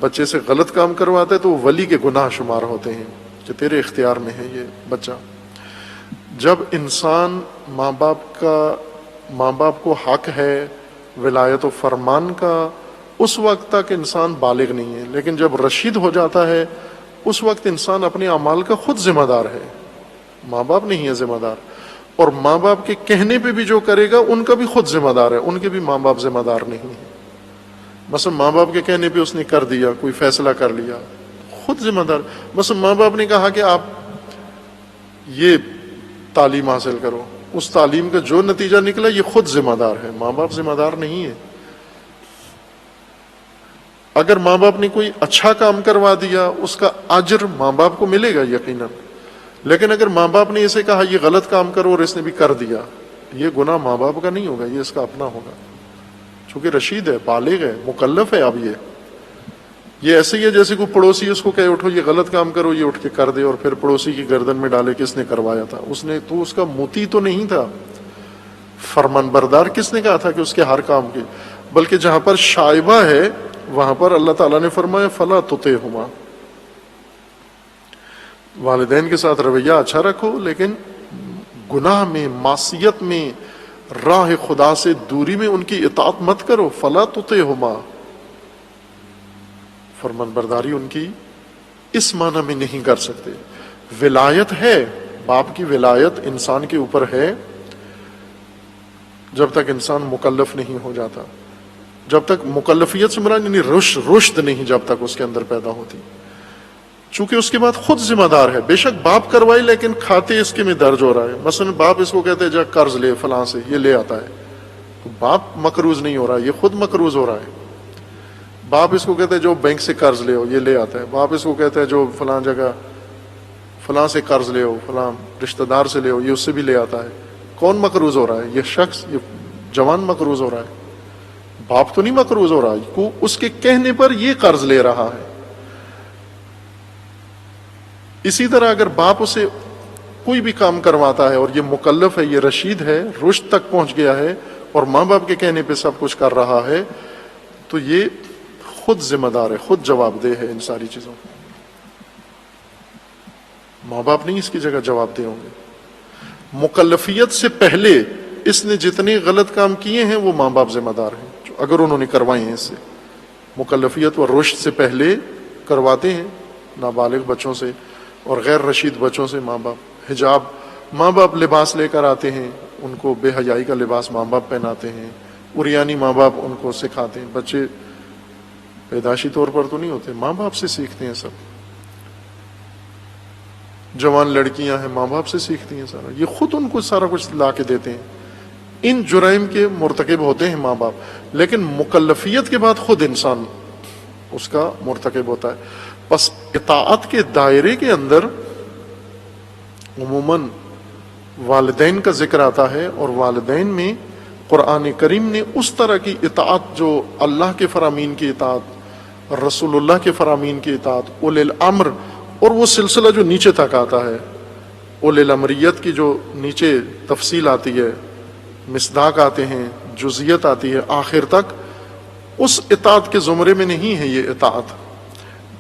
بچے سے غلط کام کرواتا ہے تو وہ ولی کے گناہ شمار ہوتے ہیں کہ تیرے اختیار میں ہے یہ بچہ۔ جب انسان ماں باپ کو حق ہے ولایت و فرمان کا، اس وقت تک انسان بالغ نہیں ہے۔ لیکن جب رشید ہو جاتا ہے اس وقت انسان اپنے اعمال کا خود ذمہ دار ہے، ماں باپ نہیں ہے ذمہ دار۔ اور ماں باپ کے کہنے پہ بھی جو کرے گا ان کا بھی خود ذمہ دار ہے، ان کے بھی ماں باپ ذمہ دار نہیں ہے۔ مثلا ماں باپ کے کہنے پہ اس نے کر دیا، کوئی فیصلہ کر لیا، خود ذمہ دار۔ مثلا ماں باپ نے کہا کہ آپ یہ تعلیم حاصل کرو، اس تعلیم کا جو نتیجہ نکلا یہ خود ذمہ دار ہے، ماں باپ ذمہ دار نہیں ہے۔ اگر ماں باپ نے کوئی اچھا کام کروا دیا اس کا اجر ماں باپ کو ملے گا یقیناً، لیکن اگر ماں باپ نے اسے کہا یہ غلط کام کرو اور اس نے بھی کر دیا، یہ گناہ ماں باپ کا نہیں ہوگا، یہ اس کا اپنا ہوگا، چونکہ رشید ہے، بالغ ہے، مکلف ہے۔ اب یہ ایسے ہی ہے جیسے کوئی پڑوسی اس کو کہے اٹھو یہ غلط کام کرو، یہ اٹھ کے کر دے، اور پھر پڑوسی کی گردن میں ڈالے کس نے کروایا تھا، اس نے تو، اس کا مطیع تو نہیں تھا، فرمان بردار کس نے کہا تھا کہ اس کے ہر کام کی، بلکہ جہاں پر شائبہ ہے وہاں پر اللہ تعالیٰ نے فرمایا فلا تطعہما، والدین کے ساتھ رویہ اچھا رکھو، لیکن گناہ میں، معصیت میں، راہ خدا سے دوری میں ان کی اطاعت مت کرو۔ فلا تطعہما، فرمان برداری ان کی اس معنی میں نہیں کر سکتے۔ ولایت ہے، باپ کی ولایت انسان کے اوپر ہے جب تک انسان مکلف نہیں ہو جاتا، جب تک مکلفیت سے مراد یعنی رشد نہیں جب تک اس کے اندر پیدا ہوتی، چونکہ اس کے بعد خود ذمہ دار ہے۔ بے شک باپ کروائی لیکن کھاتے اس کے میں درج ہو رہا ہے۔ مثلا باپ اس کو کہتے ہیں جا قرض لے فلاں سے، یہ لے آتا ہے، تو باپ مقروض نہیں ہو رہا، یہ خود مقروض ہو رہا ہے۔ باپ اس کو کہتے ہیں جو بینک سے قرض لے ہو، یہ لے آتا ہے۔ باپ اس کو کہتا ہے جو فلاں جگہ فلاں سے قرض لے ہو، فلاں رشتہ دار سے لے ہو، یہ اس سے بھی لے آتا ہے۔ کون مقروض ہو رہا ہے؟ یہ شخص، یہ جوان مقروض ہو رہا ہے، باپ تو نہیں مقروض ہو رہا، اس کے کہنے پر یہ قرض لے رہا ہے۔ اسی طرح اگر باپ اسے کوئی بھی کام کرواتا ہے اور یہ مکلف ہے، یہ رشید ہے، رشد تک پہنچ گیا ہے اور ماں باپ کے کہنے پہ سب کچھ کر رہا ہے، تو یہ خود ذمہ دار ہے، خود جواب دہ ہے ان ساری چیزوں کو۔ ماں باپ نہیں اس کی جگہ جواب دہ ہوں گے۔ مکلفیت سے پہلے اس نے جتنے غلط کام کیے ہیں وہ ماں باپ ذمہ دار ہیں، اگر انہوں نے کروائے ہیں۔ اس سے مکلفیت و رشد سے پہلے کرواتے ہیں نابالغ بچوں سے اور غیر رشید بچوں سے ماں باپ۔ حجاب، ماں باپ لباس لے کر آتے ہیں، ان کو بے حیائی کا لباس ماں باپ پہناتے ہیں، عریانی ماں باپ ان کو سکھاتے ہیں۔ بچے پیدائشی طور پر تو نہیں ہوتے، ماں باپ سے سیکھتے ہیں سب۔ جوان لڑکیاں ہیں، ماں باپ سے سیکھتی ہیں سارا، یہ خود ان کو سارا کچھ لا کے دیتے ہیں۔ ان جرائم کے مرتکب ہوتے ہیں ماں باپ، لیکن مکلفیت کے بعد خود انسان اس کا مرتکب ہوتا ہے. بس اطاعت کے دائرے کے اندر عموماً والدین کا ذکر آتا ہے، اور والدین میں قرآن کریم نے اس طرح کی اطاعت جو اللہ کے فرامین کی اطاعت، رسول اللہ کے فرامین کی اطاعت، اولی الامر، اور وہ سلسلہ جو نیچے تک آتا ہے، اولی الامریت کی جو نیچے تفصیل آتی ہے، مصداق آتے ہیں، جزیت آتی ہے، آخر تک اس اطاعت کے زمرے میں نہیں ہے یہ اطاعت.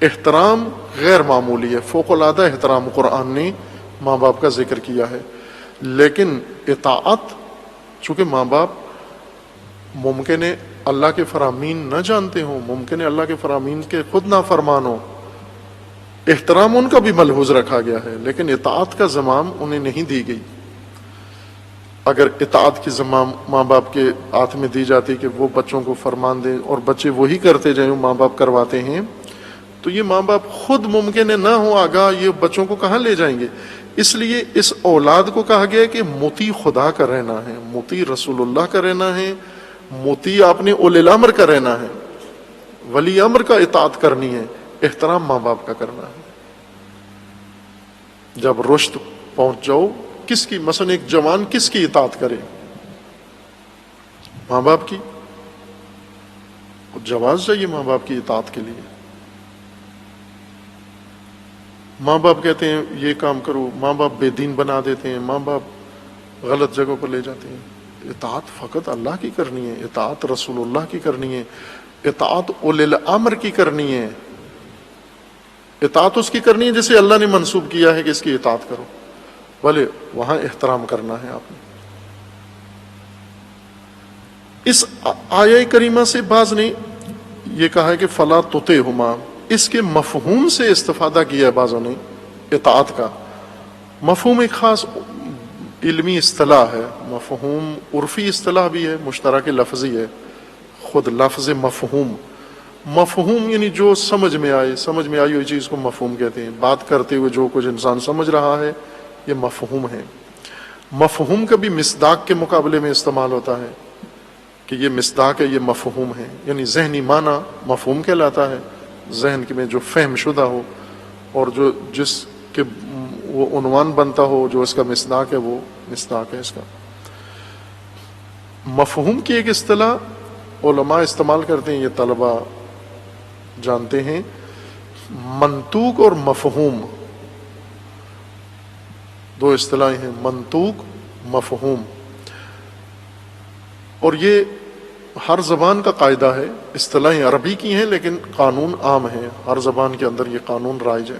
احترام غیر معمولی ہے، فوق العادہ احترام قرآن نے ماں باپ کا ذکر کیا ہے. لیکن اطاعت، چونکہ ماں باپ ممکن ہے اللہ کے فرامین نہ جانتے ہوں، ممکن ہے اللہ کے فرامین کے خود نافرمان ہوں، احترام ان کا بھی ملحوظ رکھا گیا ہے، لیکن اطاعت کا زمام انہیں نہیں دی گئی. اگر اطاعت کی زمام ماں باپ کے ہاتھ میں دی جاتی کہ وہ بچوں کو فرمان دیں اور بچے وہی کرتے جائیں ماں باپ کرواتے ہیں، تو یہ ماں باپ خود ممکن ہے نہ ہو آگاہ، یہ بچوں کو کہاں لے جائیں گے. اس لیے اس اولاد کو کہا گیا کہ مطیع خدا کا رہنا ہے، مطیع رسول اللہ کا رہنا ہے، مطیع آپ نے اولی الامر کا رہنا ہے، ولی امر کا اطاعت کرنی ہے، احترام ماں باپ کا کرنا ہے. جب رشد پہنچ جاؤ، کس کی، مثلا ایک جوان کس کی اطاعت کرے؟ ماں باپ کی. جواز چاہیے ماں باپ کی اطاعت کے لیے. ماں باپ کہتے ہیں یہ کام کرو، ماں باپ بے دین بنا دیتے ہیں، ماں باپ غلط جگہوں پر لے جاتے ہیں. اطاعت فقط اللہ کی کرنی ہے، اطاعت رسول اللہ کی کرنی ہے، اطاعت اولی الامر کی کرنی ہے. اطاعت اس کی کرنی ہے جسے اللہ نے منسوب کیا ہے کہ اس کی اطاعت کرو، بھلے وہاں احترام کرنا ہے آپ نے. اس آیہ کریمہ سے بعض نے یہ کہا ہے کہ فلا تطعہما، اس کے مفہوم سے استفادہ کیا ہے بعضوں نے. اطاعت کا مفہوم ایک خاص علمی اصطلاح ہے، مفہوم عرفی اصطلاح بھی ہے، مشترک لفظی ہے. خود لفظ مفہوم، مفہوم یعنی جو سمجھ میں آئے، سمجھ میں آئی ہوئی چیز کو مفہوم کہتے ہیں. بات کرتے ہوئے جو کچھ انسان سمجھ رہا ہے یہ مفہوم ہے. مفہوم کبھی مصداق کے مقابلے میں استعمال ہوتا ہے کہ یہ مصداق ہے، یہ مفہوم ہے، یعنی ذہنی معنی مفہوم کہلاتا ہے، ذہن میں جو فہم شدہ ہو اور جو جس کے وہ عنوان بنتا ہو، جو اس کا مصداق ہے وہ مصداق ہے اس کا. مفہوم کی ایک اصطلاح علماء استعمال کرتے ہیں، یہ طلبہ جانتے ہیں. منطوق اور مفہوم دو اصطلاحیں ہیں، منطوق، مفہوم. اور یہ ہر زبان کا قاعدہ ہے، اصطلاحیں عربی کی ہیں لیکن قانون عام ہے، ہر زبان کے اندر یہ قانون رائج ہے.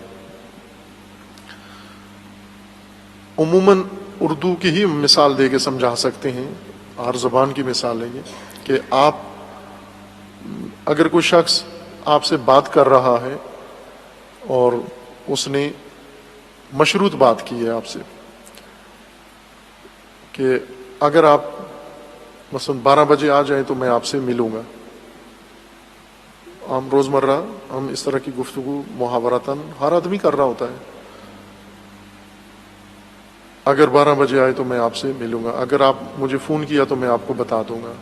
عموماً اردو کی ہی مثال دے کے سمجھا سکتے ہیں، ہر زبان کی مثال ہے یہ کہ آپ اگر کوئی شخص آپ سے بات کر رہا ہے اور اس نے مشروط بات کی ہے آپ سے کہ اگر آپ مثلا 12 بجے آ جائیں تو میں آپ سے ملوں گا. عام روزمرہ ہم اس طرح کی گفتگو محاورتاً ہر آدمی کر رہا ہوتا ہے. اگر 12 بجے آئے تو میں آپ سے ملوں گا، اگر آپ مجھے فون کیا تو میں آپ کو بتا دوں گا،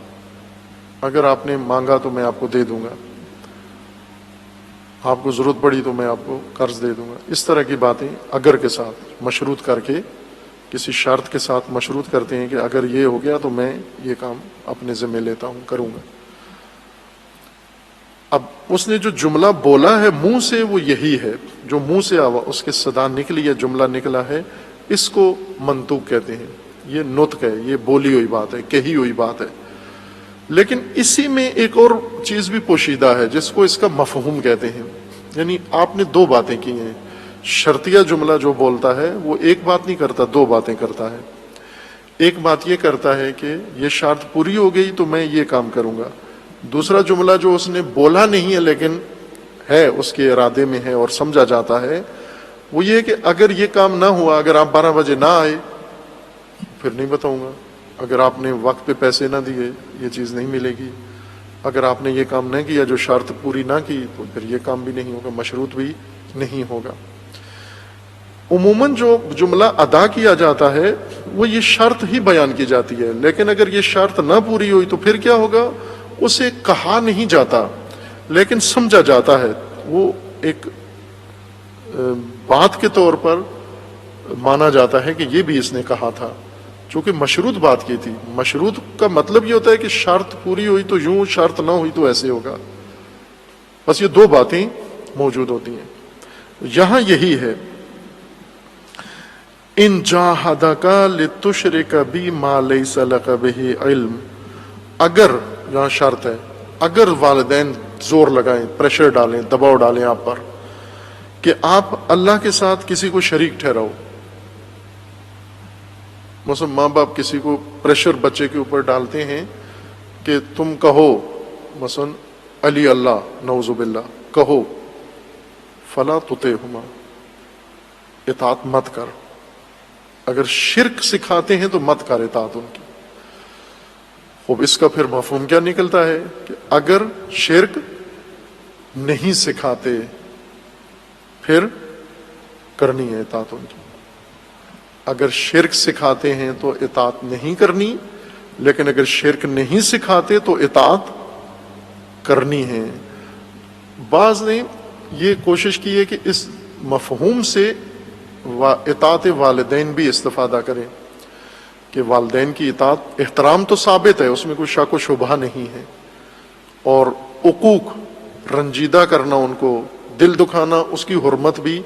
اگر آپ نے مانگا تو میں آپ کو دے دوں گا، آپ کو ضرورت پڑی تو میں آپ کو قرض دے دوں گا. اس طرح کی باتیں اگر کے ساتھ مشروط کر کے، کسی شرط کے ساتھ مشروط کرتے ہیں کہ اگر یہ ہو گیا تو میں یہ کام اپنے ذمہ لیتا ہوں، کروں گا. اب اس نے جو جملہ بولا ہے منہ سے وہ یہی ہے، جو منہ سے اس کے صدا نکلی ہے، جملہ نکلا ہے، اس کو منطوق کہتے ہیں. یہ نطق ہے، یہ بولی ہوئی بات ہے، کہی ہوئی بات ہے. لیکن اسی میں ایک اور چیز بھی پوشیدہ ہے جس کو اس کا مفہوم کہتے ہیں. یعنی آپ نے دو باتیں کی ہیں. شرطیہ جملہ جو بولتا ہے وہ ایک بات نہیں کرتا، دو باتیں کرتا ہے. ایک بات یہ کرتا ہے کہ یہ شرط پوری ہو گئی تو میں یہ کام کروں گا. دوسرا جملہ جو اس نے بولا نہیں ہے لیکن ہے اس کے ارادے میں ہے اور سمجھا جاتا ہے، وہ یہ کہ اگر یہ کام نہ ہوا، اگر آپ 12 بجے نہ آئے پھر نہیں بتاؤں گا، اگر آپ نے وقت پہ پیسے نہ دیے یہ چیز نہیں ملے گی، اگر آپ نے یہ کام نہ کیا، جو شرط پوری نہ کی، تو پھر یہ کام بھی نہیں ہوگا، مشروط بھی نہیں ہوگا. عموماً جو جملہ ادا کیا جاتا ہے وہ یہ شرط ہی بیان کی جاتی ہے، لیکن اگر یہ شرط نہ پوری ہوئی تو پھر کیا ہوگا؟ اسے کہا نہیں جاتا. لیکن سمجھا جاتا ہے، وہ ایک بات کے طور پر مانا جاتا ہے کہ یہ بھی اس نے کہا تھا، چونکہ مشروط بات کی تھی۔ مشروط کا مطلب یہ ہوتا ہے کہ شرط پوری ہوئی تو یوں، شرط نہ ہوئی تو ایسے ہوگا، بس یہ دو باتیں موجود ہوتی ہیں۔ یہاں یہی ہے، ان جاہدک لتشرک بی ما لیس لک بہ علم، اگر، یہاں شرط ہے، اگر والدین زور لگائیں، پریشر ڈالیں، دباؤ ڈالیں آپ پر کہ آپ اللہ کے ساتھ کسی کو شریک ٹھہراؤ، مثلا ماں باپ کسی کو پریشر بچے کے اوپر ڈالتے ہیں کہ تم کہو مثلا علی اللہ، نعوذ باللہ کہو، فلا تطعہما، اطاعت مت کر۔ اگر شرک سکھاتے ہیں تو مت کر اطاعت ان کی۔ اب اس کا پھر مفہوم کیا نکلتا ہے کہ اگر شرک نہیں سکھاتے پھر کرنی ہے اطاعت ان کی، اگر شرک سکھاتے ہیں تو اطاعت نہیں کرنی، لیکن اگر شرک نہیں سکھاتے تو اطاعت کرنی ہے۔ بعض نے یہ کوشش کی ہے کہ اس مفہوم سے اطاعت والدین بھی استفادہ کریں، کہ والدین کی اطاعت، احترام تو ثابت ہے، اس میں کوئی شک و شبہ نہیں ہے، اور عقوق، رنجیدہ کرنا ان کو، دل دکھانا، اس کی حرمت بھی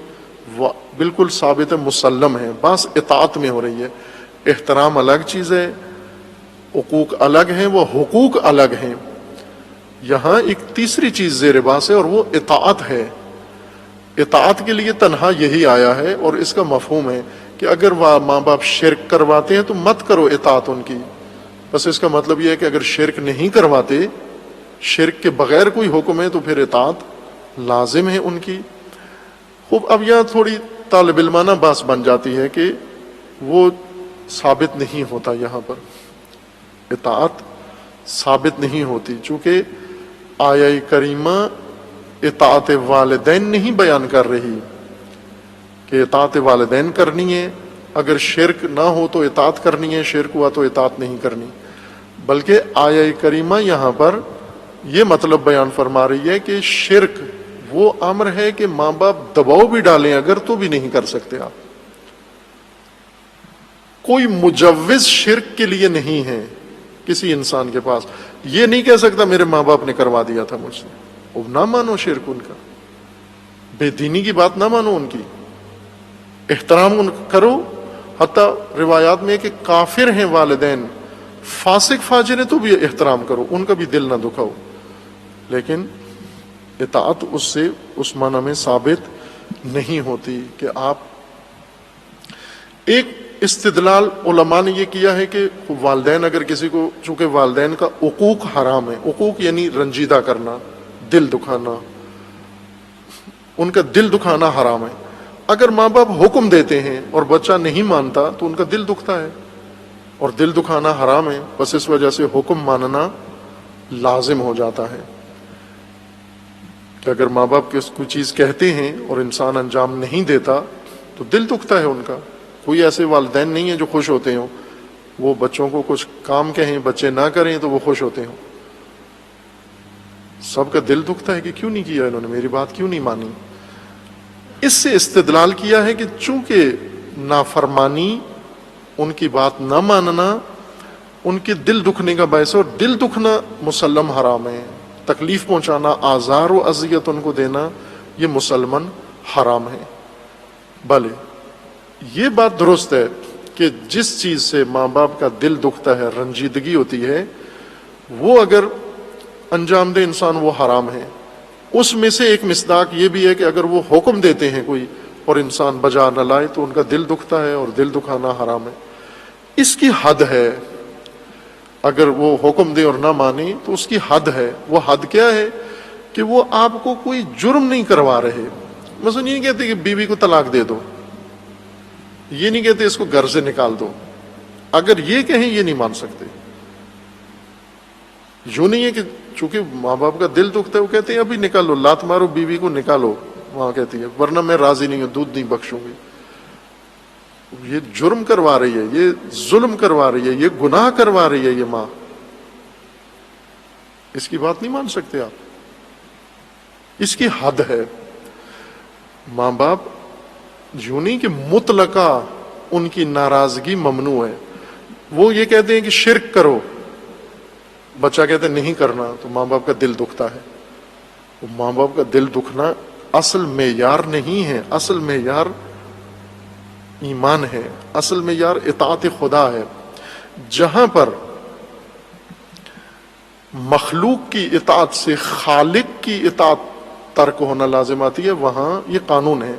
بالکل ثابت ہے، مسلم ہے، بس اطاعت میں ہو رہی ہے۔ احترام الگ چیز ہے، عقوق الگ ہیں، وہ حقوق الگ ہیں۔ یہاں ایک تیسری چیز زیر بحث ہے اور وہ اطاعت ہے۔ اطاعت کے لیے تنہا یہی آیا ہے، اور اس کا مفہوم ہے کہ اگر ماں باپ شرک کرواتے ہیں تو مت کرو اطاعت ان کی۔ بس اس کا مطلب یہ ہے کہ اگر شرک نہیں کرواتے، شرک کے بغیر کوئی حکم ہے، تو پھر اطاعت لازم ہے ان کی۔ خوب، اب یہاں تھوڑی طالب علمانہ بحث بن جاتی ہے کہ وہ ثابت نہیں ہوتا، یہاں پر اطاعت ثابت نہیں ہوتی، چونکہ آیہ کریمہ اطاعت والدین نہیں بیان کر رہی کہ اطاعت والدین کرنی ہے، اگر شرک نہ ہو تو اطاعت کرنی ہے، شرک ہوا تو اطاعت نہیں کرنی، بلکہ آیہ کریمہ یہاں پر یہ مطلب بیان فرما رہی ہے کہ شرک وہ امر ہے کہ ماں باپ دباؤ بھی ڈالیں اگر، تو بھی نہیں کر سکتے آپ۔ کوئی مجوز شرک کے لیے نہیں ہے کسی انسان کے پاس، یہ نہیں کہہ سکتا میرے ماں باپ نے کروا دیا تھا مجھ سے۔ اب نہ مانو شرک ان کا، بے دینی کی بات نہ مانو ان کی، احترام ان کا کرو۔ حتیٰ روایات میں کہ کافر ہیں والدین، فاسق فاجر ہیں، تو بھی احترام کرو، ان کا بھی دل نہ دکھاؤ، لیکن اطاعت اس سے اس معنی میں ثابت نہیں ہوتی کہ آپ۔ ایک استدلال علماء نے یہ کیا ہے کہ والدین اگر کسی کو، چونکہ والدین کا عقوق حرام ہے، عقوق یعنی رنجیدہ کرنا، دل دکھانا، ان کا دل دکھانا حرام ہے۔ اگر ماں باپ حکم دیتے ہیں اور بچہ نہیں مانتا تو ان کا دل دکھتا ہے، اور دل دکھانا حرام ہے، بس اس وجہ سے حکم ماننا لازم ہو جاتا ہے کہ اگر ماں باپ کوئی چیز کہتے ہیں اور انسان انجام نہیں دیتا تو دل دکھتا ہے ان کا۔ کوئی ایسے والدین نہیں ہیں جو خوش ہوتے ہوں، وہ بچوں کو کچھ کام کہیں، بچے نہ کریں تو وہ خوش ہوتے ہوں، سب کا دل دکھتا ہے کہ کیوں نہیں کیا انہوں نے، میری بات کیوں نہیں مانی۔ اس سے استدلال کیا ہے کہ چونکہ نافرمانی، ان کی بات نہ ماننا ان کے دل دکھنے کا باعث ہے، اور دل دکھنا مسلم حرام ہے، تکلیف پہنچانا، آزار و اذیت ان کو دینا، یہ مسلمان حرام ہے۔ بھلے یہ بات درست ہے کہ جس چیز سے ماں باپ کا دل دکھتا ہے، رنجیدگی ہوتی ہے، وہ اگر انجام دے انسان، وہ حرام ہے۔ اس میں سے ایک مصداق یہ بھی ہے کہ اگر وہ حکم دیتے ہیں کوئی اور انسان بجا نہ لائے تو ان کا دل دکھتا ہے، اور دل دکھانا حرام ہے۔ اس کی حد ہے، اگر وہ حکم دے اور نہ مانے تو اس کی حد ہے۔ وہ حد کیا ہے کہ وہ آپ کو کوئی جرم نہیں کروا رہے۔ مثلا یہ کہتے کہ بیوی کو طلاق دے دو، یہ نہیں کہتے اس کو گھر سے نکال دو، اگر یہ کہیں یہ نہیں مان سکتے۔ یوں نہیں ہے کہ چونکہ ماں باپ کا دل دکھتا ہے وہ کہتے ہیں ابھی نکالو، لات مارو بیوی کو، نکالو، وہاں کہتی ہے ورنہ میں راضی نہیں ہوں، دودھ نہیں بخشوں گی۔ یہ جرم کروا رہی ہے، یہ ظلم کروا رہی ہے، یہ گناہ کروا رہی ہے یہ ماں، اس کی بات نہیں مان سکتے آپ۔ اس کی حد ہے. ماں باپ یوں نہیں کہ مطلقہ ان کی ناراضگی ممنوع ہے. وہ یہ کہتے ہیں کہ شرک کرو، بچہ کہتے ہیں نہیں کرنا، تو ماں باپ کا دل دکھتا ہے. ماں باپ کا دل دکھنا اصل معیار نہیں ہے. اصل معیار ایمان ہے، اصل معیار اطاعت خدا ہے. جہاں پر مخلوق کی اطاعت سے خالق کی اطاعت ترک ہونا لازم آتی ہے، وہاں یہ قانون ہے،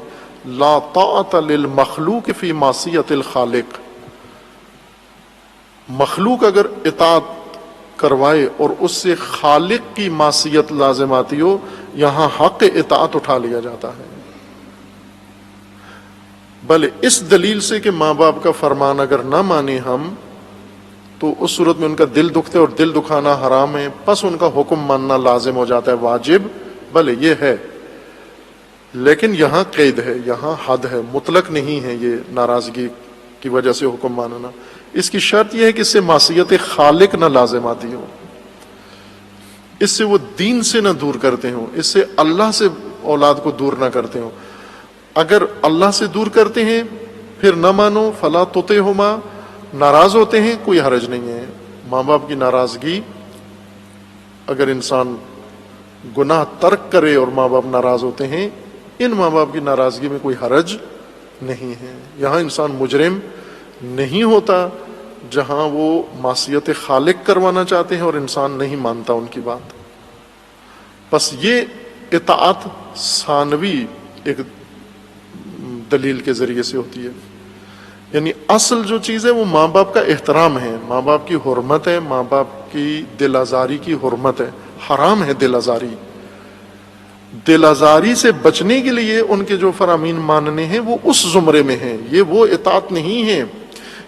لا طاعت للمخلوق فی معصیت الخالق. مخلوق اگر اطاعت کروائے اور اس سے خالق کی معصیت لازم آتی ہو، یہاں حق اطاعت اٹھا لیا جاتا ہے. بلے اس دلیل سے کہ ماں باپ کا فرمان اگر نہ مانے ہم، تو اس صورت میں ان کا دل دکھتے اور دل دکھانا حرام ہے، پس ان کا حکم ماننا لازم ہو جاتا ہے، واجب. بلے یہ ہے، لیکن یہاں قید ہے، یہاں حد ہے، مطلق نہیں ہے یہ ناراضگی کی وجہ سے حکم ماننا. اس کی شرط یہ ہے کہ اس سے معصیت خالق نہ لازم آتی ہو، اس سے وہ دین سے نہ دور کرتے ہوں، اس سے اللہ سے اولاد کو دور نہ کرتے ہوں. اگر اللہ سے دور کرتے ہیں پھر نہ مانو، فلا تطعہما، ناراض ہوتے ہیں، کوئی حرج نہیں ہے. ماں باپ کی ناراضگی، اگر انسان گناہ ترک کرے اور ماں باپ ناراض ہوتے ہیں، ان ماں باپ کی ناراضگی میں کوئی حرج نہیں ہے. یہاں انسان مجرم نہیں ہوتا جہاں وہ معصیت خالق کروانا چاہتے ہیں اور انسان نہیں مانتا ان کی بات. بس یہ اطاعت ثانوی ایک دلیل کے ذریعے سے ہوتی ہے. یعنی اصل جو چیز ہے وہ ماں باپ کا احترام ہے، ماں باپ کی حرمت ہے، ماں باپ کی دل آزاری کی حرمت ہے. حرام ہے دل آزاری. دل آزاری سے بچنے کے لیے ان کے جو فرامین ماننے ہیں وہ اس زمرے میں ہیں. یہ وہ اطاعت نہیں ہے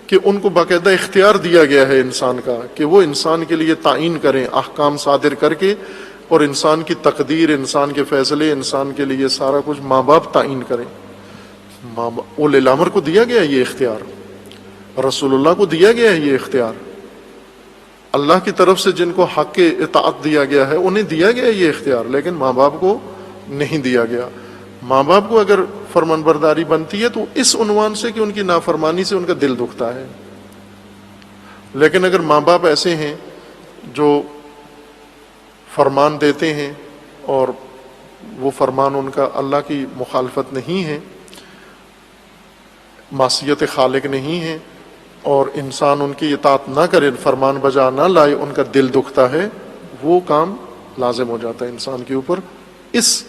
کہ ان کو باقاعدہ اختیار دیا گیا ہے انسان کا کہ وہ انسان کے لیے تعین کریں احکام صادر کر کے، اور انسان کی تقدیر، انسان کے فیصلے، انسان کے لیے سارا کچھ ماں باپ تعین کریں. اولے الامر کو دیا گیا ہے یہ اختیار، رسول اللہ کو دیا گیا ہے یہ اختیار، اللہ کی طرف سے جن کو حق اطاعت دیا گیا ہے انہیں دیا گیا ہے یہ اختیار، لیکن ماں باپ کو نہیں دیا گیا. ماں باپ کو اگر فرمان برداری بنتی ہے تو اس عنوان سے کہ ان کی نافرمانی سے ان کا دل دکھتا ہے. لیکن اگر ماں باپ ایسے ہیں جو فرمان دیتے ہیں اور وہ فرمان ان کا اللہ کی مخالفت نہیں ہے، معصیت خالق نہیں ہے، اور انسان ان کی اطاعت نہ کرے، فرمان بجا نہ لائے، ان کا دل دکھتا ہے، وہ کام لازم ہو جاتا ہے انسان کے اوپر. اس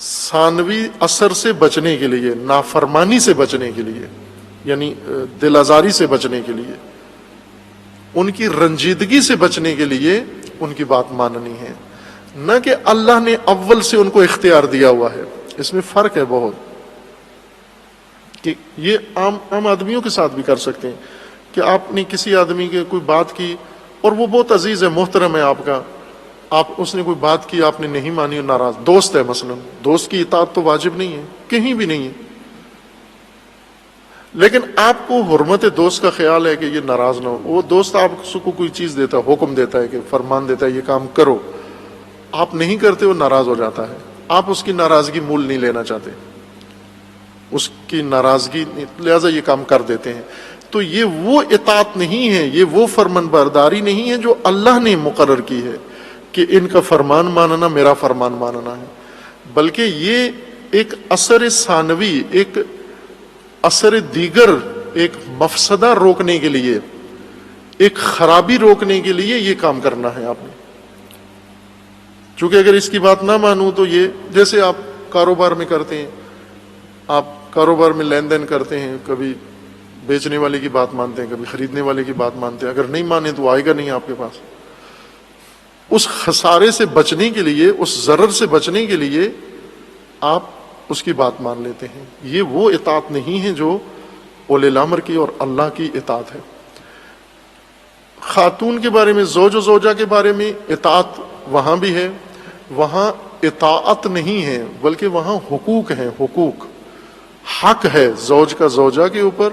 ثانوی اثر سے بچنے کے لیے، نافرمانی سے بچنے کے لیے، یعنی دل آزاری سے بچنے کے لیے، ان کی رنجیدگی سے بچنے کے لیے ان کی بات ماننی ہے، نہ کہ اللہ نے اول سے ان کو اختیار دیا ہوا ہے. اس میں فرق ہے بہت، کہ یہ عام آدمیوں کے ساتھ بھی کر سکتے ہیں کہ آپ نے کسی آدمی کے کوئی بات کی اور وہ بہت عزیز ہے، محترم ہے آپ کا، اس نے کوئی بات کی، آپ نے نہیں مانی اور ناراض، دوست ہے مثلا، دوست کی اطاعت تو واجب نہیں ہے، کہیں بھی نہیں ہے، لیکن آپ کو حرمت دوست کا خیال ہے کہ یہ ناراض نہ ہو. وہ دوست آپ کو کوئی چیز دیتا ہے، حکم دیتا ہے کہ فرمان دیتا ہے یہ کام کرو، آپ نہیں کرتے، وہ ناراض ہو جاتا ہے. آپ اس کی ناراضگی مول نہیں لینا چاہتے، اس کی ناراضگی، لہذا یہ کام کر دیتے ہیں. تو یہ وہ اطاعت نہیں ہے، یہ وہ فرمان برداری نہیں ہے جو اللہ نے مقرر کی ہے کہ ان کا فرمان ماننا میرا فرمان ماننا ہے، بلکہ یہ ایک اثر ثانوی، ایک اثر دیگر، ایک مفسدہ روکنے کے لیے، ایک خرابی روکنے کے لیے یہ کام کرنا ہے آپ نے. چونکہ اگر اس کی بات نہ مانوں تو یہ جیسے آپ کاروبار میں کرتے ہیں، آپ کاروبار میں لین دین کرتے ہیں، کبھی بیچنے والے کی بات مانتے ہیں، کبھی خریدنے والے کی بات مانتے ہیں، اگر نہیں مانے تو آئے گا نہیں آپ کے پاس. اس خسارے سے بچنے کے لیے، اس ضرر سے بچنے کے لیے آپ اس کی بات مان لیتے ہیں. یہ وہ اطاعت نہیں ہے جو اولے الامر کی اور اللہ کی اطاعت ہے. خاتون کے بارے میں، زوج و زوجہ کے بارے میں اطاعت وہاں بھی ہے، وہاں اطاعت نہیں ہے بلکہ وہاں حقوق ہیں. حقوق، حق ہے زوج کا زوجہ کے اوپر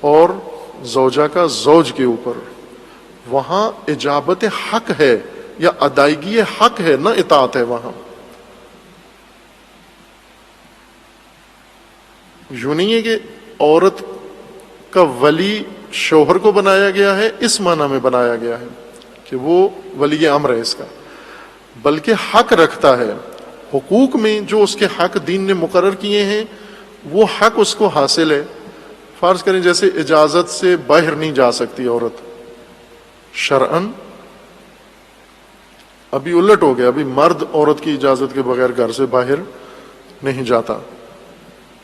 اور زوجہ کا زوج کے اوپر. وہاں اجابت حق ہے یا ادائیگی حق ہے، نہ اطاعت ہے وہاں. یوں نہیں ہے کہ عورت کا ولی شوہر کو بنایا گیا ہے اس معنی میں بنایا گیا ہے کہ وہ ولی امر ہے اس کا، بلکہ حق رکھتا ہے، حقوق میں جو اس کے حق دین نے مقرر کیے ہیں وہ حق اس کو حاصل ہے۔ فرض کریں جیسے اجازت سے باہر نہیں جا سکتی عورت شرعن، ابھی الٹ ہو گیا، ابھی مرد عورت کی اجازت کے بغیر گھر سے باہر نہیں جاتا،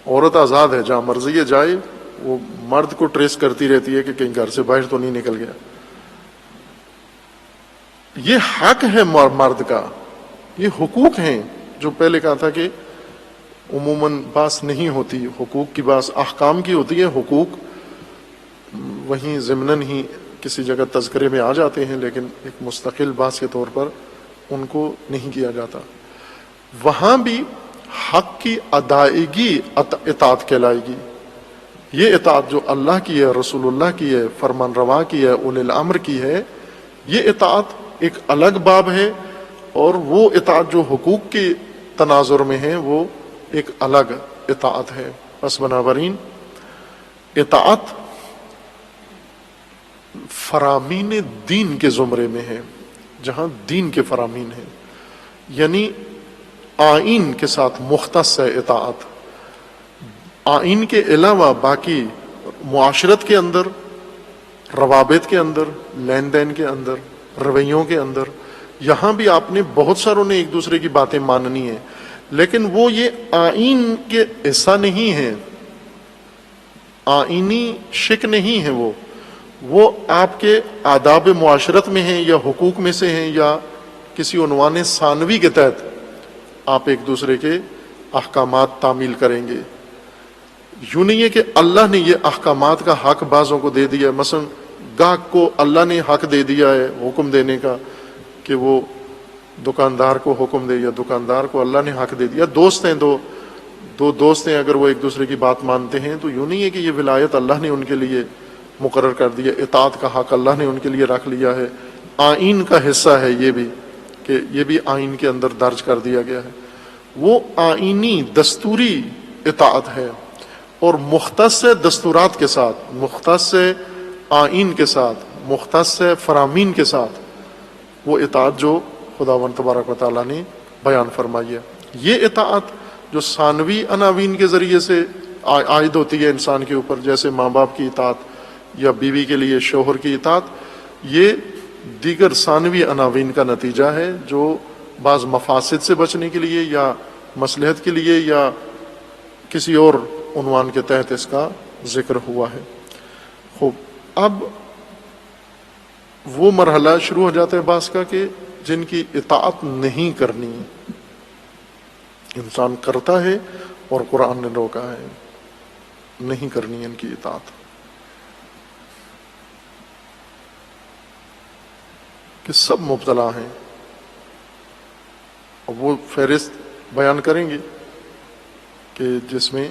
عورت آزاد ہے، جہاں مرضی ہے جائے، وہ مرد کو ٹریس کرتی رہتی ہے کہ کہیں گھر سے باہر تو نہیں نکل گیا۔ یہ حق ہے مرد کا، یہ حقوق ہیں جو پہلے کہا تھا کہ عموماً بحث نہیں ہوتی، حقوق کی بحث احکام کی ہوتی ہے، حقوق وہیں ضمناً ہی کسی جگہ تذکرے میں آ جاتے ہیں، لیکن ایک مستقل بحث کے طور پر ان کو نہیں کیا جاتا۔ وہاں بھی حق کی ادائیگی اطاعت کہلائے گی۔ یہ اطاعت جو اللہ کی ہے، رسول اللہ کی ہے، فرمان روا کی ہے، اولی الامر کی ہے، یہ اطاعت ایک الگ باب ہے، اور وہ اطاعت جو حقوق کے تناظر میں ہے وہ ایک الگ اطاعت ہے۔ پس بنابراین اطاعت فرامین دین کے زمرے میں ہے، جہاں دین کے فرامین ہیں، یعنی آئین کے ساتھ مختص ہے اطاعت۔ آئین کے علاوہ باقی معاشرت کے اندر، روابط کے اندر، لین دین کے اندر، رویوں کے اندر، یہاں بھی آپ نے بہت ساروں نے ایک دوسرے کی باتیں ماننی ہیں، لیکن وہ یہ آئین کے حصہ نہیں ہیں، آئینی شک نہیں ہے، وہ آپ کے آداب معاشرت میں ہیں یا حقوق میں سے ہیں یا کسی عنوان ثانوی کے تحت آپ ایک دوسرے کے احکامات تعمیل کریں گے۔ یوں نہیں ہے کہ اللہ نے یہ احکامات کا حق بعضوں کو دے دیا، مثلا گاہک کو اللہ نے حق دے دیا ہے حکم دینے کا کہ وہ دکاندار کو حکم دے، یا دکاندار کو اللہ نے حق دے دیا۔ دوست ہیں، دو دوست ہیں، اگر وہ ایک دوسرے کی بات مانتے ہیں تو یوں نہیں ہے کہ یہ ولایت اللہ نے ان کے لیے مقرر کر دیا، اطاعت کا حق اللہ نے ان کے لیے رکھ لیا ہے۔ آئین کا حصہ ہے یہ بھی، کہ یہ بھی آئین کے اندر درج کر دیا گیا ہے، وہ آئینی دستوری اطاعت ہے، اور مختص دستورات کے ساتھ، مختص آئین کے ساتھ، مختص فرامین کے ساتھ وہ اطاعت جو خداوند تبارک و تعالیٰ نے بیان فرمائی ہے۔ یہ اطاعت جو ثانوی عناوین کے ذریعے سے عائد ہوتی ہے انسان کے اوپر، جیسے ماں باپ کی اطاعت یا بیوی کے لیے شوہر کی اطاعت، یہ دیگر ثانوی عناوین کا نتیجہ ہے جو بعض مفاسد سے بچنے کے لیے یا مصلحت کے لیے یا کسی اور عنوان کے تحت اس کا ذکر ہوا ہے۔ خوب، اب وہ مرحلہ شروع ہو جاتا ہے بحث کا کہ جن کی اطاعت نہیں کرنی، انسان کرتا ہے اور قرآن نے روکا ہے، نہیں کرنی ان کی اطاعت، کہ سب مبتلا ہیں، اور وہ فہرست بیان کریں گے کہ جس میں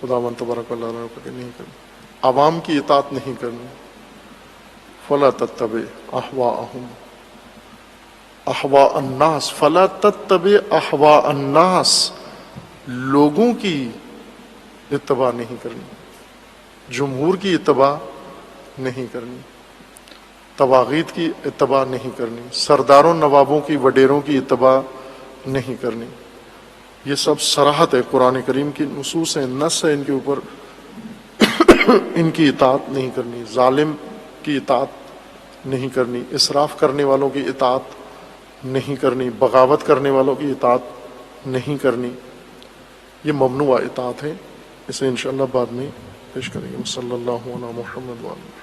خداوند تبارک و تعالیٰ نے نہیں کرنی۔ عوام کی اطاعت نہیں کرنی، فلا تتبع احواءہم، احواء الناس، فلا تتبع احواء الناس، لوگوں کی اتباع نہیں کرنی، جمہور کی اتباع نہیں کرنی، طواغیت کی اتباع نہیں کرنی، سرداروں نوابوں کی، وڈیروں کی اتباع نہیں کرنی۔ یہ سب صراحت ہے، قرآن کریم کی نصوص ہیں، نص ہے ان کے اوپر، ان کی اطاعت نہیں کرنی، ظالم کی اطاعت نہیں کرنی، اسراف کرنے والوں کی اطاعت نہیں کرنی، بغاوت کرنے والوں کی اطاعت نہیں کرنی، یہ ممنوع اطاعت ہے۔ اسے انشاءاللہ بعد میں پیش کریں گے۔ صلی اللہ علیہ محمد وآلہ